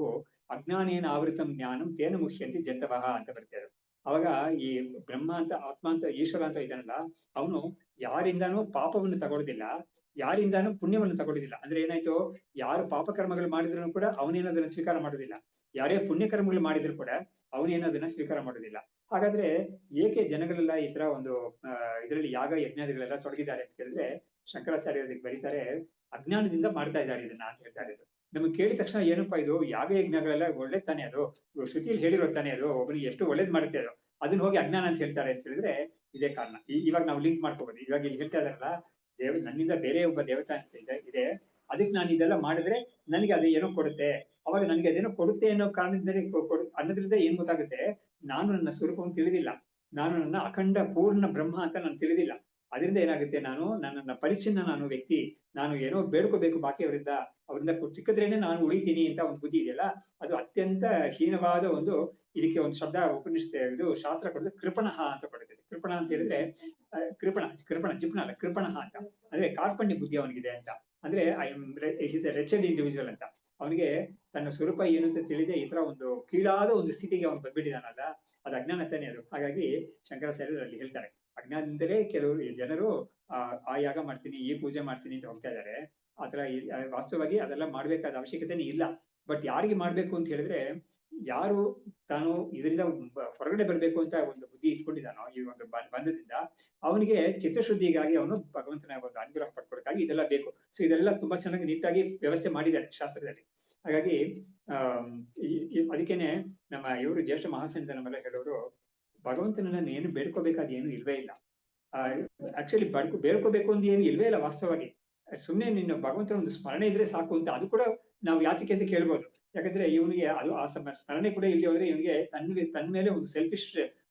ಅಜ್ಞಾನೇನ ಆವೃತಂ ಜ್ಞಾನಂ ತೇನ ಮುಹ್ಯಂತಿ ಜಂತವಃ ಅಂತ ಬರ್ತಾರೆ. ಅವಾಗ ಈ ಬ್ರಹ್ಮ ಅಂತ ಆತ್ಮ ಅಂತ ಈಶ್ವರ ಅಂತ ಇದ್ದಾನಲ್ಲ, ಅವನು ಯಾರಿಂದಾನೂ ಪಾಪವನ್ನು ತಗೊಳ್ಳೋದಿಲ್ಲ, ಯಾರಿಂದಾನೂ ಪುಣ್ಯವನ್ನು ತಗೊಳ್ಳೋದಿಲ್ಲ. ಅಂದ್ರೆ ಏನಾಯ್ತು, ಯಾರು ಪಾಪ ಕರ್ಮಗಳು ಮಾಡಿದ್ರು ಕೂಡ ಅವನೇನು ಅದನ್ನ ಸ್ವೀಕಾರ ಮಾಡೋದಿಲ್ಲ, ಯಾರೇ ಪುಣ್ಯ ಕರ್ಮಗಳು ಮಾಡಿದ್ರು ಕೂಡ ಅವನೇನು ಅದನ್ನ ಸ್ವೀಕಾರ ಮಾಡೋದಿಲ್ಲ. ಹಾಗಾದ್ರೆ ಏಕೆ ಜನಗಳೆಲ್ಲ ಈ ತರ ಒಂದು ಇದರಲ್ಲಿ ಯಾಗ ಯಜ್ಞಾದಿಗಳೆಲ್ಲ ತೊಡಗಿದ್ದಾರೆ ಅಂತ ಕೇಳಿದ್ರೆ, ಶಂಕರಾಚಾರ್ಯ ಅದಕ್ಕೆ ಬರೀತಾರೆ, ಅಜ್ಞಾನದಿಂದ ಮಾಡ್ತಾ ಇದ್ದಾರೆ ಇದನ್ನ ಅಂತ ಹೇಳ್ತಾರೆ. ಇದು ನಮಗೆ ಕೇಳಿದ ತಕ್ಷಣ ಏನಪ್ಪಾ ಇದು ಯಾಗ ಯಜ್ಞಗಳೆಲ್ಲ ಒಳ್ಳೆ ತಾನೇ, ಅದು ಶ್ರುತಿಯಲ್ಲಿ ಹೇಳಿರೋ ತಾನೇ, ಅದು ಒಬ್ಬನಿಗೆ ಎಷ್ಟು ಒಳ್ಳೇದ್ ಮಾಡುತ್ತೆ ಅದು, ಅದನ್ನ ಹೋಗಿ ಅಜ್ಞಾನ ಅಂತ ಹೇಳ್ತಾರೆ ಅಂತ ಹೇಳಿದ್ರೆ ಇದೇ ಕಾರಣ. ಇವಾಗ ನಾವು ಲಿಂಕ್ ಮಾಡ್ಕೋಬಹುದು. ಇವಾಗ ಇಲ್ಲಿ ಹೇಳ್ತಾ ಇದಾರಲ್ಲ, ನನ್ನಿಂದ ಬೇರೆ ಒಬ್ಬ ದೇವತಾ ಅಂತ ಇದೆ, ಅದಕ್ಕೆ ನಾನು ಇದೆಲ್ಲ ಮಾಡಿದ್ರೆ ನನಗೆ ಅದು ಏನೋ ಕೊಡುತ್ತೆ, ಅವಾಗ ನನಗೆ ಅದೇನೋ ಕೊಡುತ್ತೆ ಅನ್ನೋ ಕಾರಣದಿಂದಲೇ ಅನ್ನೋದ್ರಿಂದ ಏನ್ ಗೊತ್ತಾಗುತ್ತೆ, ನಾನು ನನ್ನ ಸ್ವರೂಪವನ್ನು ತಿಳಿದಿಲ್ಲ, ನಾನು ನನ್ನ ಅಖಂಡ ಪೂರ್ಣ ಬ್ರಹ್ಮ ಅಂತ ನಾನು ತಿಳಿದಿಲ್ಲ. ಅದರಿಂದ ಏನಾಗುತ್ತೆ, ನನ್ನನ್ನ ಪರಿಚ್ಛಿನ್ನ ನಾನು ವ್ಯಕ್ತಿ, ನಾನು ಏನೋ ಬೇಡ್ಕೋಬೇಕು ಬಾಕಿಯವರಿಂದ, ಅವರಿಂದ ಚಿಕ್ಕದ್ರೇನೆ ನಾನು ಉಳಿತೀನಿ ಅಂತ ಒಂದು ಬುದ್ಧಿ ಇದೆಯಲ್ಲ, ಅದು ಅತ್ಯಂತ ಹೀನವಾದ ಒಂದು, ಇದಕ್ಕೆ ಒಂದು ಶಬ್ದ ಉಪನಿಷತ್ ಇದು ಶಾಸ್ತ್ರ ಕೊಡೋದು ಕೃಪಣಃ ಅಂತ ಕೊಡುತ್ತೆ. ಕೃಪಣ ಅಂತ ಹೇಳಿದ್ರೆ ಕೃಪಣ ಜಿಪ್ಣ ಅಲ್ಲ, ಕೃಪಣಃ ಅಂತ ಅಂದ್ರೆ ಕಾರ್ಪಣ್ಯ ಬುದ್ಧಿ ಅವನಿಗಿದೆ ಅಂತ. ಅಂದ್ರೆ I M is A wretched individual ಅಂತ. ಅವನಿಗೆ ತನ್ನ ಸ್ವರೂಪ ಏನು ಅಂತ ತಿಳಿದೆ ಈ ತರ ಒಂದು ಕೀಳಾದ ಒಂದು ಸ್ಥಿತಿಗೆ ಅವನು ಬಂದ್ಬಿಟ್ಟಿದಾನಲ್ಲ, ಅದು ಅಜ್ಞಾನ ತಾನೇ ಅದು. ಹಾಗಾಗಿ ಶಂಕರಾಚಾರ್ಯರು ಅಲ್ಲಿ ಹೇಳ್ತಾರೆ, ಅಜ್ಞಾನದಿಂದಲೇ ಕೆಲವರು ಜನರು ಆ ಯಾಗ ಮಾಡ್ತೀನಿ, ಈ ಪೂಜೆ ಮಾಡ್ತೀನಿ ಅಂತ ಹೋಗ್ತಾ ಇದ್ದಾರೆ. ಆತರ ವಾಸ್ತವವಾಗಿ ಅದೆಲ್ಲ ಮಾಡ್ಬೇಕಾದ ಅವಶ್ಯಕತೆನೇ ಇಲ್ಲ. ಬಟ್ ಯಾರಿಗೆ ಮಾಡ್ಬೇಕು ಅಂತ ಹೇಳಿದ್ರೆ, ಯಾರು ತಾನು ಇದರಿಂದ ಹೊರಗಡೆ ಬರ್ಬೇಕು ಅಂತ ಒಂದು ಬುದ್ಧಿ ಇಟ್ಕೊಂಡಿದ್ದಾನೋ ಈ ಒಂದು ಬಂಧದಿಂದ, ಅವನಿಗೆ ಚಿತ್ರಶುದ್ಧಿಗಾಗಿ ಅವನು ಭಗವಂತನ ಒಂದು ಅನುಗ್ರಹ ಪಡ್ಕೊಡಕ್ಕಾಗಿ ಇದೆಲ್ಲ ಬೇಕು. ಸೊ ಇದೆಲ್ಲ ತುಂಬಾ ಚೆನ್ನಾಗಿ ನೀಟಾಗಿ ವ್ಯವಸ್ಥೆ ಮಾಡಿದ್ದಾರೆ ಶಾಸ್ತ್ರದಲ್ಲಿ. ಹಾಗಾಗಿ ಅದಕ್ಕೇನೆ ನಮ್ಮ ಇವರು ಜ್ಯೇಷ್ಠ ಮಹಾಸಂತ ನಮ್ಮೆಲ್ಲ ಹೇಳೋರು, ಭಗವಂತನನ್ನ ಏನು ಬೇಡ್ಕೋಬೇಕಾದ ಏನು ಇಲ್ವೇ ಇಲ್ಲ. ಆಕ್ಚುಲಿ ಬೇಡ್ಕೋಬೇಕು ಅಂತ ಏನು ಇಲ್ವೇ ಇಲ್ಲ ವಾಸ್ತವವಾಗಿ. ಸುಮ್ನೆ ನಿನ್ನ ಭಗವಂತನ ಒಂದು ಸ್ಮರಣೆ ಇದ್ರೆ ಸಾಕು ಅಂತ, ಅದು ಕೂಡ ನಾವು ಯಾಚಿಕೆ ಅಂತ ಕೇಳ್ಬೋದು. ಯಾಕಂದ್ರೆ ಇವನಿಗೆ ಅದು ಆ ಸ್ಮರಣೆ ಕೂಡ ಇಲ್ಲಿ ಹೋದ್ರೆ ಇವನಿಗೆ ತನ್ನ ಮೇಲೆ ಒಂದು ಸೆಲ್ಫಿಶ್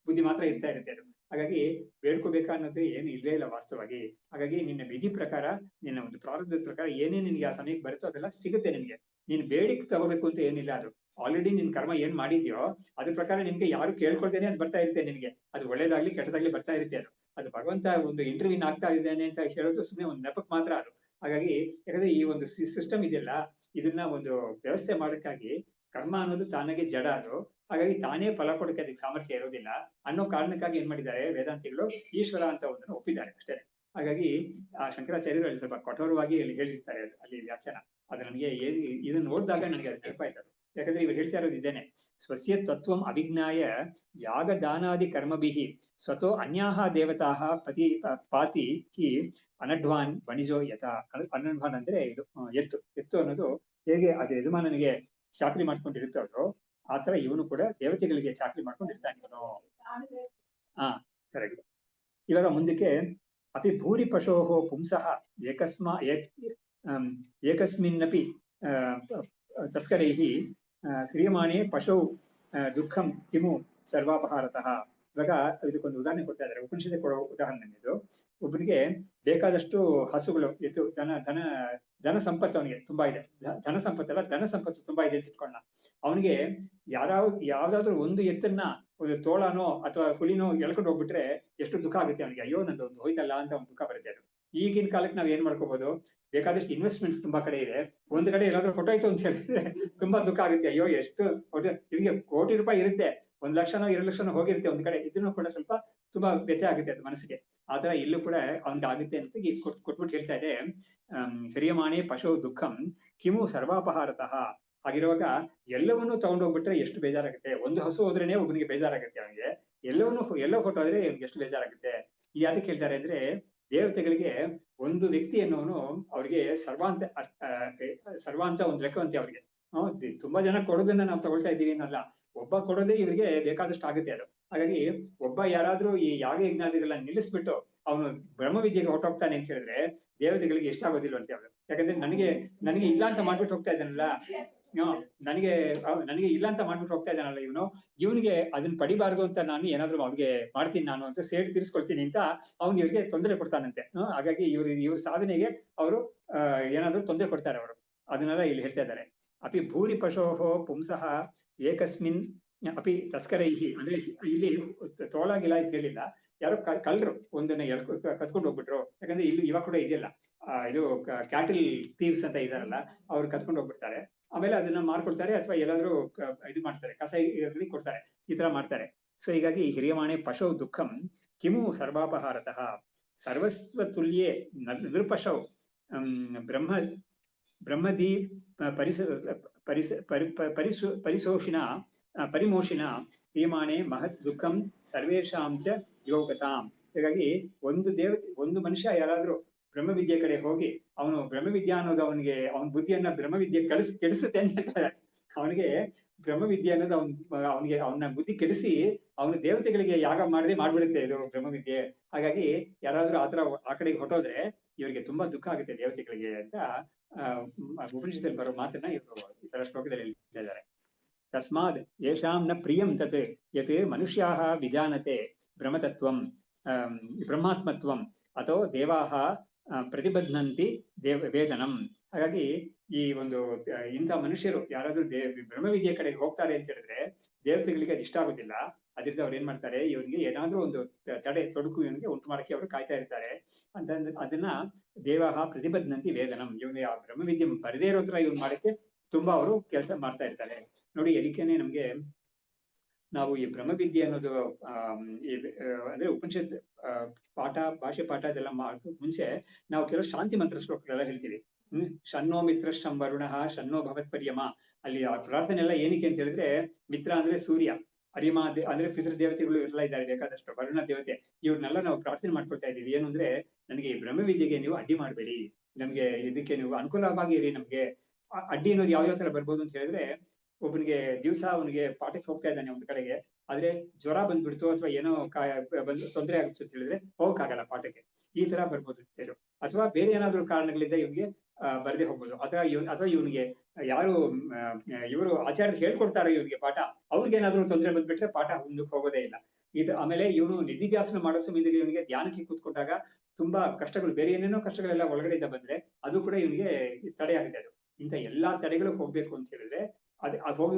ಬುದ್ಧಿ ಮಾತ್ರ ಇರ್ತಾ ಇರುತ್ತೆ ಅದು. ಹಾಗಾಗಿ ಬೇಡ್ಕೋಬೇಕಾ ಅನ್ನೋದು ಏನು ಇಲ್ವೇ ಇಲ್ಲ ವಾಸ್ತವವಾಗಿ. ಹಾಗಾಗಿ ನಿನ್ನ ವಿಧಿ ಪ್ರಕಾರ, ನಿನ್ನ ಒಂದು ಪ್ರಾರಬ್ಧದ ಪ್ರಕಾರ ಏನೇ ನಿನ್ಗೆ ಆ ಸಮಯಕ್ಕೆ ಬರುತ್ತೋ ಅದೆಲ್ಲ ಸಿಗುತ್ತೆ ನಿನ್ಗೆ. ನೀನ್ ಬೇಡಿಕೆ ತಗೋಬೇಕು ಅಂತ ಏನಿಲ್ಲ. ಅದು ಆಲ್ರೆಡಿ ನಿನ್ ಕರ್ಮ ಏನ್ ಮಾಡಿದ್ಯೋ ಅದ್ರ ಪ್ರಕಾರ ನಿನ್ಗೆ ಯಾರು ಕೇಳ್ಕೊಳ್ತೇನೆ ಅದು ಬರ್ತಾ ಇರುತ್ತೆ ನಿನ್ಗೆ. ಅದು ಒಳ್ಳೇದಾಗ್ಲಿ ಕೆಟ್ಟದಾಗ್ಲಿ ಬರ್ತಾ ಇರುತ್ತೆ. ಅದು ಭಗವಂತ ಒಂದು ಇಂಟರ್ವ್ಯೂನ್ ಆಗ್ತಾ ಇದ್ದೇನೆ ಅಂತ ಹೇಳೋದು ಸುಮ್ಮನೆ ಒಂದು ನೆಪಕ್ ಮಾತ್ರ ಅದು. ಹಾಗಾಗಿ ಯಾಕಂದ್ರೆ ಈ ಒಂದು ಸಿಸ್ಟಮ್ ಇದೆಯಲ್ಲ, ಇದನ್ನ ಒಂದು ವ್ಯವಸ್ಥೆ ಮಾಡಕ್ಕಾಗಿ, ಕರ್ಮ ಅನ್ನೋದು ತಾನಾಗೆ ಜಡ ಅದು, ಹಾಗಾಗಿ ತಾನೇ ಫಲ ಕೊಡಕ್ಕೆ ಅದಕ್ಕೆ ಸಾಮರ್ಥ್ಯ ಇರೋದಿಲ್ಲ ಅನ್ನೋ ಕಾರಣಕ್ಕಾಗಿ ಏನ್ ಮಾಡಿದ್ದಾರೆ ವೇದಾಂತಿಗಳು ಈಶ್ವರ ಅಂತ ಒಂದನ್ನು ಒಪ್ಪಿದ್ದಾರೆ ಅಷ್ಟೇ. ಹಾಗಾಗಿ ಆ ಶಂಕರಾಚಾರ್ಯರು ಅಲ್ಲಿ ಸ್ವಲ್ಪ ಕಠೋರವಾಗಿ ಅಲ್ಲಿ ಹೇಳಿರ್ತಾರೆ ಅಲ್ಲಿ ವ್ಯಾಖ್ಯಾನ. ಅದು ನನಗೆ ಇದನ್ನ ನೋಡಿದಾಗ ನನಗೆ ಅದು ನೆನಪಾಯ್ತು. ಯಾಕಂದ್ರೆ ಇವ್ರು ಹೇಳ್ತಾ ಇರೋದು ಇದೇನೆ, ಸ್ವಸ್ಯ ತತ್ವಂ ಅಭಿಜ್ಞಾಯ ಯಾಗ ದಾನಾದಿ ಕರ್ಮಭಿಃ ಸ್ವತೋ ಅನ್ಯಾಹ ದೇವತಾಃ ಪಾತಿ ಹಿ ಅನಡ್ವಾನ್ ವಣಿಜೋ ಯಥಾ. ಅನಡ್ವಾನ್ ಅಂದ್ರೆ ಇದು ಎತ್ತು ಅನ್ನೋದು ಹೇಗೆ ಅದು ಯಜಮಾನನಿಗೆ ಚಾಕ್ರಿ ಮಾಡ್ಕೊಂಡಿರುತ್ತೋ ಆತರ ಇವನು ಕೂಡ ದೇವತೆಗಳಿಗೆ ಚಾಕ್ರಿ ಮಾಡ್ಕೊಂಡಿರ್ತಾನೆ ಇವನು. ಕರೆಕ್ಟ್. ಇವಾಗ ಮುಂದಕ್ಕೆ ಅಪಿ ಭೂರಿ ಪಶೋಹೋ ಪುಂಸಃ ಏಕಸ್ಮಿನ್ನಪಿ ತಸ್ಕರೈಃ ಕ್ರಿಯಮಾಣೆ ಪಶೌ ದುಃಖಂ ಕಿಮು ಸರ್ವಾಪಹಾರತಃ. ಇವಾಗ ಇದಕ್ಕೊಂದು ಉದಾಹರಣೆ ಕೊಡ್ತಾ ಇದ್ದಾರೆ, ಉಪನಿಷತ್ ಕೊಡೋ ಉದಾಹರಣೆ ಇದು. ಒಬ್ಬನಿಗೆ ಬೇಕಾದಷ್ಟು ಹಸುಗಳು ಇತ್ತು, ಧನ ಸಂಪತ್ತು ಅವನಿಗೆ ತುಂಬಾ ಇದೆ. ಧನ ಸಂಪತ್ತಲ್ಲ, ಧನ ಸಂಪತ್ತು ತುಂಬಾ ಇದೆ ಅಂತ ಇಟ್ಕೊಳ್ಳೋಣ. ಅವನಿಗೆ ಯಾವ್ದಾದ್ರು ಒಂದು ಎತ್ತನ್ನ, ಒಂದು ತೋಳನೋ ಅಥವಾ ಹುಲಿನೋ ಎಳ್ಕೊಂಡು ಹೋಗ್ಬಿಟ್ರೆ ಎಷ್ಟು ದುಃಖ ಆಗುತ್ತೆ ಅವನಿಗೆ. ಅಯ್ಯೋ ನಂದು ಒಂದು ಹೋಯ್ತಲ್ಲ ಅಂತ ಒಂದು ದುಃಖ ಬರುತ್ತೆ. ಅದು ಈಗಿನ ಕಾಲಕ್ಕೆ ನಾವ್ ಏನ್ ಮಾಡ್ಕೋಬಹುದು, ಬೇಕಾದಷ್ಟು ಇನ್ವೆಸ್ಟ್ಮೆಂಟ್ಸ್ ತುಂಬಾ ಕಡೆ ಇದೆ. ಒಂದ್ ಕಡೆ ಏನಾದ್ರು ಹೊಟ್ಟೋಯ್ತು ಅಂತ ಹೇಳಿದ್ರೆ ತುಂಬಾ ದುಃಖ ಆಗುತ್ತೆ. ಅಯ್ಯೋ ಎಷ್ಟು ಇವರಿಗೆ ಕೋಟಿ ರೂಪಾಯಿ ಇರುತ್ತೆ, 1 ಲಕ್ಷನೋ 2 ಲಕ್ಷನೋ ಹೋಗಿರುತ್ತೆ ಒಂದ್ ಕಡೆ, ಇದನ್ನು ಕೂಡ ಸ್ವಲ್ಪ ತುಂಬಾ ವ್ಯಥೆ ಆಗುತ್ತೆ ಅದು ಮನಸ್ಸಿಗೆ. ಆತರ ಇಲ್ಲೂ ಕೂಡ ಅವ್ನಿಗೆ ಆಗುತ್ತೆ ಅಂತ ಕೊಟ್ಬಿಟ್ಟು ಹೇಳ್ತಾ ಇದೆ, ಹ್ರಿಯಮಾಣೆ ಪಶು ದುಃಖಂ ಕಿಮು ಸರ್ವಾಪಹಾರತಃ. ಹಾಗಿರುವಾಗ ಎಲ್ಲವನ್ನೂ ತಗೊಂಡೋಗ್ಬಿಟ್ರೆ ಎಷ್ಟು ಬೇಜಾರಾಗುತ್ತೆ. ಒಂದು ಹಸು ಹೋದ್ರೇನೆ ಒಬ್ಬನಿಗೆ ಬೇಜಾರಾಗುತ್ತೆ ಅವನಿಗೆ, ಎಲ್ಲೋ ಹೊಟ್ಟೋದ್ರೆ ಎಷ್ಟು ಬೇಜಾರಾಗುತ್ತೆ. ಯಾವ್ದಕ್ಕೆ ಹೇಳ್ತಾರೆ ಅಂದ್ರೆ, ದೇವತೆಗಳಿಗೆ ಒಂದು ವ್ಯಕ್ತಿ ಅನ್ನೋನು ಅವ್ರಿಗೆ ಸರ್ವಾಂತ ಒಂದು ಲೆಕ್ಕವಂತೆ ಅವ್ರಿಗೆ. ತುಂಬಾ ಜನ ಕೊಡೋದನ್ನ ನಾವು ತಗೊಳ್ತಾ ಇದ್ದೀವಿ ಅನ್ನಲ್ಲ, ಒಬ್ಬ ಕೊಡೋದೇ ಇವರಿಗೆ ಬೇಕಾದಷ್ಟು ಆಗುತ್ತೆ ಅದು. ಹಾಗಾಗಿ ಒಬ್ಬ ಯಾರಾದ್ರೂ ಈ ಯಾಗ ಯಜ್ಞಾದಿಗಳನ್ನ ನಿಲ್ಲಿಸ್ಬಿಟ್ಟು ಅವನು ಬ್ರಹ್ಮವಿದ್ಯೆಗೆ ಹೊರಟೋಗ್ತಾನೆ ಅಂತ ಹೇಳಿದ್ರೆ ದೇವತೆಗಳಿಗೆ ಎಷ್ಟಾಗೋದಿಲ್ವಂತೆ ಅವ್ರು. ಯಾಕಂದ್ರೆ ನನಗೆ ಇಲ್ಲ ಅಂತ ಮಾಡ್ಬಿಟ್ಟು ಹೋಗ್ತಾ ಇದ್ದಾನಲ್ಲ, ನನಗೆ ಇಲ್ಲ ಅಂತ ಮಾಡ್ಬಿಟ್ಟು ಹೋಗ್ತಾ ಇದ್ದಾನಲ್ಲ ಇವನಿಗೆ ಅದನ್ನ ಪಡಿಬಾರ್ದು ಅಂತ ನಾನು ಏನಾದ್ರು ಅವ್ರಿಗೆ ಮಾಡ್ತೀನಿ ನಾನು ಅಂತ ಸೇಡ್ ತೀರಿಸ್ಕೊಳ್ತೀನಿ ಅಂತ ಅವ್ನು ಇವ್ರಿಗೆ ತೊಂದರೆ ಕೊಡ್ತಾನಂತೆ. ಹಾಗಾಗಿ ಇವ್ರ ಸಾಧನೆಗೆ ಅವರು ಏನಾದ್ರು ತೊಂದರೆ ಕೊಡ್ತಾರೆ ಅವರು. ಅದನ್ನೆಲ್ಲ ಇಲ್ಲಿ ಹೇಳ್ತಾ ಇದ್ದಾರೆ. ಅಪಿ ಭೂರಿ ಪಶೋಹೋ ಪುಂಸಃ ಏಕಸ್ಮಿನ್ ಅಪಿ ತಸ್ಕರೈಹಿ. ಅಂದ್ರೆ ಇಲ್ಲಿ ತೋಳಾಗಿಲ್ಲ ಅಂತ ಹೇಳಿಲ್ಲ, ಯಾರೋ ಕಳ್ಳರು ಒಂದನ್ನ ಕತ್ಕೊಂಡು ಹೋಗ್ಬಿಟ್ರು. ಯಾಕಂದ್ರೆ ಇಲ್ಲಿ ಇವಾಗ ಕೂಡ ಇದೆಯಲ್ಲ, ಇದು ಕ್ಯಾಟಲ್ ಥೀವ್ಸ್ ಅಂತ ಇದಾರಲ್ಲ, ಅವ್ರು ಕತ್ಕೊಂಡು ಹೋಗ್ಬಿಡ್ತಾರೆ. ಆಮೇಲೆ ಅದನ್ನ ಮಾರ್ಕೊಡ್ತಾರೆ ಅಥವಾ ಎಲ್ಲಾದ್ರೂ ಇದು ಮಾಡ್ತಾರೆ, ಕಸ ಕೊಡ್ತಾರೆ, ಈ ತರ ಮಾಡ್ತಾರೆ. ಸೊ ಹೀಗಾಗಿ ಹಿರಿಯಮಾಣೆ ಪಶೌ ದುಃಖಂ ಕಿಮು ಸರ್ವಾಪಹಾರತಃ ಸರ್ವಸ್ವತುಲ್ಯೇ ನೃಪಶೌ ಬ್ರಹ್ಮ ಬ್ರಹ್ಮದಿ ಪರಿಸ ಪರಿಸ ಪರಿಸು ಪರಿಶೋಷಿಣ ಪರಿಮೋಷಿಣ ಹಿರಿಯಮಾಣೆ ಮಹತ್ ದುಃಖಂ ಸರ್ವೇಷಾಂ ಚ ಯೋಗಸಾಂ. ಹೀಗಾಗಿ ಒಂದು ಮನುಷ್ಯ ಯಾರಾದ್ರೂ ಬ್ರಹ್ಮವಿದ್ಯೆ ಕಡೆ ಹೋಗಿ ಅವನು ಬ್ರಹ್ಮವಿದ್ಯಾ ಅನ್ನೋದು ಅವನ ಬುದ್ಧಿಯನ್ನ ಬ್ರಹ್ಮವಿದ್ಯೆ ಕೆಡಿಸುತ್ತೆ ಅಂತ ಹೇಳ್ತಾರೆ. ಅವನಿಗೆ ಬ್ರಹ್ಮವಿದ್ಯೆ ಅನ್ನೋದು ಅವನ ಬುದ್ಧಿ ಕೆಡಿಸಿ ಅವನು ದೇವತೆಗಳಿಗೆ ಯಾಗ ಮಾಡದೆ ಮಾಡ್ಬಿಡುತ್ತೆ ಇದು ಬ್ರಹ್ಮವಿದ್ಯೆ. ಹಾಗಾಗಿ ಯಾರಾದ್ರೂ ಆ ಕಡೆಗೆ ಹೊಟ್ಟೋದ್ರೆ ಇವರಿಗೆ ತುಂಬಾ ದುಃಖ ಆಗುತ್ತೆ ದೇವತೆಗಳಿಗೆ ಅಂತ ಉಪನಿಷತ್ತಲ್ಲಿ ಬರೋ ಮಾತನ್ನ ಇವರು ಈ ತರ ಶ್ಲೋಕದಲ್ಲಿ ಹೇಳ್ತಾ ಇದ್ದಾರೆ. ತಸ್ಮಾದ್ ಯೇಷಾಂ ನ ಪ್ರಿಯಂ ತತ್ ಯತ್ ಮನುಷ್ಯಾಃ ವಿಜಾನತೆ ಬ್ರಹ್ಮತತ್ವಂ ಬ್ರಹ್ಮಾತ್ಮತ್ವಂ ಅಥೋ ದೇವಾಃ ಪ್ರತಿಬಧ್ನಂತಿ ವೇದನಂ. ಹಾಗಾಗಿ ಈ ಒಂದು ಇಂಥ ಮನುಷ್ಯರು ಯಾರಾದ್ರೂ ಬ್ರಹ್ಮವಿದ್ಯೆ ಕಡೆಗೆ ಹೋಗ್ತಾರೆ ಅಂತ ಹೇಳಿದ್ರೆ ದೇವತೆಗಳಿಗೆ ಅದು ಇಷ್ಟ ಆಗೋದಿಲ್ಲ. ಅದರಿಂದ ಅವ್ರು ಏನ್ ಮಾಡ್ತಾರೆ, ಇವನಿಗೆ ಏನಾದ್ರೂ ಒಂದು ತೊಡಕು ಇವನಿಗೆ ಉಂಟು ಮಾಡಕ್ಕೆ ಅವರು ಕಾಯ್ತಾ ಇರ್ತಾರೆ. ಅದನ್ನ ದೇವಾಃ ಪ್ರತಿಬಧ್ನಂತಿ ವೇದನಂ. ಇವನಿಗೆ ಆ ಬ್ರಹ್ಮವಿದ್ಯೆ ಬರದೇ ಇರೋ ತರ ಇವನ್ ಮಾಡಕ್ಕೆ ತುಂಬಾ ಅವರು ಕೆಲಸ ಮಾಡ್ತಾ ಇರ್ತಾರೆ. ನೋಡಿ, ಅದಕ್ಕೇನೆ ನಮ್ಗೆ ನಾವು ಈ ಬ್ರಹ್ಮವಿದ್ಯೆ ಅನ್ನೋದು ಅಂದ್ರೆ ಉಪನಿಷತ್ ಭಾಷೆ ಪಾಠ ಅದೆಲ್ಲ ಮುಂಚೆ ನಾವು ಕೆಲವು ಶಾಂತಿ ಮಂತ್ರ ಶ್ಲೋಕಗಳೆಲ್ಲ ಹೇಳ್ತೀವಿ. ಶನ್ನೋ ಮಿತ್ರ ಶಂ ವರುಣಃ ಶನ್ನೋ ಭವತ್ಪರ್ಯಮ. ಅಲ್ಲಿ ಆ ಪ್ರಾರ್ಥನೆ ಎಲ್ಲ ಏನಕ್ಕೆ ಅಂತ ಹೇಳಿದ್ರೆ, ಮಿತ್ರ ಅಂದ್ರೆ ಸೂರ್ಯ, ಅರಿಮ ಅಂದ್ರೆ ಪಿತೃ ದೇವತೆಗಳು ಎಲ್ಲ ಇದ್ದಾರೆ ಬೇಕಾದಷ್ಟು, ವರುಣ ದೇವತೆ, ಇವ್ರನ್ನೆಲ್ಲ ನಾವು ಪ್ರಾರ್ಥನೆ ಮಾಡ್ಕೊಳ್ತಾ ಇದ್ದೀವಿ. ಏನು ಅಂದ್ರೆ, ನನಗೆ ಈ ಬ್ರಹ್ಮವಿದ್ಯೆಗೆ ನೀವು ಅಡ್ಡಿ ಮಾಡಬೇಡಿ, ನಮ್ಗೆ ಇದಕ್ಕೆ ನೀವು ಅನುಕೂಲವಾಗಿ ಇರಿ. ನಮ್ಗೆ ಅಡ್ಡಿ ಅನ್ನೋದು ಯಾವ್ಯಾವ ತರ ಬರ್ಬೋದು ಅಂತ ಹೇಳಿದ್ರೆ, ಒಬ್ಬನಿಗೆ ದಿವಸ ಅವನಿಗೆ ಪಾಠಕ್ಕೆ ಹೋಗ್ತಾ ಇದ್ದಾನೆ ಒಂದು ಕಡೆಗೆ, ಆದ್ರೆ ಜ್ವರ ಬಂದ್ಬಿಡ್ತು ಅಥವಾ ಏನೋ ಬಂದು ತೊಂದರೆ ಆಗುತ್ತೆ ಅಂತ ಹೇಳಿದ್ರೆ ಹೋಗಕ್ಕಾಗಲ್ಲ ಪಾಠಕ್ಕೆ, ಈ ತರ ಬರ್ಬೋದು ಇದು. ಅಥವಾ ಬೇರೆ ಏನಾದ್ರು ಕಾರಣಗಳಿಂದ ಇವನಿಗೆ ಬರದೆ ಹೋಗ್ಬೋದು. ಅಥವಾ ಇವನಿಗೆ ಯಾರು ಇವರು ಆಚಾರ್ಯರು ಹೇಳ್ಕೊಡ್ತಾರೆ ಇವನಿಗೆ ಪಾಠ, ಅವ್ರಿಗೇನಾದ್ರೂ ತೊಂದರೆ ಬಂದ್ಬಿಟ್ರೆ ಪಾಠ ಮುಂದಕ್ಕೆ ಹೋಗೋದೇ ಇಲ್ಲ. ಆಮೇಲೆ ಇವನು ನಿಧಿಧ್ಯಾಸನ ಮಾಡೋ ಸಮಯದಲ್ಲಿ ಇವನಿಗೆ ಧ್ಯಾನಕ್ಕೆ ಕೂತ್ಕೊಂಡಾಗ ತುಂಬಾ ಕಷ್ಟಗಳು, ಬೇರೆ ಏನೇನೋ ಕಷ್ಟಗಳೆಲ್ಲ ಒಳಗಡೆಯಿಂದ ಬಂದ್ರೆ ಅದು ಕೂಡ ಇವನಿಗೆ ತಡೆ ಆಗಿದೆ. ಅದು ಇಂಥ ಎಲ್ಲಾ ತಡೆಗಳು ಹೋಗ್ಬೇಕು ಅಂತ ಹೇಳಿದ್ರೆ ಅದು ಹೋಗಿ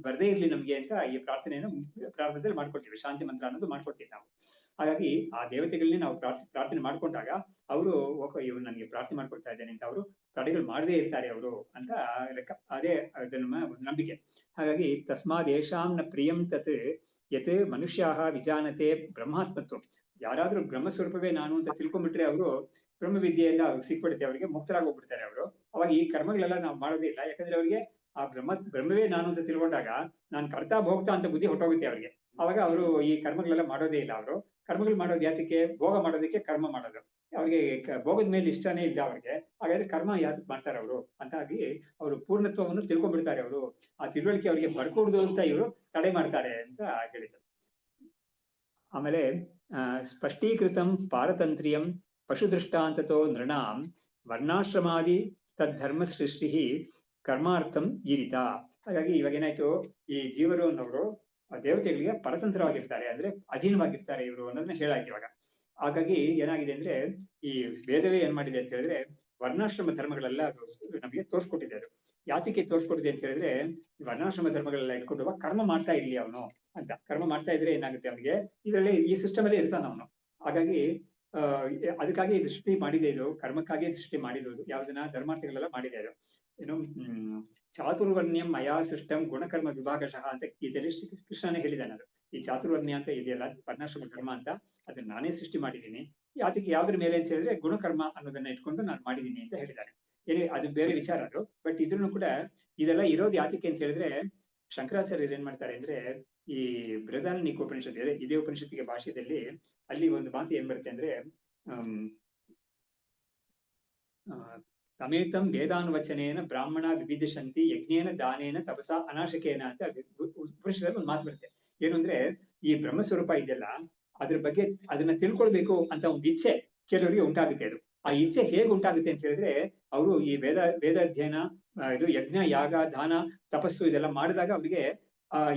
ಬರ್ದೇ ಇರ್ಲಿ ನಮ್ಗೆ ಅಂತ ಈ ಪ್ರಾರ್ಥನೆಯನ್ನು ಪ್ರಾರಂಭದಲ್ಲಿ ಮಾಡ್ಕೊಳ್ತೀವಿ. ಶಾಂತಿ ಮಂತ್ರ ಅನ್ನೋದು ಮಾಡ್ಕೊಳ್ತೀವಿ ನಾವು. ಹಾಗಾಗಿ ಆ ದೇವತೆಗಳನ್ನೇ ನಾವು ಪ್ರಾರ್ಥನೆ ಮಾಡ್ಕೊಂಡಾಗ ಅವರು ಇವ್ರು ನನಗೆ ಪ್ರಾರ್ಥನೆ ಮಾಡ್ಕೊಳ್ತಾ ಇದ್ದೇನೆ ಅಂತ ಅವರು ತಡೆಗಳು ಮಾಡದೇ ಇರ್ತಾರೆ ಅವರು ಅಂತ ಅದೇ ನಮ್ಮ ನಂಬಿಕೆ. ಹಾಗಾಗಿ ತಸ್ಮಾದ್ ಯೇಷಾಂ ನ ಪ್ರಿಯಂ ತತ್ ಯತ್ ಮನುಷ್ಯಾಃ ವಿಜಾನತೆ ಬ್ರಹ್ಮಾತ್ಮತ್ವ. ಯಾರಾದ್ರೂ ಬ್ರಹ್ಮಸ್ವರೂಪವೇ ನಾನು ಅಂತ ತಿಳ್ಕೊಂಡ್ಬಿಟ್ರೆ ಅವರು ಬ್ರಹ್ಮವಿದ್ಯೆಯಿಂದ ಸಿಕ್ಬಿಡುತ್ತೆ, ಅವರಿಗೆ ಮುಕ್ತರಾಗೋಗ್ಬಿಡ್ತಾರೆ ಅವರು. ಅವಾಗ ಈ ಕರ್ಮಗಳೆಲ್ಲ ನಾವು ಮಾಡೋದೇ ಇಲ್ಲ. ಯಾಕಂದ್ರೆ ಅವರಿಗೆ ಆ ಬ್ರಹ್ಮವೇ ನಾನು ಅಂತ ತಿಳ್ಕೊಂಡಾಗ ನಾನು ಕರ್ತಾ ಭೋಗ್ತಾ ಅಂತ ಬುದ್ಧಿ ಹೊಟ್ಟೋಗುತ್ತೆ ಅವರಿಗೆ. ಅವಾಗ ಅವರು ಈ ಕರ್ಮಗಳೆಲ್ಲ ಮಾಡೋದೇ ಇಲ್ಲ. ಅವರು ಕರ್ಮಗಳು ಮಾಡೋದು ಯಾತಕ್ಕೆ? ಭೋಗ ಮಾಡೋದಕ್ಕೆ ಕರ್ಮ ಮಾಡೋದು. ಅವ್ರಿಗೆ ಭೋಗದ ಮೇಲೆ ಇಷ್ಟನೇ ಇಲ್ಲ ಅವ್ರಿಗೆ. ಹಾಗಾದ್ರೆ ಕರ್ಮ ಯಾತಕ್ಕೆ ಮಾಡ್ತಾರೆ ಅವರು ಅಂತಾಗಿ ಅವರು ಪೂರ್ಣತ್ವವನ್ನು ತಿಳ್ಕೊಂಡ್ಬಿಡ್ತಾರೆ. ಅವರು ಆ ತಿಳುವಳಿಕೆ ಅವರಿಗೆ ಬರ್ಕೂಡ್ದು ಅಂತ ಇವರು ತಡೆ ಮಾಡ್ತಾರೆ ಅಂತ ಹೇಳಿದ್ರು. ಆಮೇಲೆ ಸ್ಪಷ್ಟೀಕೃತಂ ಪಾರತಂತ್ರ್ಯಂ ಪಶುದೃಷ್ಟಾಂತತೋ ನೃಣಾಂ ವರ್ಣಾಶ್ರಮಾದಿ ತದ್ಧರ್ಮ ಸೃಷ್ಟಿ ಕರ್ಮಾರ್ಥಂ ಈರಿತ. ಹಾಗಾಗಿ ಇವಾಗ ಏನಾಯ್ತು, ಈ ಜೀವರು ಅನ್ನೋರು ದೇವತೆಗಳಿಗೆ ಪರತಂತ್ರವಾಗಿರ್ತಾರೆ, ಅಂದ್ರೆ ಅಧೀನವಾಗಿರ್ತಾರೆ ಇವರು ಅನ್ನೋದನ್ನ ಹೇಳಾಯ್ತು ಇವಾಗ. ಹಾಗಾಗಿ ಏನಾಗಿದೆ ಅಂದ್ರೆ, ಈ ವೇದವೇ ಏನ್ ಮಾಡಿದೆ ಅಂತ ಹೇಳಿದ್ರೆ ವರ್ಣಾಶ್ರಮ ಧರ್ಮಗಳೆಲ್ಲ ಅದು ನಮಗೆ ತೋರ್ಸ್ಕೊಟ್ಟಿದೆ. ಅದು ಯಾತಕ್ಕೆ ತೋರ್ಸ್ಕೊಟ್ಟಿದೆ ಅಂತ ಹೇಳಿದ್ರೆ, ವರ್ಣಾಶ್ರಮ ಧರ್ಮಗಳೆಲ್ಲ ಇಟ್ಕೊಂಡು ಕರ್ಮ ಮಾಡ್ತಾ ಇರ್ಲಿ ಅವನು ಅಂತ. ಕರ್ಮ ಮಾಡ್ತಾ ಇದ್ರೆ ಏನಾಗುತ್ತೆ ಅವನಿಗೆ, ಇದರಲ್ಲಿ ಈ ಸಿಸ್ಟಮ್ ಅಲ್ಲೇ ಇರ್ತಾನ ಅವನು. ಹಾಗಾಗಿ ಅದಕ್ಕಾಗಿ ಸೃಷ್ಟಿ ಮಾಡಿದೆ, ಇದು ಕರ್ಮಕ್ಕಾಗಿ ಸೃಷ್ಟಿ ಮಾಡಿದ್ದು. ಯಾವ್ದನ್ನ ಧರ್ಮಾರ್ಥಗಳೆಲ್ಲ ಮಾಡಿದೆ ಅದು. ಏನು ಚಾತುರ್ವರ್ಣ್ಯಂ ಮಯಾ ಸೃಷ್ಟಂ ಗುಣಕರ್ಮ ವಿಭಾಗಶಃ ಅಂತ ಗೀತೆಯಲ್ಲಿ ಕೃಷ್ಣನೇ ಹೇಳಿದಾನೆ. ಅದು ಈ ಚಾತುರ್ವರ್ಣ್ಯ ಅಂತ ಇದೆಯಲ್ಲ ವರ್ಣಾಶ್ರಮ ಧರ್ಮ ಅಂತ, ಅದನ್ನ ನಾನೇ ಸೃಷ್ಟಿ ಮಾಡಿದ್ದೀನಿ. ಅದಕ್ಕೆ ಯಾವ್ದ್ರ ಮೇಲೆ ಅಂತ ಹೇಳಿದ್ರೆ ಗುಣಕರ್ಮ ಅನ್ನೋದನ್ನ ಇಟ್ಕೊಂಡು ನಾನು ಮಾಡಿದ್ದೀನಿ ಅಂತ ಹೇಳಿದ್ದಾರೆ. ಏನೇ ಅದು ಬೇರೆ ವಿಚಾರ ಅದು. ಬಟ್ ಇದ್ರೂ ಕೂಡ ಇದೆಲ್ಲ ಇರೋದು ಯಾತಕ್ಕೆ ಅಂತ ಹೇಳಿದ್ರೆ, ಶಂಕರಾಚಾರ್ಯರು ಏನ್ ಮಾಡ್ತಾರೆ ಅಂದ್ರೆ, ಈ ಬೃಹದಾರಣ್ಯಕ ಉಪನಿಷತ್ ಇದೆ, ಇದೇ ಉಪನಿಷತ್ತಿಗೆ ಭಾಷೆಯಲ್ಲಿ ಅಲ್ಲಿ ಒಂದು ಮಾತು ಏನ್ ಬರುತ್ತೆ ಅಂದ್ರೆ, ತಮೇತಂ ವೇದಾನುವಚನೇನ ಬ್ರಾಹ್ಮಣ ವಿವಿಧಿಷಂತಿ ಯಜ್ಞೇನ ದಾನೇನ ತಪಸಾ ಅನಾಶಕೇನ ಅಂತ ಉಪನಿಷತ್ತಲ್ಲಿ ಒಂದು ಮಾತು ಬರುತ್ತೆ. ಏನು ಅಂದ್ರೆ, ಈ ಬ್ರಹ್ಮಸ್ವರೂಪ ಇದೆಯಲ್ಲ ಅದ್ರ ಬಗ್ಗೆ ಅದನ್ನ ತಿಳ್ಕೊಳ್ಬೇಕು ಅಂತ ಒಂದು ಇಚ್ಛೆ ಕೆಲವರಿಗೆ ಉಂಟಾಗುತ್ತೆ. ಅದು ಆ ಇಚ್ಛೆ ಹೇಗೆ ಉಂಟಾಗುತ್ತೆ ಅಂತ ಹೇಳಿದ್ರೆ, ಅವರು ಈ ವೇದಾಧ್ಯಯನ, ಇದು ಯಜ್ಞ ಯಾಗ ದಾನ ತಪಸ್ಸು ಇದೆಲ್ಲ ಮಾಡಿದಾಗ ಅವರಿಗೆ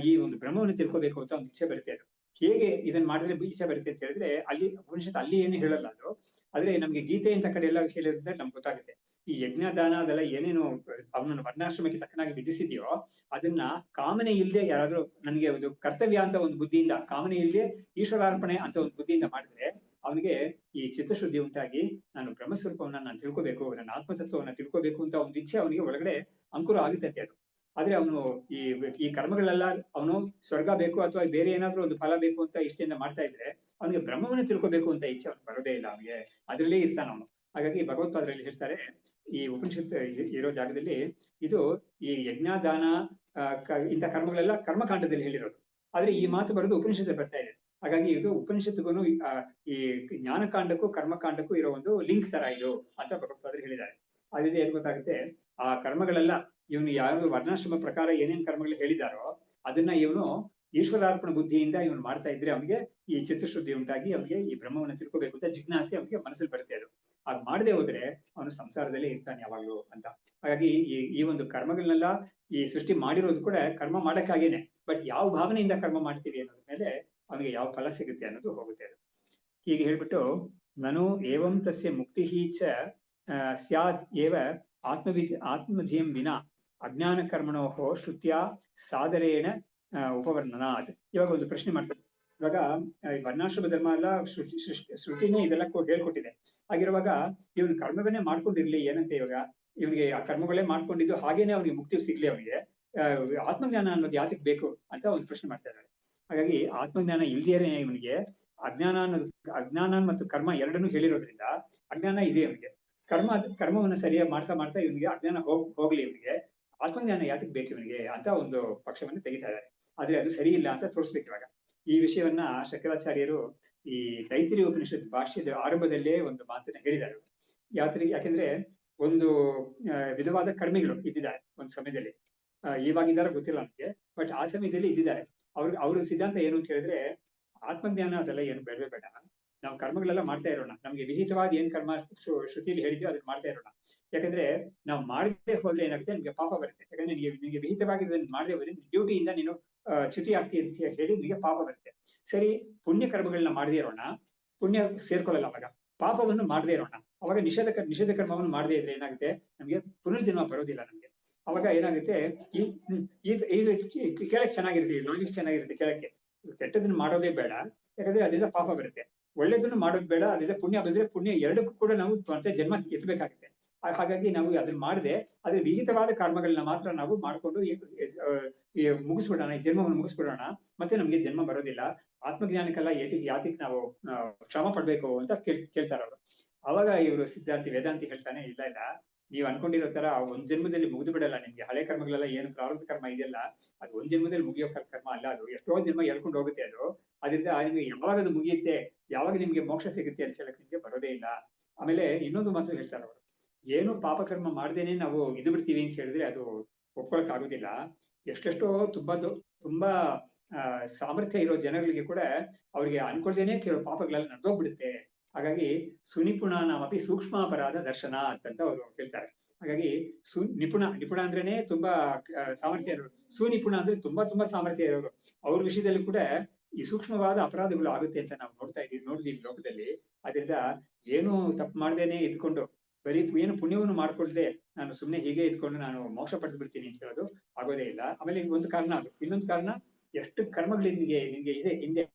ಈ ಒಂದು ಬ್ರಹ್ಮವನ್ನು ತಿಳ್ಕೊಬೇಕು ಅಂತ ಒಂದು ಇಚ್ಛೆ ಬರುತ್ತೆ. ಅದು ಹೇಗೆ ಇದನ್ನ ಮಾಡಿದ್ರೆ ಇಚ್ಛೆ ಬರುತ್ತೆ ಅಂತ ಹೇಳಿದ್ರೆ, ಅಲ್ಲಿ ಉಪನಿಷತ್ ಅಲ್ಲಿ ಏನು ಹೇಳಲ್ಲ ಅದು, ಆದ್ರೆ ನಮ್ಗೆ ಗೀತೆ ಅಂತ ಕಡೆ ಎಲ್ಲ ಹೇಳಿದ್ರೆ ನಮ್ಗೆ ಗೊತ್ತಾಗುತ್ತೆ. ಈ ಯಜ್ಞ ದಾನ ಅದೆಲ್ಲ ಏನೇನು ಅವನನ್ನು ವರ್ಣಾಶ್ರಮಕ್ಕೆ ತಕ್ಕನಾಗಿ ವಿಧಿಸಿದೆಯೋ ಅದನ್ನ ಕಾಮನೆ ಇಲ್ಲದೆ ಯಾರಾದ್ರೂ ನನಗೆ ಒಂದು ಕರ್ತವ್ಯ ಅಂತ ಒಂದು ಬುದ್ಧಿಯಿಂದ, ಕಾಮನೆ ಇಲ್ಲದೆ ಈಶ್ವರಾರ್ಪಣೆ ಅಂತ ಒಂದು ಬುದ್ಧಿಯಿಂದ ಮಾಡಿದ್ರೆ ಅವನಿಗೆ ಈ ಚಿತ್ತಶುದ್ಧಿ ಉಂಟಾಗಿ ನಾನು ಬ್ರಹ್ಮಸ್ವರೂಪವನ್ನ ನಾನು ತಿಳ್ಕೊಬೇಕು, ನನ್ನ ಆತ್ಮತತ್ವವನ್ನ ತಿಳ್ಕೊಬೇಕು ಅಂತ ಒಂದು ಇಚ್ಛೆ ಅವನಿಗೆ ಒಳಗಡೆ ಅಂಕುರ ಆಗುತ್ತೆ. ಅದು ಆದ್ರೆ ಅವನು ಈ ಈ ಕರ್ಮಗಳೆಲ್ಲ ಅವನು ಸ್ವರ್ಗ ಬೇಕು ಅಥವಾ ಬೇರೆ ಏನಾದ್ರೂ ಒಂದು ಫಲ ಬೇಕು ಅಂತ ಇಷ್ಟೆಯಿಂದ ಮಾಡ್ತಾ ಇದ್ರೆ ಅವನಿಗೆ ಬ್ರಹ್ಮವನ್ನು ತಿಳ್ಕೊಬೇಕು ಅಂತ ಇಚ್ಛೆ ಅವ್ನಿಗೆ ಬರೋದೇ ಇಲ್ಲ, ಅವನಿಗೆ ಅದ್ರಲ್ಲೇ ಇರ್ತಾನ ಅವನು. ಹಾಗಾಗಿ ಭಗವತ್ಪಾದರಲ್ಲಿ ಹೇಳ್ತಾರೆ, ಈ ಉಪನಿಷತ್ ಇರೋ ಜಾಗದಲ್ಲಿ ಇದು ಈ ಯಜ್ಞ ದಾನ ಇಂಥ ಕರ್ಮಗಳೆಲ್ಲ ಕರ್ಮಕಾಂಡದಲ್ಲಿ ಹೇಳಿರೋದು. ಆದ್ರೆ ಈ ಮಾತು ಬರೋದು ಉಪನಿಷತ್ ಬರ್ತಾ ಇದೆ. ಹಾಗಾಗಿ ಇದು ಉಪನಿಷತ್ಗೂ ಈ ಜ್ಞಾನಕಾಂಡಕ್ಕೂ ಕರ್ಮಕಾಂಡಕ್ಕೂ ಇರೋ ಒಂದು ಲಿಂಕ್ ತರ ಇದು ಅಂತ ಭಗವತ್ಪಾದರು ಹೇಳಿದ್ದಾರೆ. ಅದಿದೆ ಏನ್ ಗೊತ್ತಾಗುತ್ತೆ, ಆ ಕರ್ಮಗಳೆಲ್ಲ ಇವನು ಯಾವ ವರ್ಣಾಶ್ರಮ ಪ್ರಕಾರ ಏನೇನ್ ಕರ್ಮಗಳು ಹೇಳಿದಾರೋ ಅದನ್ನ ಇವನು ಈಶ್ವರಾರ್ಪಣ ಬುದ್ಧಿಯಿಂದ ಇವನು ಮಾಡ್ತಾ ಇದ್ರೆ ಅವನಿಗೆ ಈ ಚಿತ್ತಶುದ್ಧಿ ಉಂಟಾಗಿ ಅವನಿಗೆ ಈ ಬ್ರಹ್ಮವನ್ನು ತಿಳ್ಕೋಬೇಕು ಅಂತ ಜಿಜ್ಞಾಸೆ ಅವನಿಗೆ ಮನಸ್ಸಲ್ಲಿ ಬರುತ್ತೆ. ಅದು ಹಾಗೆ ಮಾಡದೆ ಹೋದ್ರೆ ಅವನು ಸಂಸಾರದಲ್ಲೇ ಇರ್ತಾನೆ ಯಾವಾಗ್ಲೂ ಅಂತ. ಹಾಗಾಗಿ ಈ ಒಂದು ಕರ್ಮಗಳನ್ನೆಲ್ಲ ಈ ಸೃಷ್ಟಿ ಮಾಡಿರೋದು ಕೂಡ ಕರ್ಮ ಮಾಡಕ್ಕಾಗೇನೆ. ಬಟ್ ಯಾವ ಭಾವನೆಯಿಂದ ಕರ್ಮ ಮಾಡ್ತೀವಿ ಅನ್ನೋದ್ರ ಮೇಲೆ ಅವನಿಗೆ ಯಾವ ಫಲ ಸಿಗುತ್ತೆ ಅನ್ನೋದು ಹೋಗುತ್ತೆ. ಅದು ಹೀಗೆ ಹೇಳ್ಬಿಟ್ಟು, ನನು ಏವಂ ತಸ್ಯ ಮುಕ್ತಿ ಚ ಸ್ಯಾದ್ ಏವ ಆತ್ಮಧಿಯಂ ವಿನಾ ಅಜ್ಞಾನ ಕರ್ಮಣೋಹೋ ಶ್ರುತ್ಯ ಸಾದರೇಣ ಉಪವರ್ಣನಾತ್. ಇವಾಗ ಒಂದು ಪ್ರಶ್ನೆ ಮಾಡ್ತಾರೆ. ಇವಾಗ ವರ್ಣಾಶ್ರಮ ಧರ್ಮ ಎಲ್ಲ ಶ್ರುತಿನೇ ಇದೆಲ್ಲ ಹೇಳ್ಕೊಟ್ಟಿದೆ. ಹಾಗಿರುವಾಗ ಇವನು ಕರ್ಮವನ್ನೇ ಮಾಡ್ಕೊಂಡಿರ್ಲಿ, ಏನಂತೆ ಇವಾಗ ಇವನಿಗೆ ಆ ಕರ್ಮಗಳೇ ಮಾಡ್ಕೊಂಡಿದ್ದು ಹಾಗೇನೆ ಅವನಿಗೆ ಮುಕ್ತಿ ಸಿಗ್ಲಿ, ಅವನಿಗೆ ಆತ್ಮಜ್ಞಾನ ಅನ್ನೋದು ಯಾತಕ್ ಬೇಕು ಅಂತ ಒಂದು ಪ್ರಶ್ನೆ ಮಾಡ್ತಾ ಇದ್ದಾರೆ. ಹಾಗಾಗಿ ಆತ್ಮಜ್ಞಾನ ಇಲ್ದಿಯೇ ಇವನಿಗೆ ಅಜ್ಞಾನ ಮತ್ತು ಕರ್ಮ ಎರಡನ್ನೂ ಹೇಳಿರೋದ್ರಿಂದ ಅಜ್ಞಾನ ಇದೆ ಇವನಿಗೆ. ಕರ್ಮವನ್ನು ಸರಿಯಾಗಿ ಮಾಡ್ತಾ ಇವನಿಗೆ ಅಜ್ಞಾನ ಹೋಗ್ಲಿ, ಇವನಿಗೆ ಆತ್ಮಜ್ಞಾನ ಯಾತಕ್ ಬೇಕು ಇವನಿಗೆ ಅಂತ ಒಂದು ಪಕ್ಷವನ್ನು ತೆಗಿತಾ ಇದ್ದಾರೆ. ಆದ್ರೆ ಅದು ಸರಿ ಇಲ್ಲ ಅಂತ ತೋರಿಸ್ಬೇಕು. ಇವಾಗ ಈ ವಿಷಯವನ್ನ ಶಂಕರಾಚಾರ್ಯರು ಈ ತೈತ್ತಿರೀಯ ಉಪನಿಷತ್ ಭಾಷ್ಯದ ಆರಂಭದಲ್ಲೇ ಒಂದು ಮಾತನ್ನ ಹೇಳಿದ್ದಾರೆ. ಯಾಕೆಂದ್ರೆ ಒಂದು ವಿಧವಾದ ಕರ್ಮಿಗಳು ಇದ್ದಿದ್ದಾರೆ ಒಂದು ಸಮಯದಲ್ಲಿ, ಇವಾಗಿದ್ದಾರ ಗೊತ್ತಿಲ್ಲ ನನಗೆ, ಬಟ್ ಆ ಸಮಯದಲ್ಲಿ ಇದ್ದಿದ್ದಾರೆ. ಅವ್ರ ಸಿದ್ಧಾಂತ ಏನು ಅಂತ ಹೇಳಿದ್ರೆ, ಆತ್ಮಜ್ಞಾನ ಅದೆಲ್ಲ ಏನು ಬೇಡವೇ ಬೇಡ, ನಾವು ಕರ್ಮಗಳೆಲ್ಲ ಮಾಡ್ತಾ ಇರೋಣ, ನಮ್ಗೆ ವಿಹಿತವಾದ ಏನ್ ಕರ್ಮ ಶ್ರುತಿಯಲ್ಲಿ ಹೇಳಿದ್ಯೋ ಅದನ್ನ ಮಾಡ್ತಾ ಇರೋಣ. ಯಾಕಂದ್ರೆ ನಾವು ಮಾಡದೆ ಹೋದ್ರೆ ಏನಾಗುತ್ತೆ, ನಿಮ್ಗೆ ಪಾಪ ಬರುತ್ತೆ. ಯಾಕಂದ್ರೆ ನಿಮಗೆ ವಿಹಿತವಾಗಿ ಮಾಡದೆ ಹೋದ್ರೆ ಡ್ಯೂಟಿಯಿಂದ ನೀನು ಚ್ಯುತಿ ಆಗ್ತಿ ಅಂತ ಹೇಳಿ ನಿಮಗೆ ಪಾಪ ಬರುತ್ತೆ. ಸರಿ, ಪುಣ್ಯ ಕರ್ಮಗಳನ್ನ ಮಾಡದೇ ಇರೋಣ, ಪುಣ್ಯ ಸೇರ್ಕೊಳ್ಳಲ್ಲ. ಅವಾಗ ಪಾಪವನ್ನು ಮಾಡದೇ ಇರೋಣ, ಅವಾಗ ನಿಷೇಧ ಕರ್ಮವನ್ನು ಮಾಡದೇ ಇದ್ರೆ ಏನಾಗುತ್ತೆ, ನಮ್ಗೆ ಪುನರ್ಜನ್ಮ ಬರೋದಿಲ್ಲ ನಮ್ಗೆ. ಅವಾಗ ಏನಾಗುತ್ತೆ, ಈ ಕೇಳಕ್ ಚೆನ್ನಾಗಿರುತ್ತೆ, ಲಾಜಿಕ್ ಚೆನ್ನಾಗಿರುತ್ತೆ ಕೇಳಕ್ಕೆ. ಕೆಟ್ಟದನ್ನ ಮಾಡೋದೇ ಬೇಡ, ಯಾಕಂದ್ರೆ ಅದರಿಂದ ಪಾಪ ಬರುತ್ತೆ. ಒಳ್ಳೇದನ್ನು ಮಾಡೋದು ಬೇಡ, ಅದರಿಂದ ಪುಣ್ಯ ಬಂದ್ರೆ ಪುಣ್ಯ ಎರಡಕ್ಕೂ ಕೂಡ ನಾವು ಮತ್ತೆ ಜನ್ಮ ಎತ್ತಬೇಕಾಗುತ್ತೆ. ಹಾಗಾಗಿ ನಾವು ಅದನ್ನ ಮಾಡದೆ ಅದ್ರ ವಿಹಿತವಾದ ಕರ್ಮಗಳನ್ನ ಮಾತ್ರ ನಾವು ಮಾಡ್ಕೊಂಡು ಮುಗಿಸ್ಬಿಡೋಣ, ಈ ಜನ್ಮವನ್ನು ಮುಗಿಸ್ಬಿಡೋಣ, ಮತ್ತೆ ನಮ್ಗೆ ಜನ್ಮ ಬರೋದಿಲ್ಲ. ಆತ್ಮಜ್ಞಾನಕ್ಕೆಲ್ಲ ಯಾತಿಕ್ ನಾವು ಶ್ರಮ ಪಡ್ಬೇಕು ಅಂತ ಕೇಳ್ತಾರ ಅವರು. ಅವಾಗ ಇವರು ಸಿದ್ಧಾಂತಿ ವೇದಾಂತಿ ಹೇಳ್ತಾನೆ, ಇಲ್ಲ ಇಲ್ಲ, ನೀವ್ ಅನ್ಕೊಂಡಿರೋ ತರ ಒಂದ್ ಜನ್ಮದಲ್ಲಿ ಮುಗಿದು ಬಿಡಲ್ಲ ನಿಮ್ಗೆ. ಹಳೆ ಕರ್ಮಗಳೆಲ್ಲ ಏನು ಪ್ರಾರಬ್ಧ ಕರ್ಮ ಇದೆಯಲ್ಲ, ಅದು ಒಂದ್ ಜನ್ಮದಲ್ಲಿ ಮುಗಿಯೋ ಕರ್ಮ ಅಲ್ಲ, ಅದು ಎಷ್ಟೋ ಜನ್ಮ ಹೇಳ್ಕೊಂಡು ಹೋಗುತ್ತೆ ಅದು. ಅದರಿಂದ ನಿಮ್ಗೆ ಯಾವಾಗ ಅದು ಮುಗಿಯುತ್ತೆ, ಯಾವಾಗ ನಿಮ್ಗೆ ಮೋಕ್ಷ ಸಿಗುತ್ತೆ ಅಂತ ಹೇಳಕ್ ನಿಮ್ಗೆ ಬರೋದೇ ಇಲ್ಲ. ಆಮೇಲೆ ಇನ್ನೊಂದು ಮಾತು ಹೇಳ್ತಾರೆ ಅವರು, ಏನು ಪಾಪಕರ್ಮ ಮಾಡ್ದೇನೆ ನಾವು ಇದು ಬಿಡ್ತೀವಿ ಅಂತ ಹೇಳಿದ್ರೆ ಅದು ಒಪ್ಕೊಳಕ್ ಆಗುದಿಲ್ಲ. ಎಷ್ಟೆಷ್ಟೋ ತುಂಬಾ ಸಾಮರ್ಥ್ಯ ಇರೋ ಜನಗಳಿಗೆ ಕೂಡ ಅವ್ರಿಗೆ ಅನ್ಕೊಳ್ದೇನೆ ಕೆಲವು ಪಾಪಗಳೆಲ್ಲ ನಡೆದೋಗ್ಬಿಡುತ್ತೆ. ಹಾಗಾಗಿ ಸುನಿಪುಣ ನಾಮಪಿ ಸೂಕ್ಷ್ಮಾಪರಾಧ ದರ್ಶನ ಅಂತ ಅವರು ಹೇಳ್ತಾರೆ. ಹಾಗಾಗಿ ನಿಪುಣ ಅಂದ್ರೇನೆ ತುಂಬಾ ಸಾಮರ್ಥ್ಯ ಇರೋರು, ಸುನಿಪುಣ ಅಂದ್ರೆ ತುಂಬಾ ಸಾಮರ್ಥ್ಯ ಇರೋರು. ಅವ್ರ ವಿಷಯದಲ್ಲಿ ಕೂಡ ಈ ಸೂಕ್ಷ್ಮವಾದ ಅಪರಾಧಗಳು ಆಗುತ್ತೆ ಅಂತ ನಾವು ನೋಡಿದೀವಿ ಲೋಕದಲ್ಲಿ. ಅದರಿಂದ ಏನು ತಪ್ಪು ಮಾಡ್ದೇನೆ ಇದ್ಕೊಂಡು ಬರೀ ಏನು ಪುಣ್ಯವನ್ನು ಮಾಡ್ಕೊಳ್ದೆ ನಾನು ಸುಮ್ನೆ ಹೀಗೆ ಇದ್ಕೊಂಡು ನಾನು ಮೋಕ್ಷ ಪಡೆದು ಬಿಡ್ತೀನಿ ಅಂತ ಹೇಳೋದು ಆಗೋದೇ ಇಲ್ಲ. ಆಮೇಲೆ ಒಂದು ಕಾರಣ ಅದು. ಇನ್ನೊಂದು ಕಾರಣ, ಎಷ್ಟು ಕರ್ಮಗಳು ನಿಮ್ಗೆ ಇದೆ ಹಿಂದೆ,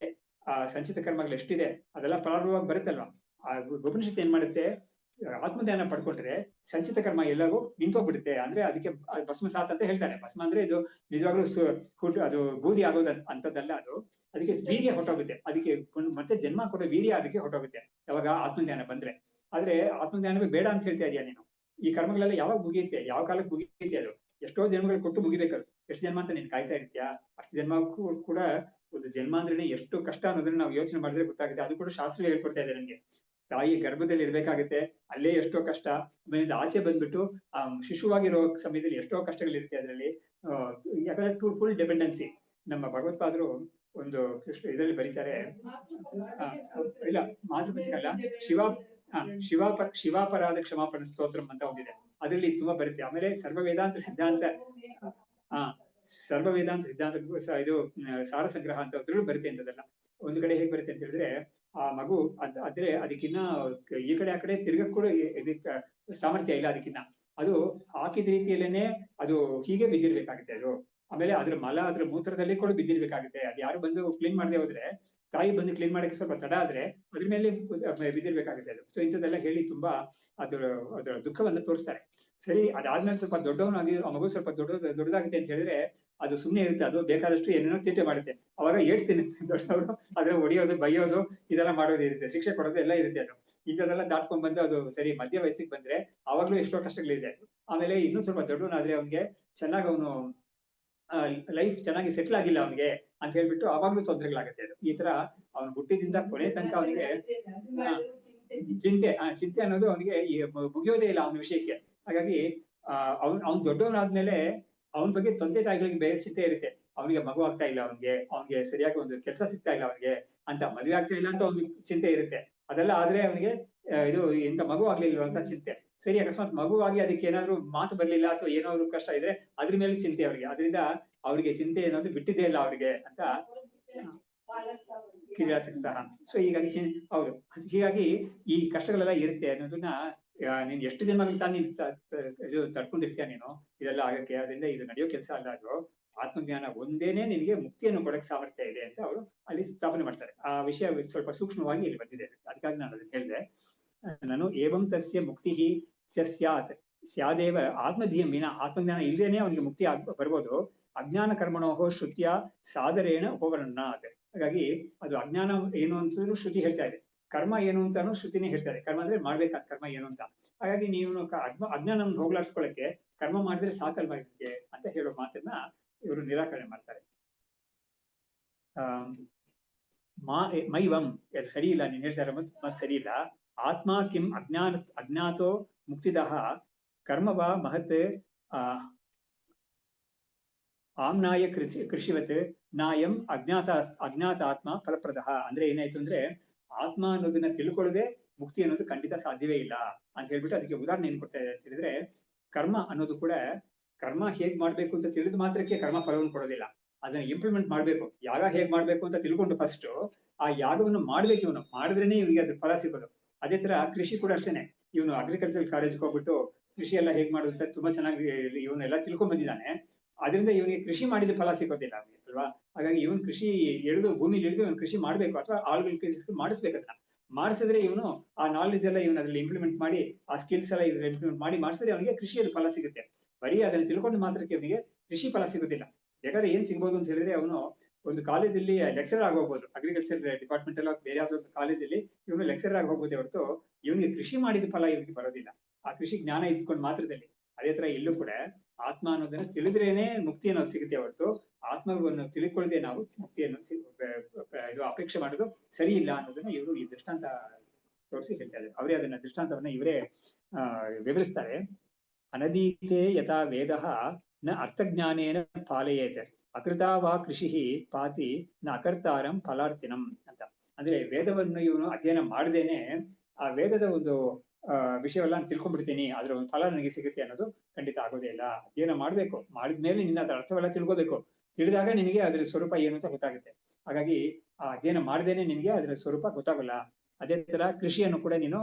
ಆ ಸಂಚಿತ ಕರ್ಮಗಳು ಎಷ್ಟಿದೆ ಅದೆಲ್ಲ ಪ್ರಾರಂಭವಾಗಿ ಬರುತ್ತಲ್ವಾ. ಆ ಉಪನಿಷತ್ ಏನ್ ಮಾಡುತ್ತೆ, ಆತ್ಮಜ್ಞಾನ ಪಡ್ಕೊಂಡ್ರೆ ಸಂಚಿತ ಕರ್ಮ ಎಲ್ಲವೂ ನಿಂತೋಗ್ಬಿಡುತ್ತೆ. ಅಂದ್ರೆ ಅದಕ್ಕೆ ಭಸ್ಮಸಾತ್ ಅಂತ ಹೇಳ್ತಾರೆ. ಭಸ್ಮ ಅಂದ್ರೆ ಇದು ನಿಜವಾಗ್ಲೂ ಅದು ಬೂದಿ ಆಗೋದು ಅಂತದ್ದಲ್ಲ, ಅದು ಅದಕ್ಕೆ ವೀರ್ಯ ಹೊಟ್ಟೋಗುತ್ತೆ. ಅದಕ್ಕೆ ಮತ್ತೆ ಜನ್ಮ ಕೊಡೋ ವೀರ್ಯ ಅದಕ್ಕೆ ಹೊಟ್ಟೋಗುತ್ತೆ ಯಾವಾಗ ಆತ್ಮಜ್ಞಾನ ಬಂದ್ರೆ. ಆದ್ರೆ ಆತ್ಮಜ್ಞಾನವೇ ಬೇಡ ಅಂತ ಹೇಳ್ತಾ ಇದೀಯ ನೀನು. ಈ ಕರ್ಮಗಳೆಲ್ಲ ಯಾವಾಗ ಮುಗಿಯುತ್ತೆ, ಯಾವ ಕಾಲಕ್ಕೆ ಮುಗಿಯುತ್ತೆ? ಅದು ಎಷ್ಟೋ ಜನ್ಮಗಳು ಕೊಟ್ಟು ಮುಗಿಬೇಕದು. ಎಷ್ಟು ಜನ್ಮ ಅಂತ ನೀನ್ ಕಾಯ್ತಾ ಇರ್ತೀಯಾ? ಅಷ್ಟು ಜನ್ಮಕ್ಕೂ ಕೂಡ ಒಂದು ಜನ್ಮ ಅಂದ್ರೆ ಎಷ್ಟು ಕಷ್ಟ ಅನ್ನೋದನ್ನ ನಾವು ಯೋಚನೆ ಮಾಡಿದ್ರೆ ಗೊತ್ತಾಗುತ್ತೆ. ಅದು ಕೂಡ ಶಾಸ್ತ್ರ ಹೇಳ್ಕೊಡ್ತಾ ಇದೆ ನಮ್ಗೆ. ತಾಯಿ ಗರ್ಭದಲ್ಲಿ ಇರ್ಬೇಕಾಗುತ್ತೆ, ಅಲ್ಲೇ ಎಷ್ಟೋ ಕಷ್ಟ. ಮನೆಯಿಂದ ಆಚೆ ಬಂದ್ಬಿಟ್ಟು ಆ ಶಿಶುವಾಗಿರೋ ಸಮಯದಲ್ಲಿ ಎಷ್ಟೋ ಕಷ್ಟಗಳಿರುತ್ತೆ ಅದರಲ್ಲಿ. ಯಾಕಂದ್ರೆ ಫುಲ್ ಡಿಪೆಂಡೆನ್ಸಿ. ನಮ್ಮ ಭಗವತ್ಪಾದರು ಒಂದು ಇದರಲ್ಲಿ ಬರೀತಾರೆ, ಇಲ್ಲ ಮಾತೃಪಂಚಕಲ್ಲ, ಶಿವಾಪರಾಧ ಕ್ಷಮಾಪಣ ಸ್ತೋತ್ರಂ ಅಂತ ಒಂದಿದೆ, ಅದರಲ್ಲಿ ತುಂಬಾ ಬರುತ್ತೆ. ಆಮೇಲೆ ಸರ್ವ ವೇದಾಂತ ಸಿದ್ಧಾಂತ ಇದು ಸಾರ ಸಂಗ್ರಹ ಅಂತ ಅದ್ರಲ್ಲೂ ಬರುತ್ತೆ ಅಂತದೆಲ್ಲ. ಒಂದು ಕಡೆ ಹೇಗ್ ಬರುತ್ತೆ ಅಂತ ಹೇಳಿದ್ರೆ, ಆ ಮಗು ಆದ್ರೆ ಅದಕ್ಕಿನ್ನ ಈ ಕಡೆ ಆ ಕಡೆ ತಿರ್ಗಕ್ ಕೂಡ ಇದಕ್ಕೆ ಸಾಮರ್ಥ್ಯ ಇಲ್ಲ ಅದಕ್ಕಿನ್ನ. ಅದು ಹಾಕಿದ ರೀತಿಯಲ್ಲೇನೆ ಅದು ಹೀಗೆ ಬಿದ್ದಿರ್ಬೇಕಾಗುತ್ತೆ ಅದು. ಆಮೇಲೆ ಅದ್ರ ಮಲ ಅದ್ರ ಮೂತ್ರದಲ್ಲಿ ಕೂಡ ಬಿದ್ದಿರ್ಬೇಕಾಗುತ್ತೆ. ಅದು ಯಾರು ಬಂದು ಕ್ಲೀನ್ ಮಾಡದೆ ಹೋದ್ರೆ ತಾಯಿ ಬಂದು ಕ್ಲೀನ್ ಮಾಡಕ್ಕೆ ಸ್ವಲ್ಪ ತಡ ಆದ್ರೆ ಅದ್ರ ಮೇಲೆ ಬಿದ್ದಿರ್ಬೇಕಾಗುತ್ತೆ ಅದು. ಸೊ ಇಂಥದ್ದೆಲ್ಲ ಹೇಳಿ ತುಂಬಾ ಅದರ ದುಃಖವನ್ನು ತೋರಿಸ್ತಾರೆ. ಸರಿ, ಅದಾದ್ಮೇಲೆ ಸ್ವಲ್ಪ ದೊಡ್ಡವನಾಗಿ ಆ ಮಗು ಸ್ವಲ್ಪ ದೊಡ್ಡದಾಗುತ್ತೆ ಅಂತ ಹೇಳಿದ್ರೆ ಅದು ಸುಮ್ಮನೆ ಇರುತ್ತೆ, ಅದು ಬೇಕಾದಷ್ಟು ಏನೇನೋ ತೀಟೆ ಮಾಡುತ್ತೆ. ಅವಾಗ ಹೇಳ್ತೀನಿ ದೊಡ್ಡವರು ಅದ್ರ ಹೊಡಿಯೋದು, ಬೈಯೋದು, ಇದೆಲ್ಲ ಮಾಡೋದು ಇರುತ್ತೆ, ಶಿಕ್ಷೆ ಕೊಡೋದು ಎಲ್ಲ ಇರುತ್ತೆ. ಅದು ಇಂಥದೆಲ್ಲ ದಾಟ್ಕೊಂಡ್ ಬಂದು ಅದು ಸರಿ ಮಧ್ಯ ವಯಸ್ಸಿಗೆ ಬಂದ್ರೆ ಅವಾಗ್ಲೂ ಎಷ್ಟೋ ಕಷ್ಟಗಳಿದೆ. ಆಮೇಲೆ ಇನ್ನೂ ಸ್ವಲ್ಪ ದೊಡ್ಡವನಾದ್ರೆ ಅವ್ನಿಗೆ ಚೆನ್ನಾಗಿ ಅವನು ಲೈಫ್ ಚೆನ್ನಾಗಿ ಸೆಟ್ಲ್ ಆಗಿಲ್ಲ ಅವನಿಗೆ ಅಂತ ಹೇಳ್ಬಿಟ್ಟು ಅವಾಗ್ಲೂ ತೊಂದರೆಗಳಾಗುತ್ತೆ. ಅದು ಈ ತರ ಅವನು ಹುಟ್ಟಿದಿಂದ ಕೊನೆ ತನಕ ಅವನಿಗೆ ಚಿಂತೆ ಅನ್ನೋದು ಅವನಿಗೆ ಮುಗಿಯೋದೇ ಇಲ್ಲ ಅವನ ವಿಷಯಕ್ಕೆ. ಹಾಗಾಗಿ ಅವ್ನ್ ದೊಡ್ಡವನಾದ್ಮೇಲೆ ಅವನ ಬಗ್ಗೆ ತಂದೆ ತಾಯಿಗಳಿಗೆ ಬೇರೆ ಚಿಂತೆ ಇರುತ್ತೆ. ಅವನಿಗೆ ಮಗು ಆಗ್ತಾ ಇಲ್ಲ, ಅವನಿಗೆ ಸರಿಯಾಗಿ ಒಂದು ಕೆಲಸ ಸಿಗ್ತಾ ಇಲ್ಲ ಅವನಿಗೆ ಅಂತ, ಮದುವೆ ಆಗ್ತಾ ಇಲ್ಲ ಅಂತ ಒಂದು ಚಿಂತೆ ಇರುತ್ತೆ. ಅದೆಲ್ಲ ಆದ್ರೆ ಅವನಿಗೆ ಇದು ಇಂಥ ಮಗು ಆಗ್ಲಿಲ್ವ ಅಂತ ಚಿಂತೆ. ಸರಿ, ಅಕಸ್ಮಾತ್ ಮಗುವಾಗಿ ಅದಕ್ಕೆ ಏನಾದ್ರು ಮಾತು ಬರ್ಲಿಲ್ಲ ಅಥವಾ ಏನಾದ್ರು ಕಷ್ಟ ಇದ್ರೆ ಅದ್ರ ಮೇಲೆ ಚಿಂತೆ ಅವ್ರಿಗೆ. ಅದರಿಂದ ಅವ್ರಿಗೆ ಚಿಂತೆ ಅನ್ನೋದು ಬಿಟ್ಟಿದ್ದೇ ಇಲ್ಲ ಅವ್ರಿಗೆ ಅಂತ ಕಿರಾತಕತಃ. ಸೊ ಹೀಗಾಗಿ ಹೌದು, ಹೀಗಾಗಿ ಈ ಕಷ್ಟಗಳೆಲ್ಲ ಇರುತ್ತೆ ಅನ್ನೋದನ್ನ ನೀನ್ ಎಷ್ಟು ಜನ್ಮಗಳು ತಾನು ನೀನ್ ಇದು ತಡ್ಕೊಂಡಿರ್ತೀಯ ನೀನು ಇದೆಲ್ಲ ಆಗಕ್ಕೆ. ಅದರಿಂದ ಇದು ನಡೆಯೋ ಕೆಲಸ ಅಲ್ಲ. ಅದು ಆತ್ಮಜ್ಞಾನ ಒಂದೇನೆ ನಿನಗೆ ಮುಕ್ತಿಯನ್ನು ಕೊಡಕ್ ಸಾಮರ್ಥ್ಯ ಇದೆ ಅಂತ ಅವರು ಅಲ್ಲಿ ಸ್ಥಾಪನೆ ಮಾಡ್ತಾರೆ. ಆ ವಿಷಯ ಸ್ವಲ್ಪ ಸೂಕ್ಷ್ಮವಾಗಿ ಇಲ್ಲಿ ಬಂದಿದೆ, ಅದಕ್ಕಾಗಿ ನಾನು ಅದನ್ನ ಹೇಳಿದೆ. ನಾನು ಏವಂ ತಸ್ಯ ಮುಕ್ತಿ ಸ್ಯಾತ್ ಸ್ಯಾದೇವ ಆತ್ಮಧೀಯಂ ವಿನ, ಆತ್ಮಜ್ಞಾನ ಇಲ್ಲದೇನೆ ಅವನಿಗೆ ಮುಕ್ತಿ ಬರ್ಬೋದು. ಅಜ್ಞಾನ ಕರ್ಮಣೋಹೋ ಶ್ರುತಿಯ ಸಾದರೇಣ ಉಪವರ್ಣನಾತ್. ಹಾಗಾಗಿ ಅದು ಅಜ್ಞಾನ ಏನು ಅಂತ ಶ್ರುತಿ ಹೇಳ್ತಾ ಇದೆ, ಕರ್ಮ ಏನು ಅಂತಾನು ಶ್ರುತಿನೇ ಹೇಳ್ತಾರೆ. ಕರ್ಮ ಅಂದ್ರೆ ಮಾಡ್ಬೇಕಾದ ಕರ್ಮ ಏನು ಅಂತ. ಹಾಗಾಗಿ ನೀವು ಅಜ್ಞಾನವನ್ನು ಹೋಗ್ಲಾಡ್ಸ್ಕೊಳಕ್ಕೆ ಕರ್ಮ ಮಾಡಿದ್ರೆ ಸಾಕಲ್ವಾ ಇದಕ್ಕೆ ಅಂತ ಹೇಳೋ ಮಾತನ್ನ ಇವರು ನಿರಾಕರಣೆ ಮಾಡ್ತಾರೆ. ಮೈವಂ, ಸರಿ ಇಲ್ಲ, ನೀನ್ ಹೇಳ್ತಾರೆ ಮತ್ ಸರಿ ಇಲ್ಲ. ಆತ್ಮ ಕಿಂ ಅಜ್ಞಾತೋ ಮುಕ್ತಿದಃ ಕರ್ಮವ ಮಹತ್ ಆಮ್ನಾಯ ಕೃಷಿವತ್ ನಾಯಂ ಅಜ್ಞಾತಾತ್ಮ ಫಲಪ್ರದಃ. ಅಂದ್ರೆ ಏನಾಯ್ತು ಅಂದ್ರೆ ಆತ್ಮ ಅನ್ನೋದನ್ನ ತಿಳ್ಕೊಳ್ಳದೆ ಮುಕ್ತಿ ಅನ್ನೋದು ಖಂಡಿತ ಸಾಧ್ಯವೇ ಇಲ್ಲ ಅಂತ ಹೇಳ್ಬಿಟ್ಟು ಅದಕ್ಕೆ ಉದಾಹರಣೆ ಏನ್ ಕೊಡ್ತಾ ಇದೆ ಅಂತ ಹೇಳಿದ್ರೆ, ಕರ್ಮ ಅನ್ನೋದು ಕೂಡ ಕರ್ಮ ಹೇಗ್ ಮಾಡ್ಬೇಕು ಅಂತ ತಿಳಿದ ಮಾತ್ರಕ್ಕೆ ಕರ್ಮ ಫಲವನ್ನು ಕೊಡೋದಿಲ್ಲ. ಅದನ್ನ ಇಂಪ್ಲಿಮೆಂಟ್ ಮಾಡ್ಬೇಕು. ಯಾಗ ಹೇಗ್ ಮಾಡ್ಬೇಕು ಅಂತ ತಿಳ್ಕೊಂಡು ಫಸ್ಟ್ ಆ ಯಾಗವನ್ನು ಮಾಡ್ಬೇಕು. ಇವನು ಮಾಡಿದ್ರೇನೆ ಇವನಿಗೆ ಅದ್ರ ಫಲ ಸಿಗೋದು. ಅದೇ ತರ ಕೃಷಿ ಕೂಡ ಅಷ್ಟೇನೆ. ಇವನು ಅಗ್ರಿಕಲ್ಚರ್ ಕಾಲೇಜ್ಗೆ ಹೋಗ್ಬಿಟ್ಟು ಕೃಷಿ ಎಲ್ಲ ಹೇಗ್ ಮಾಡೋದು ಅಂತ ತುಂಬಾ ಚೆನ್ನಾಗಿ ಇವನ್ನೆಲ್ಲ ತಿಳ್ಕೊಂಡ್ ಬಂದಿದ್ದಾನೆ. ಅದರಿಂದ ಇವನಿಗೆ ಕೃಷಿ ಮಾಡಿದ ಫಲ ಸಿಗೋದಿಲ್ಲ ಅವನಿಗೆ, ಅಲ್ವಾ? ಹಾಗಾಗಿ ಇವನ್ ಕೃಷಿ ಭೂಮಿಲಿ ಇಳಿದು ಇವನು ಕೃಷಿ ಮಾಡ್ಬೇಕು, ಅಥವಾ ಆಳುಗಳು ಮಾಡಿಸ್ಬೇಕು. ಅದನ್ನ ಮಾಡಿಸಿದ್ರೆ ಇವನು ಆ ನಾಲೆಜ್ ಎಲ್ಲ ಇವನು ಅದ್ರಲ್ಲಿ ಇಂಪ್ಲಿಮೆಂಟ್ ಮಾಡಿ, ಆ ಸ್ಕಿಲ್ಸ್ ಎಲ್ಲ ಇದ್ರಲ್ಲಿ ಇಂಪ್ಲಿಮೆಂಟ್ ಮಾಡಿ ಮಾಡಿಸಿದ್ರೆ ಅವನಿಗೆ ಕೃಷಿಯಲ್ಲಿ ಫಲ ಸಿಗುತ್ತೆ. ಬರೀ ಅದನ್ನ ತಿಳ್ಕೊಂಡು ಮಾತ್ರಕ್ಕೆ ಅವನಿಗೆ ಕೃಷಿ ಫಲ ಸಿಗುದಿಲ್ಲ. ಬೇಕಾದ್ರೆ ಏನ್ ಸಿಗ್ಬೋದು ಅಂತ ಹೇಳಿದ್ರೆ, ಅವನು ಒಂದು ಕಾಲೇಜಲ್ಲಿ ಲೆಕ್ಚರರ್ ಆಗಿ ಹೋಗ್ಬೋದು, ಅಗ್ರಿಕಲ್ಚರ್ ಡಿಪಾರ್ಟ್ಮೆಂಟ್ ಎಲ್ಲ ಬೇರೆ ಯಾವ್ದೋ ಒಂದು ಕಾಲೇಜಲ್ಲಿ ಇವನು ಲೆಕ್ಚರರ್ ಆಗಿ ಹೋಗ್ಬೋದೇ ಹೊರತು ಇವನಿಗೆ ಕೃಷಿ ಮಾಡಿದ ಫಲ ಇವನಿಗೆ ಬರೋದಿಲ್ಲ, ಆ ಕೃಷಿ ಜ್ಞಾನ ಇದ್ಕೊಂಡು ಮಾತ್ರದಲ್ಲಿ. ಅದೇ ತರ ಇಲ್ಲೂ ಕೂಡ ಆತ್ಮ ಅನ್ನೋದನ್ನ ತಿಳಿದ್ರೇನೆ ಮುಕ್ತಿ ಅನ್ನೋದು ಸಿಗುತ್ತೆ ಹೊರತು ಆತ್ಮವನ್ನು ತಿಳ್ಕೊಳ್ಳದೆ ನಾವು ಮುಕ್ತಿಯನ್ನು ಇದು ಅಪೇಕ್ಷೆ ಮಾಡೋದು ಸರಿ ಇಲ್ಲ ಅನ್ನೋದನ್ನ ಇವರು ಈ ದೃಷ್ಟಾಂತ ತೋರಿಸಿ ಹೇಳ್ತಾರೆ. ಅವರೇ ಅದನ್ನ ದೃಷ್ಟಾಂತವನ್ನ ಇವರೇ ವಿವರಿಸ್ತಾರೆ. ಅನದೀತೆ ಯಥಾ ವೇದ ನ ಅರ್ಥಜ್ಞಾನೇನ ಪಾಲಯೇತ್ ಅಕೃತಾ ವಾ ಕೃಷಿ ಪಾತಿ ನ ಅಕರ್ತಾರಂ ಫಲಾರ್ಥಿನಂ ಅಂತ. ಅಂದ್ರೆ ವೇದವನ್ನು ಇವನು ಅಧ್ಯಯನ ಮಾಡದೇನೆ ಆ ವೇದದ ಒಂದು ವಿಷಯವೆಲ್ಲ ತಿಳ್ಕೊಂಡ್ಬಿಡ್ತೀನಿ, ಅದ್ರ ಒಂದು ಫಲ ನನಗೆ ಸಿಗುತ್ತೆ ಅನ್ನೋದು ಖಂಡಿತ ಆಗೋದೇ ಇಲ್ಲ. ಅಧ್ಯಯನ ಮಾಡ್ಬೇಕು, ಮಾಡಿದ್ಮೇಲೆ ನಿನ್ನ ಅದ್ರ ಅರ್ಥವೆಲ್ಲ ತಿಳ್ಕೋಬೇಕು. ತಿಳಿದಾಗ ನಿನಗೆ ಅದ್ರ ಸ್ವರೂಪ ಏನು ಅಂತ ಗೊತ್ತಾಗುತ್ತೆ. ಹಾಗಾಗಿ ಆ ಅಧ್ಯಯನ ಮಾಡದೇನೆ ನಿನಗೆ ಅದ್ರ ಸ್ವರೂಪ ಗೊತ್ತಾಗಲ್ಲ. ಅದೇ ತರ ಕೃಷಿಯನ್ನು ಕೂಡ ನೀನು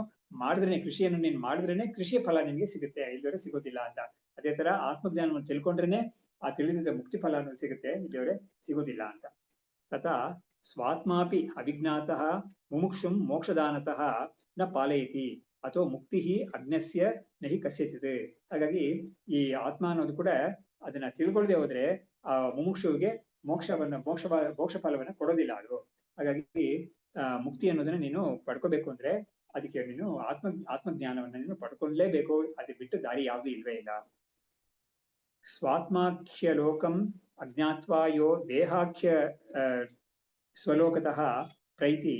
ಕೃಷಿಯನ್ನು ನೀನು ಮಾಡಿದ್ರೇನೆ ಕೃಷಿಯ ಫಲ ನಿನ್ಗೆ ಸಿಗುತ್ತೆ, ಇಲ್ಲಿವರೆ ಸಿಗೋದಿಲ್ಲ ಅಂತ. ಅದೇ ತರ ಆತ್ಮಜ್ಞಾನವನ್ನು ತಿಳ್ಕೊಂಡ್ರೇನೆ ಆ ತಿಳಿದಿದ್ದ ಮುಕ್ತಿ ಫಲ ಅನ್ನೋದು ಸಿಗುತ್ತೆ, ಇಲ್ಲಿವರೆ ಸಿಗೋದಿಲ್ಲ ಅಂತ. ತಥಾ ಸ್ವಾತ್ಮಾಪಿ ಅವಿಜ್ಞಾತಃ ಮುಮುಕ್ಷುಂ ಮೋಕ್ಷದಾನತಃ ನ ಪಾಲಯತಿ ಅಥವಾ ಮುಕ್ತಿ ಅಜ್ಞಸ್ಯ ನಹಿ ಕಸ್ಯಚಿತ್. ಹಾಗಾಗಿ ಈ ಆತ್ಮ ಅನ್ನೋದು ಕೂಡ ಅದನ್ನ ತಿಳ್ಕೊಳ್ಳದೆ ಹೋದ್ರೆ ಆ ಮುಮುಕ್ಷುವಿಗೆ ಮೋಕ್ಷ ಫಲವನ್ನ ಕೊಡೋದಿಲ್ಲ ಅದು. ಹಾಗಾಗಿ ಮುಕ್ತಿ ಅನ್ನೋದನ್ನ ನೀನು ಪಡ್ಕೋಬೇಕು ಅಂದ್ರೆ ಅದಕ್ಕೆ ನೀನು ಆತ್ಮಜ್ಞಾನವನ್ನ ನೀನು ಪಡ್ಕೊಳ್ಳೇಬೇಕು. ಅದು ಬಿಟ್ಟು ದಾರಿ ಯಾವ್ದು ಇಲ್ವೇ ಇಲ್ಲ. ಸ್ವಾತ್ಮಾಖ್ಯ ಲೋಕಂ ಅಜ್ಞಾತ್ವಾ ಯೋ ದೇಹಾಖ್ಯ ಸ್ವಲೋಕತಃ ಪ್ರೈತಿ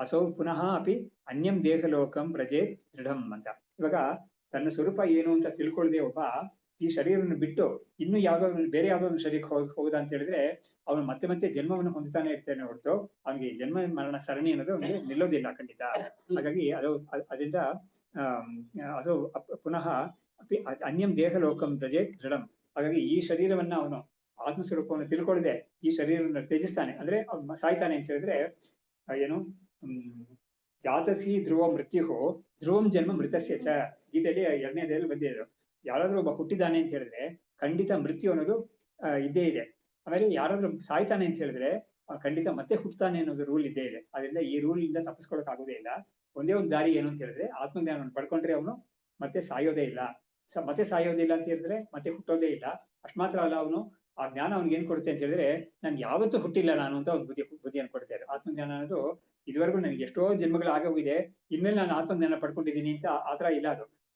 ಅಸೌ ಪುನಃ ಅಪಿ ಅನ್ಯಂ ದೇಹಲೋಕಂ ಪ್ರಜೇತ್ ದೃಢಂ ಅಂತ. ಇವಾಗ ತನ್ನ ಸ್ವರೂಪ ಏನು ಅಂತ ತಿಳ್ಕೊಳ್ಳದೆ ಒಬ್ಬ ಈ ಶರೀರವನ್ನು ಬಿಟ್ಟು ಇನ್ನು ಬೇರೆ ಯಾವ್ದೋ ಒಂದು ಶರೀರಕ್ಕೆ ಹೋಗುದ ಅಂತ ಹೇಳಿದ್ರೆ ಅವನು ಮತ್ತೆ ಜನ್ಮವನ್ನು ಹೊಂದುತ್ತಾನೆ ಇರ್ತಾನೆ ಹೊರತು ಅವನಿಗೆ ಜನ್ಮ ಮರಣ ಸರಣಿ ಅನ್ನೋದು ಅವನಿಗೆ ನಿಲ್ಲೋದಿಲ್ಲ ಖಂಡಿತ. ಹಾಗಾಗಿ ಅದರಿಂದ ಅದು ಪುನಃ ಅನ್ಯಂ ದೇಹಲೋಕಂ ಪ್ರಜೇತ್ ದೃಢಂ. ಹಾಗಾಗಿ ಈ ಶರೀರವನ್ನ ಅವನು ಆತ್ಮಸ್ವರೂಪವನ್ನು ತಿಳ್ಕೊಳ್ಳದೆ ಈ ಶರೀರವನ್ನು ತ್ಯಜಿಸ್ತಾನೆ, ಅಂದ್ರೆ ಸಾಯ್ತಾನೆ ಅಂತ ಹೇಳಿದ್ರೆ ಏನು ಜಾತಸಿ ಧ್ರುವ ಮೃತ್ಯು ಧ್ರುವಂ ಜನ್ಮ ಮೃತಸ್ಯ ಚ. ಗೀತೆಯಲ್ಲಿ 2ನೇ ಅಧ್ಯಾಯದಲ್ಲಿ ಬಂದಿದೆ. ಯಾರಾದ್ರೂ ಒಬ್ಬ ಹುಟ್ಟಿದಾನೆ ಅಂತ ಹೇಳಿದ್ರೆ ಖಂಡಿತ ಮೃತ್ಯು ಅನ್ನೋದು ಇದ್ದೇ ಇದೆ. ಆಮೇಲೆ ಯಾರಾದ್ರೂ ಸಾಯ್ತಾನೆ ಅಂತ ಹೇಳಿದ್ರೆ ಖಂಡಿತ ಮತ್ತೆ ಹುಟ್ಟುತ್ತಾನೆ ಅನ್ನೋದು ರೂಲ್ ಇದ್ದೇ ಇದೆ. ಅದರಿಂದ ಈ ರೂಲ್ ಇಂದ ತಪ್ಪಿಸ್ಕೊಳಕ್ ಆಗೋದೇ ಇಲ್ಲ. ಒಂದೇ ಒಂದು ದಾರಿ ಏನು ಅಂತ ಹೇಳಿದ್ರೆ ಆತ್ಮಜ್ಞಾನವನ್ನು ಪಡ್ಕೊಂಡ್ರೆ ಅವನು ಮತ್ತೆ ಸಾಯೋದೇ ಇಲ್ಲ. ಮತ್ತೆ ಸಾಯೋದಿಲ್ಲ ಅಂತ ಹೇಳಿದ್ರೆ ಮತ್ತೆ ಹುಟ್ಟೋದೇ ಇಲ್ಲ. ಅಷ್ಟು ಮಾತ್ರ ಅಲ್ಲ, ಅವನು ಆ ಜ್ಞಾನ ಅವ್ನಿಗೆ ಏನ್ ಕೊಡುತ್ತೆ ಅಂತ ಹೇಳಿದ್ರೆ, ನಾನು ಯಾವತ್ತೂ ಹುಟ್ಟಿಲ್ಲ ನಾನು ಅಂತ ಒಂದು ಬುದ್ಧಿಯನ್ನು ಕೊಡ್ತಾ ಇದೆ. ಆತ್ಮಜ್ಞಾನ ಅನ್ನೋದು ಇದುವರೆಗೂ ನನಗೆ ಎಷ್ಟೋ ಜನ್ಮಗಳು ಆಗೋಗಿದೆ, ಇನ್ಮೇಲೆ ನಾನು ಆತ್ಮಜ್ಞಾನ ಪಡ್ಕೊಂಡಿದ್ದೀನಿ ಅಂತ ಆತರ ಇಲ್ಲ.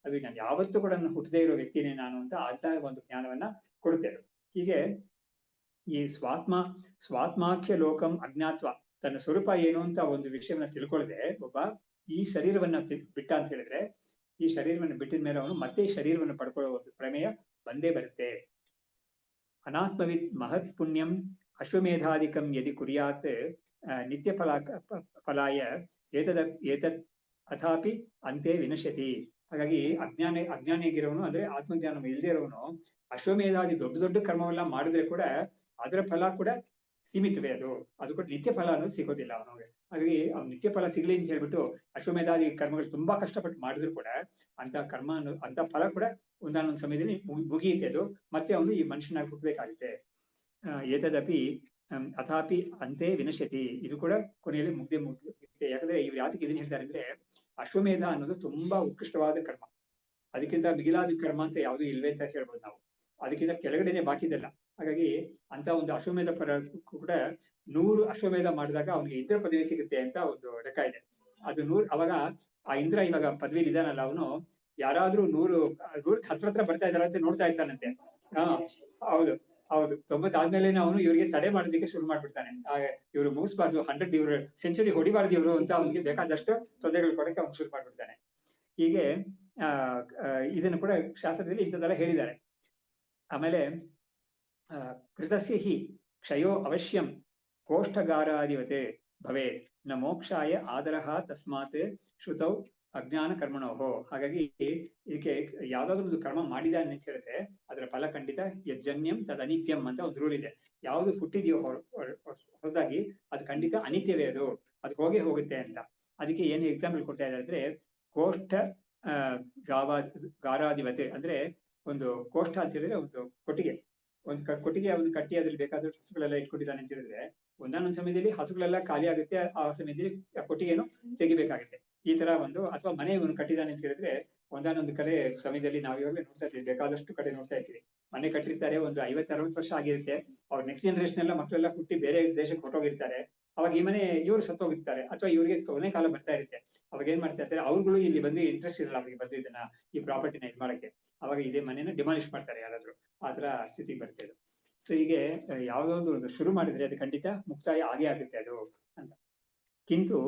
ಅದು ನಾನು ಯಾವತ್ತೂ ಕೂಡ ನಾನು ಹುಟ್ಟದೇ ಇರೋ ವ್ಯಕ್ತಿನೇ ನಾನು ಅಂತ ಅಂತ ಒಂದು ಜ್ಞಾನವನ್ನ ಕೊಡುತ್ತೆ. ಹೀಗೆ ಈ ಸ್ವಾತ್ಮಾಖ್ಯ ಲೋಕಂ ಅಜ್ಞಾತ್ವ, ತನ್ನ ಸ್ವರೂಪ ಏನು ಅಂತ ಒಂದು ವಿಷಯವನ್ನ ತಿಳ್ಕೊಳ್ಳದೆ ಒಬ್ಬ ಈ ಶರೀರವನ್ನ ಬಿಟ್ಟ ಅಂತ ಹೇಳಿದ್ರೆ, ಈ ಶರೀರವನ್ನು ಬಿಟ್ಟಿದ ಮೇಲೆ ಅವನು ಮತ್ತೆ ಈ ಶರೀರವನ್ನು ಪಡ್ಕೊಳ್ಳೋ ಒಂದು ಪ್ರಮೇಯ ಬಂದೇ ಬರುತ್ತೆ. ಅನಾತ್ಮವಿದ್ ಮಹತ್ ಪುಣ್ಯಂ ಅಶ್ವಮೇಧಾಧಿಕಂ ಯದಿ ಕುರ್ಯಾತ್ ನಿತ್ಯ ಫಲಾಯ ಏತದ್ ಅಥಾಪಿ ಅಂತೆ ವಿನಶ್ಯತಿ. ಹಾಗಾಗಿ ಅಜ್ಞಾನಿಯಾಗಿರೋನು ಅಂದ್ರೆ ಆತ್ಮಜ್ಞಾನ ಇಲ್ಲದೆ ಇರೋನು ಅಶ್ವಮೇಧಾದಿ ದೊಡ್ಡ ದೊಡ್ಡ ಕರ್ಮವೆಲ್ಲ ಮಾಡಿದ್ರೆ ಕೂಡ ಅದರ ಫಲ ಕೂಡ ಸೀಮಿತವೇ. ಅದು ಕೂಡ ನಿತ್ಯ ಫಲ ಅನ್ನೋದು ಸಿಗೋದಿಲ್ಲ ಅವನಿಗೆ. ಹಾಗಾಗಿ ಅವ್ನು ನಿತ್ಯ ಫಲ ಸಿಗ್ಲಿ ಅಂತ ಹೇಳ್ಬಿಟ್ಟು ಅಶ್ವಮೇಧಾದಿ ಕರ್ಮಗಳು ತುಂಬಾ ಕಷ್ಟಪಟ್ಟು ಮಾಡಿದ್ರು ಕೂಡ ಅಂತ ಕರ್ಮ ಅಂತ ಫಲ ಕೂಡ ಒಂದಾನೊಂದು ಸಮಯದಲ್ಲಿ ಮುಗಿಯುತ್ತೆ. ಅದು ಮತ್ತೆ ಅವನು ಈ ಮನುಷ್ಯನಾಗಿ ಹುಟ್ಟಬೇಕಾಗುತ್ತೆ. ಏತದಪಿ ಅಥಾಪಿ ಅಂತೆ ವಿನಶ್ಯತಿ, ಇದು ಕೂಡ ಕೊನೆಯಲ್ಲಿ ಮುಗ್ದೆ. ಯಾಕಂದ್ರೆ ಇವ್ರು ಯಾತಕ್ಕೆ ಇದನ್ನ ಹೇಳ್ತಾರೆ ಅಂದ್ರೆ, ಅಶ್ವಮೇಧ ಅನ್ನೋದು ತುಂಬಾ ಉತ್ಕೃಷ್ಟವಾದ ಕರ್ಮ. ಅದಕ್ಕಿಂತ ಮಿಗಿಲಾದ ಕರ್ಮ ಅಂತ ಯಾವುದು ಇಲ್ವೇ ಅಂತ ಹೇಳ್ಬೋದು ನಾವು. ಅದಕ್ಕಿಂತ ಕೆಳಗಡೆನೆ ಬಾಕಿದೆಲ್ಲ. ಹಾಗಾಗಿ ಅಂತ ಒಂದು ಅಶ್ವಮೇಧ ಕೂಡ 100 ಅಶ್ವಮೇಧ ಮಾಡಿದಾಗ ಅವನಿಗೆ ಇಂದ್ರ ಪದವಿ ಸಿಗುತ್ತೆ ಅಂತ ಒಂದು ಲೆಕ್ಕ ಇದೆ. ಅದು 100 ಅವಾಗ ಆ ಇಂದ್ರ ಇವಾಗ ಪದವಿಲಿ ಇದಾನಲ್ಲ, ಅವನು ಯಾರಾದ್ರೂ 100 ಹತ್ರ ಬರ್ತಾ ಇದಾರೆ ಅಂತ ನೋಡ್ತಾ ಇರ್ತಾನಂತೆ. ಹೌದು 90 ಆದ್ಮೇಲೆ ಅವನು ಇವ್ರಿಗೆ ತಡೆ ಮಾಡೋದಕ್ಕೆ ಶುರು ಮಾಡ್ಬಿಡ್ತಾನೆ. ಇವ್ರು ಮುಗಿಸ್ಬಾರ್ದು, 100 ಇವ್ರು ಸೆಂಚುರಿ ಹೊಡಿಬಾರ್ದು ಇವ್ರು ಅಂತ ಅವ್ನಿಗೆ ಬೇಕಾದಷ್ಟು ತೊಂದರೆಗಳು ಕೊಡಕ್ಕೆ ಅವ್ನು ಶುರು ಮಾಡ್ಬಿಡ್ತಾನೆ. ಹೀಗೆ ಇದನ್ನು ಕೂಡ ಶಾಸ್ತ್ರದಲ್ಲಿ ಇಂಥದ್ದೆಲ್ಲ ಹೇಳಿದ್ದಾರೆ. ಆಮೇಲೆ ಕೃತಸ್ಯ ಹಿ ಕ್ಷಯೋ ಅವಶ್ಯಂ ಕೋಷ್ಠಗಾರಾಧಿವತೆ ಭವೇತ್ ನ ಮೋಕ್ಷಾಯ ಆದರಹ ತಸ್ಮಾತ್ ಶ್ರುತೌ ಅಜ್ಞಾನ ಕರ್ಮಣೋಹೋ. ಹಾಗಾಗಿ ಇದಕ್ಕೆ ಯಾವ್ದಾದ್ರು ಒಂದು ಕರ್ಮ ಮಾಡಿದಾನೆ ಅಂತ ಹೇಳಿದ್ರೆ ಅದರ ಫಲ ಖಂಡಿತ ಯಜ್ಜನ್ಯಂ ತದ್ ಅನಿತ್ಯಂ ಅಂತ ಒಂದು ರೂಲ್ ಇದೆ. ಯಾವ್ದು ಹುಟ್ಟಿದೆಯೋ ಹೊಸದಾಗಿ ಅದು ಖಂಡಿತ ಅನಿತ್ಯವೇ, ಅದು ಹೋಗುತ್ತೆ ಅಂತ. ಅದಕ್ಕೆ ಏನು ಎಕ್ಸಾಂಪಲ್ ಕೊಡ್ತಾ ಇದ್ದಾರೆ ಅಂದ್ರೆ, ಕೋಷ್ಠ ಗಾರಾಧಿವತೆ ಅಂದ್ರೆ ಒಂದು ಕೋಷ್ಠ ಅಂತ ಹೇಳಿದ್ರೆ ಒಂದು ಕೊಟ್ಟಿಗೆ. ಕೊಟ್ಟಿಗೆ ಅವನು ಕಟ್ಟಿ ಅದ್ರಲ್ಲಿ ಬೇಕಾದಷ್ಟು ಹಸುಗಳೆಲ್ಲ ಇಟ್ಕೊಂಡಿದ್ದಾನೆ ಅಂತ ಹೇಳಿದ್ರೆ ಒಂದಾನೊಂದು ಸಮಯದಲ್ಲಿ ಹಸುಗಳೆಲ್ಲ ಖಾಲಿ ಆಗುತ್ತೆ. ಆ ಸಮಯದಲ್ಲಿ ಕೊಟ್ಟಿಗೆನು ತೆಗಿಬೇಕಾಗುತ್ತೆ. ಈ ತರ ಒಂದು, ಅಥವಾ ಮನೆ ಇವನು ಕಟ್ಟಿದ್ದಾನೆ ಅಂತ ಹೇಳಿದ್ರೆ ಒಂದಾನೊಂದು ಕಡೆ ಸಮಯದಲ್ಲಿ ನಾವು ಇವಾಗಲೇ ನೋಡ್ತಾ ಇರ್ತೀವಿ, ಬೇಕಾದಷ್ಟು ಕಡೆ ನೋಡ್ತಾ ಇರ್ತೀವಿ. ಮನೆ ಕಟ್ಟಿರ್ತಾರೆ, ಒಂದು 50-60 ವರ್ಷ ಆಗಿರುತ್ತೆ. ಅವ್ರ ನೆಕ್ಸ್ಟ್ ಜನರೇಷನ್ ಎಲ್ಲ ಮಕ್ಕಳೆಲ್ಲ ಹುಟ್ಟಿ ಬೇರೆ ದೇಶಕ್ಕೆ ಹೊರಟೋಗಿರ್ತಾರೆ. ಅವಾಗ ಈ ಮನೆ ಇವ್ರು ಸತ್ತೋಗಿರ್ತಾರೆ, ಅಥವಾ ಇವ್ರಿಗೆ ಕೊನೆ ಕಾಲ ಬರ್ತಾ ಇರುತ್ತೆ. ಅವಾಗ ಏನ್ ಮಾಡ್ತಾ ಇರ್ತಾರೆ, ಅವ್ರುಗಳು ಇಲ್ಲಿ ಬಂದು ಇಂಟ್ರೆಸ್ಟ್ ಇರಲ್ಲ ಅವ್ರಿಗೆ ಬಂದು ಇದನ್ನ ಈ ಪ್ರಾಪರ್ಟಿನ ಇದ್ ಮಾಡಕ್ಕೆ. ಅವಾಗ ಇದೇ ಮನೇನ ಡಿಮಾಲಿಷ್ ಮಾಡ್ತಾರೆ ಯಾರಾದ್ರೂ. ಆತರ ಸ್ಥಿತಿಗೆ ಬರುತ್ತೆ ಅದು. ಸೊ ಹೀಗೆ ಯಾವ್ದೊಂದು ಒಂದು ಶುರು ಮಾಡಿದ್ರೆ ಅದು ಖಂಡಿತ ಮುಕ್ತಾಯ ಆಗೇ ಆಗುತ್ತೆ ಅದು ಅಂತ. ಕಿಂತು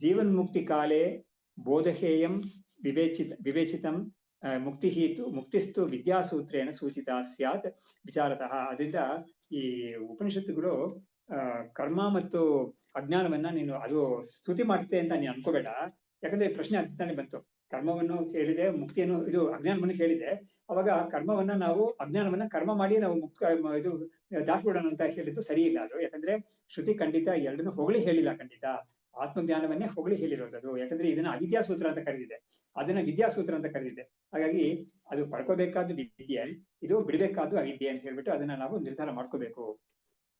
ಜೀವನ್ಮುಕ್ತಿ ಕಾಲೇ ಬೋಧಹೇಯಂ ವಿವೇಚಿತಂ ಮುಕ್ತಿಸ್ತು ವಿದ್ಯಾಸೂತ್ರೇಣ ಸೂಚಿತ ಸ್ಯಾತ್ ವಿಚಾರತಃ. ಅದರಿಂದ ಈ ಉಪನಿಷತ್ತುಗಳು ಕರ್ಮ ಮತ್ತು ಅಜ್ಞಾನವನ್ನ ನೀನು ಅದು ಸ್ತುತಿ ಮಾಡುತ್ತೆ ಅಂತ ನೀನು ಅನ್ಕೋಬೇಡ. ಯಾಕಂದ್ರೆ ಪ್ರಶ್ನೆ ಅಂತಾನೆ ಬಂತು, ಕರ್ಮವನ್ನು ಹೇಳಿದೆ, ಮುಕ್ತಿಯನ್ನು ಇದು ಅಜ್ಞಾನವನ್ನು ಹೇಳಿದೆ. ಅವಾಗ ಕರ್ಮವನ್ನ ನಾವು ಅಜ್ಞಾನವನ್ನ ಕರ್ಮ ಮಾಡಿ ನಾವು ಇದು ದಾಟ್ಬಿಡೋಣ ಅಂತ ಹೇಳಿದ್ದು ಸರಿ ಇಲ್ಲ ಅದು. ಯಾಕಂದ್ರೆ ಶ್ರುತಿ ಖಂಡಿತ ಎರಡನ್ನು ಹೊಗಳಿ ಹೇಳಿಲ್ಲ, ಖಂಡಿತ ಆತ್ಮಜ್ಞಾನವನ್ನೇ ಹೊಗಳಿ ಹೇಳಿರೋದು. ಯಾಕಂದ್ರೆ ಇದನ್ನ ಅವಿದ್ಯಾಸೂತ್ರ ಅಂತ ಕರೆದಿದೆ, ಅದನ್ನ ವಿದ್ಯಾಸೂತ್ರ ಅಂತ ಕರೆದಿದೆ. ಹಾಗಾಗಿ ಅದು ಪಡ್ಕೋಬೇಕಾದ್ದು ವಿದ್ಯೆ, ಇದು ಬಿಡಬೇಕಾದ್ದು ಅವಿದ್ಯೆ ಅಂತ ಹೇಳ್ಬಿಟ್ಟು ಅದನ್ನ ನಾವು ನಿರ್ಧಾರ ಮಾಡ್ಕೋಬೇಕು.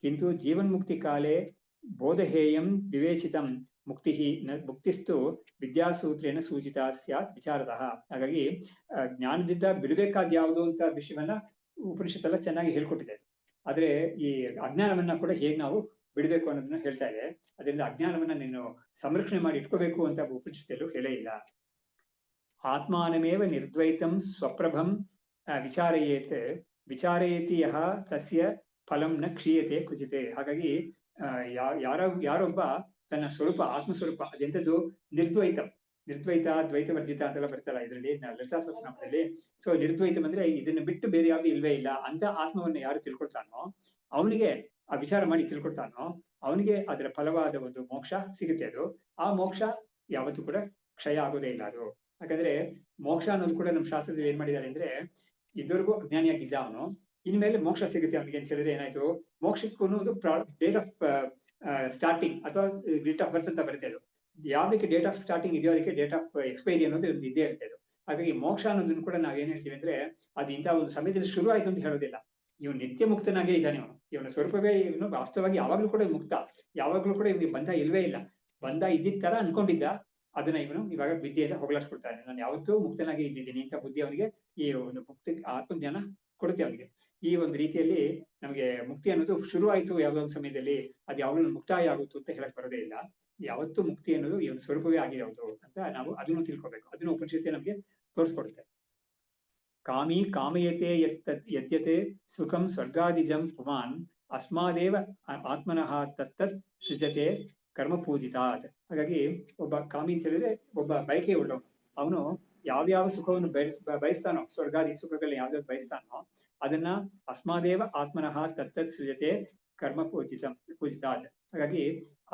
ಕಿಂತು ಜೀವನ್ಮುಕ್ತಿ ಕಾಲೇ ಬೋಧಹೇಯಂ ವಿವೇಚಿತಂ ಮುಕ್ತಿಸ್ತು ವಿದ್ಯಾಸೂತ್ರೇಣ ಸೂಚಿತ ಸ್ಯಾತ್ ವಿಚಾರತಃ. ಹಾಗಾಗಿ ಜ್ಞಾನದಿಂದ ಬಿಡಬೇಕಾದ ಯಾವುದು ಅಂತ ವಿಷಯವನ್ನ ಉಪನಿಷತ್ತೆಲ್ಲ ಚೆನ್ನಾಗಿ ಹೇಳ್ಕೊಟ್ಟಿದೆ. ಆದ್ರೆ ಈ ಅಜ್ಞಾನವನ್ನ ಕೂಡ ಹೇಗೆ ನಾವು ಬಿಡಬೇಕು ಅನ್ನೋದನ್ನ ಹೇಳ್ತಾ ಇದೆ. ಅದರಿಂದ ಅಜ್ಞಾನವನ್ನ ನೀನು ಸಂರಕ್ಷಣೆ ಮಾಡಿ ಇಟ್ಕೋಬೇಕು ಅಂತ ಉಪನಿಷತ್ತಲ್ಲೂ ಹೇಳೇ ಇಲ್ಲ. ಆತ್ಮಾನಮೇವ ನಿರ್ದ್ವೈತಂ ಸ್ವಪ್ರಭಂ ವಿಚಾರಯೇತಿ ಯಹ ತಸ್ಯ ಫಲಂ ನ ಕ್ಷೀಯತೆ ಕುಜಿತೆ. ಹಾಗಾಗಿ ಯಾರೊಬ್ಬ ತನ್ನ ಸ್ವರೂಪ ಆತ್ಮಸ್ವರೂಪ ಅದೆಂಥದ್ದು ನಿರ್ದ್ವೈತ ದ್ವೈತ ವರ್ಜಿತ ಅಂತೆಲ್ಲ ಬರ್ತಲ್ಲ ಇದರಲ್ಲಿ ಲಲಿತಾ ಸಹಸ್ರನಾಮದಲ್ಲಿ. ಸೊ ನಿರ್ದ್ವೈತಂ ಅಂದ್ರೆ ಇದನ್ನ ಬಿಟ್ಟು ಬೇರೆ ಯಾವ್ದು ಇಲ್ವೇ ಇಲ್ಲ ಅಂತ ಆತ್ಮವನ್ನು ಯಾರು ತಿಳ್ಕೊಳ್ತಾನೋ ಅವನಿಗೆ ಆ ವಿಚಾರ ಮಾಡಿ ತಿಳ್ಕೊಳ್ತಾನೋ ಅವನಿಗೆ ಅದರ ಫಲವಾದ ಒಂದು ಮೋಕ್ಷ ಸಿಗುತ್ತೆ. ಅದು ಆ ಮೋಕ್ಷ ಯಾವತ್ತೂ ಕೂಡ ಕ್ಷಯ ಆಗೋದೇ ಇಲ್ಲ ಅದು. ಯಾಕಂದ್ರೆ ಮೋಕ್ಷ ಅನ್ನೋದು ಕೂಡ ನಮ್ಮ ಶಾಸ್ತ್ರದಲ್ಲಿ ಏನ್ ಮಾಡಿದ್ದಾರೆ ಅಂದ್ರೆ, ಇದುವರೆಗೂ ಅಜ್ಞಾನಿಯಾಗಿದ್ದ ಅವನು ಇನ್ಮೇಲೆ ಮೋಕ್ಷ ಸಿಗುತ್ತೆ ಅವನಿಗೆ ಅಂತ ಹೇಳಿದ್ರೆ ಏನಾಯ್ತು, ಮೋಕ್ಷಕ್ಕೂ ಒಂದು ಡೇಟ್ ಆಫ್ ಸ್ಟಾರ್ಟಿಂಗ್ ಅಥವಾ ಡೇಟ್ ಆಫ್ ಬರ್ತ್ ಅಂತ ಬರುತ್ತೆ. ಅದು ಯಾವ್ದಕ್ಕೆ ಡೇಟ್ ಆಫ್ ಸ್ಟಾರ್ಟಿಂಗ್ ಇದೆಯೋ ಅದಕ್ಕೆ ಡೇಟ್ ಆಫ್ ಎಕ್ಸ್ಪೈರಿ ಅನ್ನೋದು ಒಂದು ಇದ್ದೇ ಇರುತ್ತೆ ಅದು. ಹಾಗಾಗಿ ಮೋಕ್ಷ ಅನ್ನೋದನ್ನು ಕೂಡ ನಾವ್ ಏನ್ ಹೇಳ್ತೀವಿ ಅಂದ್ರೆ, ಅದು ಇಂಥ ಒಂದು ಸಮಯದಲ್ಲಿ ಶುರು ಆಯ್ತು ಅಂತ ಹೇಳೋದಿಲ್ಲ, ಇವನು ನಿತ್ಯ ಮುಕ್ತನಾಗೇ ಇದ್ದಾನೆ. ಇವನ ಸ್ವರೂಪವೇ ಇವನು ವಾಸ್ತವವಾಗಿ ಯಾವಾಗ್ಲೂ ಕೂಡ ಮುಕ್ತ. ಯಾವಾಗ್ಲೂ ಕೂಡ ಇವನಿಗೆ ಬಂಧ ಇಲ್ವೇ ಇಲ್ಲ. ಬಂಧ ಇದ್ದಿದ್ ತರ ಅನ್ಕೊಂಡಿದ್ದ. ಅದನ್ನ ಇವನು ಇವಾಗ ವಿದ್ಯೆಯಿಂದ ಹೋಗ್ಲಾಡ್ಸ್ಕೊಳ್ತಾನೆ. ನಾನು ಯಾವತ್ತೂ ಮುಕ್ತನಾಗಿ ಇದ್ದಿದ್ದೀನಿ ಅಂತ ಬುದ್ಧಿ ಅವನಿಗೆ ಈ ಒಂದು ಮುಕ್ತಿ ಆತ್ಮಜ್ಞಾನ ಕೊಡುತ್ತೆ ಅವನಿಗೆ. ಈ ಒಂದು ರೀತಿಯಲ್ಲಿ ನಮಗೆ ಮುಕ್ತಿ ಅನ್ನೋದು ಶುರು ಆಯ್ತು ಯಾವುದೋ ಒಂದು ಸಮಯದಲ್ಲಿ, ಅದು ಯಾವಾಗಲೂ ಮುಕ್ತಾಯ ಆಗುತ್ತು ಅಂತ ಹೇಳಕ್ ಬರೋದೇ ಇಲ್ಲ. ಯಾವತ್ತು ಮುಕ್ತಿ ಅನ್ನೋದು ಇವನ ಸ್ವರೂಪವೇ ಆಗಿರೋದು ಅಂತ ನಾವು ಅದನ್ನು ತಿಳ್ಕೊಬೇಕು. ಅದನ್ನು ಉಪನಿಷತ್ತೆ ನಮಗೆ ತೋರಿಸ್ಕೊಡುತ್ತೆ. ಕಾಮಿ ಕಾಮಯತೆ ಯತ್ಯತೆ ಸುಖಂ ಸ್ವರ್ಗಾದಿಜಂ ಪುಮಾನ್ ಅಸ್ಮಾದೇವ ಆತ್ಮನಃ ತತ್ತತ್ ಸೃಜತೆ ಕರ್ಮ ಪೂಜಿತಾತ್. ಹಾಗಾಗಿ ಒಬ್ಬ ಕಾಮಿ ಅಂತ ಹೇಳಿದ್ರೆ ಒಬ್ಬ ಬಯಕೆ ಉಳ್ಳವನು. ಅವನು ಯಾವ್ಯಾವ ಸುಖವನ್ನು ಬಯಸ್ತಾನೋ, ಸ್ವರ್ಗಾದಿ ಸುಖಗಳನ್ನ ಯಾವ್ಯಾವ್ದು ಬಯಸ್ತಾನೋ ಅದನ್ನ ಅಸ್ಮಾದೇವ ಆತ್ಮನಃ ತತ್ತತ್ ಸೃಜತೆ ಕರ್ಮ ಪೂಜಿತಾತ್. ಹಾಗಾಗಿ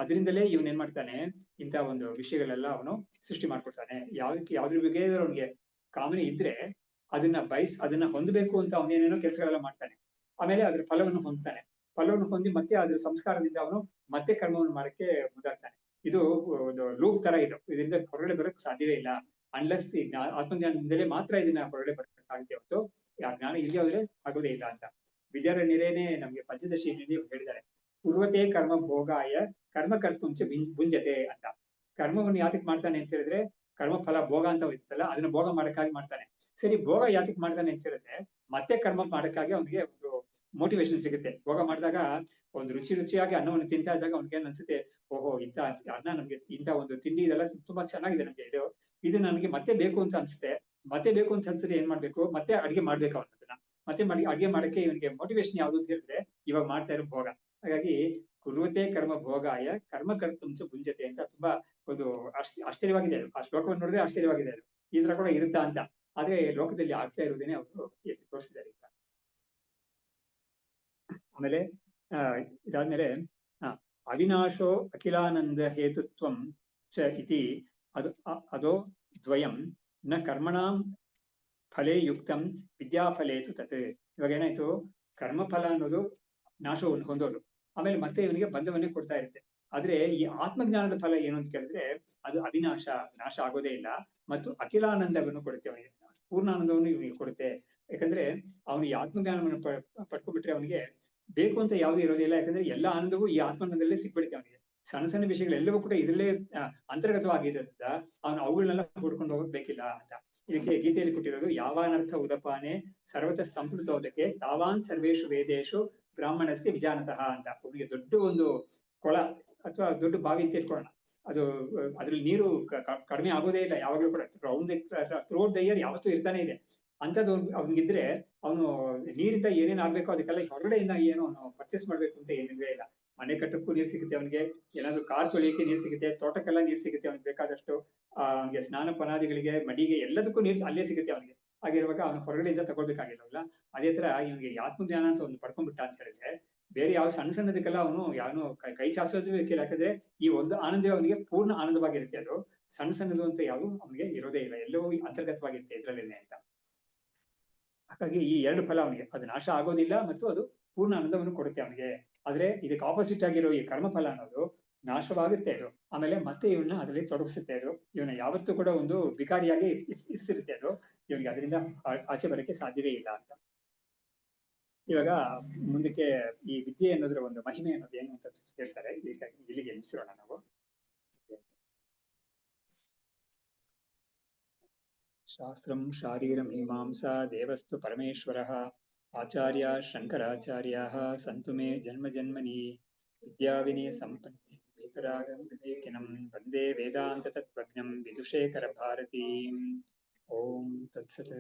ಅದರಿಂದಲೇ ಇವನ್ ಏನ್ ಮಾಡ್ತಾನೆ, ಇಂಥ ಒಂದು ವಿಷಯಗಳೆಲ್ಲ ಅವನು ಸೃಷ್ಟಿ ಮಾಡ್ಕೊಡ್ತಾನೆ. ಯಾವ್ದ್ರ ಬಗ್ಗೆ ಅವನಿಗೆ ಕಾಮನೆ ಇದ್ರೆ ಅದನ್ನ ಹೊಂದಬೇಕು ಅಂತ ಅವನೇನೇನೋ ಕೆಲಸಗಳೆಲ್ಲ ಮಾಡ್ತಾನೆ. ಆಮೇಲೆ ಅದ್ರ ಫಲವನ್ನು ಹೊಂದ್ತಾನೆ. ಫಲವನ್ನು ಹೊಂದಿ ಮತ್ತೆ ಅದ್ರ ಸಂಸ್ಕಾರದಿಂದ ಅವನು ಮತ್ತೆ ಕರ್ಮವನ್ನು ಮಾಡಕ್ಕೆ ಮುಂದಾಗ್ತಾನೆ. ಇದು ಒಂದು ಲೂಪ್ ತರ ಇದು. ಇದರಿಂದ ಹೊರಗಡೆ ಬರಕ್ ಸಾಧ್ಯವೇ ಇಲ್ಲ. ಅನ್ಲೆಸ್ ಈ ಆತ್ಮಜ್ಞಾನದಿಂದಲೇ ಮಾತ್ರ ಇದನ್ನ ಹೊರಗಡೆ ಬರಕ್ಕಾಗುತ್ತೆ ಹೊರತು ಆ ಜ್ಞಾನ ಇಲ್ಲಿ ಹೋದ್ರೆ ಆಗೋದೇ ಇಲ್ಲ ಅಂತ ವಿದ್ಯಾರಣ್ಯರೇನೆ ನಮ್ಗೆ ಪಂಚದಶಿಯಲ್ಲಿ ಹೇಳಿದ್ದಾರೆ. ಪೂರ್ವತೆ ಕರ್ಮ ಭೋಗಾಯ ಕರ್ಮ ಕರ್ತುಂಚ ಭುಂಜತೆ ಅಂತ. ಕರ್ಮವನ್ನು ಯಾತಕ್ ಮಾಡ್ತಾನೆ ಅಂತ ಹೇಳಿದ್ರೆ ಕರ್ಮ ಫಲ ಭೋಗ ಅಂತ ಇರ್ತಲ್ಲ, ಅದನ್ನ ಭೋಗ ಮಾಡಕ್ಕಾಗಿ ಮಾಡ್ತಾನೆ. ಸರಿ, ಭೋಗ ಯಾತಕ್ ಮಾಡ್ತಾನೆ ಅಂತ ಹೇಳಿದ್ರೆ ಮತ್ತೆ ಕರ್ಮ ಮಾಡಕ್ಕಾಗಿ ಅವ್ನಿಗೆ ಒಂದು ಮೋಟಿವೇಶನ್ ಸಿಗುತ್ತೆ. ಭೋಗ ಮಾಡಿದಾಗ ಒಂದು ರುಚಿಯಾಗಿ ಅನ್ನವನ್ನು ತಿಂತಾ ಇದ್ದಾಗ ಅವ್ನಿಗೆ ಅನ್ಸುತ್ತೆ, ಓಹೋ ಇಂಥ ಅನ್ನ ನಮ್ಗೆ ಇಂಥ ಒಂದು ತಿಂಡಿ ಇದೆಲ್ಲ ತುಂಬಾ ಚೆನ್ನಾಗಿದೆ, ನಮ್ಗೆ ಇದು ನನ್ಗೆ ಮತ್ತೆ ಬೇಕು ಅಂತ ಅನ್ಸುತ್ತೆ. ಮತ್ತೆ ಬೇಕು ಅಂತ ಅನ್ಸಿದ್ರೆ ಏನ್ ಮಾಡ್ಬೇಕು, ಮತ್ತೆ ಅಡ್ಗೆ ಮಾಡ್ಬೇಕು ಅನ್ನೋದನ್ನ. ಮತ್ತೆ ಅಡ್ಗೆ ಮಾಡಕ್ಕೆ ಇವನಿಗೆ ಮೋಟಿವೇಶನ್ ಯಾವ್ದು ಅಂತ ಹೇಳಿದ್ರೆ ಇವಾಗ ಮಾಡ್ತಾ ಇರೋ ಭೋಗ. ಹಾಗಾಗಿ ಕುರುವತೆ ಕರ್ಮ ಭೋಗಾಯ ಕರ್ಮ ಕರ್ತುಂಚ ಭುಂಜತೆ ಅಂತ ತುಂಬಾ ಒಂದು ಆಶ್ಚರ್ಯವಾಗಿದೆ. ಆ ಶ್ಲೋಕವನ್ನು ನೋಡಿದ್ರೆ ಆಶ್ಚರ್ಯವಾಗಿದೆ. ಈ ತರ ಕೂಡ ಇರುತ್ತಾ ಅಂತ. ಆದ್ರೆ ಲೋಕದಲ್ಲಿ ಆಗ್ತಾ ಇರುವುದೇನೆ ಅವರು ಎತ್ತಿ ತೋರಿಸಿದ್ದಾರೆ ಈಗ. ಆಮೇಲೆ ಇದಾದ್ಮೇಲೆ ಅವಿನಾಶೋ ಅಖಿಲಾನಂದ ಹೇತುತ್ವಂ ಚ ಇತಿ ಅದೋ ದ್ವಯಂ ನ ಕರ್ಮಣಾಂ ಫಲೇ ಯುಕ್ತಂ ವಿದ್ಯಾಫಲೇತು ತತ್. ಇವಾಗ ಏನಾಯ್ತು, ಕರ್ಮಫಲ ಅನ್ನೋದು ನಾಶವನ್ನು ಹೊಂದೋದು, ಆಮೇಲೆ ಮತ್ತೆ ಇವನಿಗೆ ಬಂಧವನ್ನೇ ಕೊಡ್ತಾ ಇರುತ್ತೆ. ಆದ್ರೆ ಈ ಆತ್ಮಜ್ಞಾನದ ಫಲ ಏನು ಅಂತ ಕೇಳಿದ್ರೆ ಅದು ಅವಿನಾಶ, ನಾಶ ಆಗೋದೇ ಇಲ್ಲ. ಮತ್ತು ಅಖಿಲಾನಂದವನ್ನು ಕೊಡುತ್ತೆ ಅವನಿಗೆ, ಪೂರ್ಣಾನಂದವನ್ನು ಇವನಿಗೆ ಕೊಡುತ್ತೆ. ಯಾಕಂದ್ರೆ ಅವನು ಈ ಆತ್ಮಜ್ಞಾನವನ್ನು ಪಡ್ಕೊಂಡ್ಬಿಟ್ರೆ ಅವನಿಗೆ ಬೇಕು ಅಂತ ಯಾವ್ದು ಇರೋದಿಲ್ಲ. ಯಾಕಂದ್ರೆ ಎಲ್ಲ ಆನಂದವೂ ಈ ಆತ್ಮಾನಂದದಲ್ಲೇ ಸಿಕ್ಬಿಡುತ್ತೆ ಅವನಿಗೆ. ಸಣ್ಣ ಸಣ್ಣ ವಿಷಯಗಳೆಲ್ಲವೂ ಕೂಡ ಇದ್ರಲ್ಲೇ ಅಂತರ್ಗತವಾಗಿದ್ದರಿಂದ ಅವನು ಅವುಗಳನ್ನೆಲ್ಲ ಹುಡ್ಕೊಂಡು ಹೋಗೋಕ್ ಬೇಕಿಲ್ಲ ಅಂತ. ಇದಕ್ಕೆ ಗೀತೆಯಲ್ಲಿ ಕೊಟ್ಟಿರೋದು ಯಾವಾನರ್ಥ ಉದಪಾನೆ ಸರ್ವತ ಸಂಸ್ಕೃತೋದಕ್ಕೆ ತಾವಾನ್ ಸರ್ವೇಶು ವೇದೇಶು ಬ್ರಾಹ್ಮಣಸ್ಯ ವಿಜಾನತಃ ಅಂತ. ಅವನಿಗೆ ದೊಡ್ಡ ಒಂದು ಕೊಳ ಅಥವಾ ದೊಡ್ಡ ಬಾವಿ ಅಂತ ಇಟ್ಕೊಳ್ಳೋಣ, ಅದು ಅದ್ರಲ್ಲಿ ನೀರು ಕಡಿಮೆ ಆಗೋದೇ ಇಲ್ಲ. ಯಾವಾಗ್ಲೂ ಕೂಡ ಥ್ರೂಔಟ್ ದ ಇಯರ್ ಯಾವತ್ತೂ ಇರ್ತಾನೆ ಇದೆ. ಅಂತದ್ದು ಅವ್ನಿಗಿದ್ರೆ ಅವನು ನೀರಿಂದ ಏನೇನ್ ಆಗ್ಬೇಕು ಅದಕ್ಕೆಲ್ಲ ಹೊರಗಡೆಯಿಂದ ಏನು ಅವನು ಪರ್ಚೇಸ್ ಮಾಡ್ಬೇಕು ಅಂತ ಏನಿಲ್ವೇ ಇಲ್ಲ. ಮನೆ ಕಟ್ಟಕ್ಕೂ ನೀರು ಸಿಗುತ್ತೆ ಅವನಿಗೆ, ಏನಾದ್ರು ಕಾರ್ ತೊಳಿಯಕ್ಕೆ ನೀರು ಸಿಗುತ್ತೆ, ತೋಟಕ್ಕೆಲ್ಲ ನೀರು ಸಿಗುತ್ತೆ ಅವನಿಗೆ ಬೇಕಾದಷ್ಟು. ಅವನಿಗೆ ಸ್ನಾನ ಪನಾದಿಗಳಿಗೆ ಮಡಿಗೆ ಎಲ್ಲದಕ್ಕೂ ನೀರು ಅಲ್ಲೇ ಸಿಗುತ್ತೆ ಅವನಿಗೆ. ಹಾಗಿರುವಾಗ ಅವನು ಹೊರಗಡೆಯಿಂದ ತಗೊಳ್ಬೇಕಾಗಿರೋಲ್ಲ. ಅದೇ ತರ ಇವನಿಗೆ ಆತ್ಮಜ್ಞಾನ ಅಂತ ಒಂದು ಪಡ್ಕೊಂಡ್ಬಿಟ್ಟ ಅಂತ ಹೇಳಿದ್ರೆ ಬೇರೆ ಯಾವ ಸಣ್ಣ ಸಣ್ಣದಕ್ಕೆಲ್ಲ ಅವನು ಯಾವನು ಕೈ ಚಾಚೋದು ಬೇಕಿಲ್ಲ. ಯಾಕಂದ್ರೆ ಈ ಒಂದು ಆನಂದ ಅವನಿಗೆ ಪೂರ್ಣ ಆನಂದವಾಗಿರುತ್ತೆ. ಅದು ಸಣ್ಣ ಸಣ್ಣದು ಅಂತ ಯಾವುದು ಅವನಿಗೆ ಇರೋದೇ ಇಲ್ಲ, ಎಲ್ಲವೂ ಅಂತರ್ಗತವಾಗಿರುತ್ತೆ ಇದ್ರಲ್ಲೇನೆ ಅಂತ. ಹಾಗಾಗಿ ಈ ಎರಡು ಫಲ ಅವನಿಗೆ, ಅದು ನಾಶ ಆಗೋದಿಲ್ಲ ಮತ್ತು ಅದು ಪೂರ್ಣ ಆನಂದವನ್ನು ಕೊಡುತ್ತೆ ಅವನಿಗೆ. ಆದ್ರೆ ಇದಕ್ಕೆ ಆಪೋಸಿಟ್ ಆಗಿರೋ ಈ ಕರ್ಮಫಲ ಅನ್ನೋದು ನಾಶವಾಗುತ್ತೆ. ಅದು ಆಮೇಲೆ ಮತ್ತೆ ಇವನ್ನ ಅದರಲ್ಲಿ ತೊಡಗಿಸುತ್ತೆ. ಅದು ಇವನ ಯಾವತ್ತೂ ಕೂಡ ಒಂದು ವಿಕಾರಿಯಾಗಿ ಇರಿಸಿರುತ್ತೆ. ಅದು ಇವನಿಗೆ ಅದರಿಂದ ಆಚೆ ಬರಕ್ಕೆ ಸಾಧ್ಯವೇ ಇಲ್ಲ ಅಂತ. ಇವಾಗ ಮುಂದಕ್ಕೆ ಈ ವಿದ್ಯೆ ಅನ್ನೋದ್ರ ಒಂದು ಮಹಿಮೆ ಅನ್ನೋದು ಏನು ಅಂತ ಹೇಳ್ತಾರೆ. ಈಗ ಇಲ್ಲಿಗೆ ನಿಲ್ಲಿಸೋಣ ನಾವು. ಶಾಸ್ತ್ರಂ ಶಾರೀರಂ ಮೀಮಾಂಸಾ ದೇವಸ್ತು ಪರಮೇಶ್ವರಃ ಆಚಾರ್ಯ ಶಂಕರಾಚಾರ್ಯಾಃ ಸಂತು ಮೇ ಜನ್ಮ ಜನ್ಮನಿ ವಿದ್ಯಾ ವಿನಯ ಸಂಪನ್ನೆ ವೇತರಾಗಂ ವಿವೇಕಿನಂ ವಂದೇ ವೇದಾಂತ ತತ್ವಜ್ಞಂ ವಿದುಷೇಖರ ಭಾರತೀಂ. ಓಂ ತತ್ಸತ್.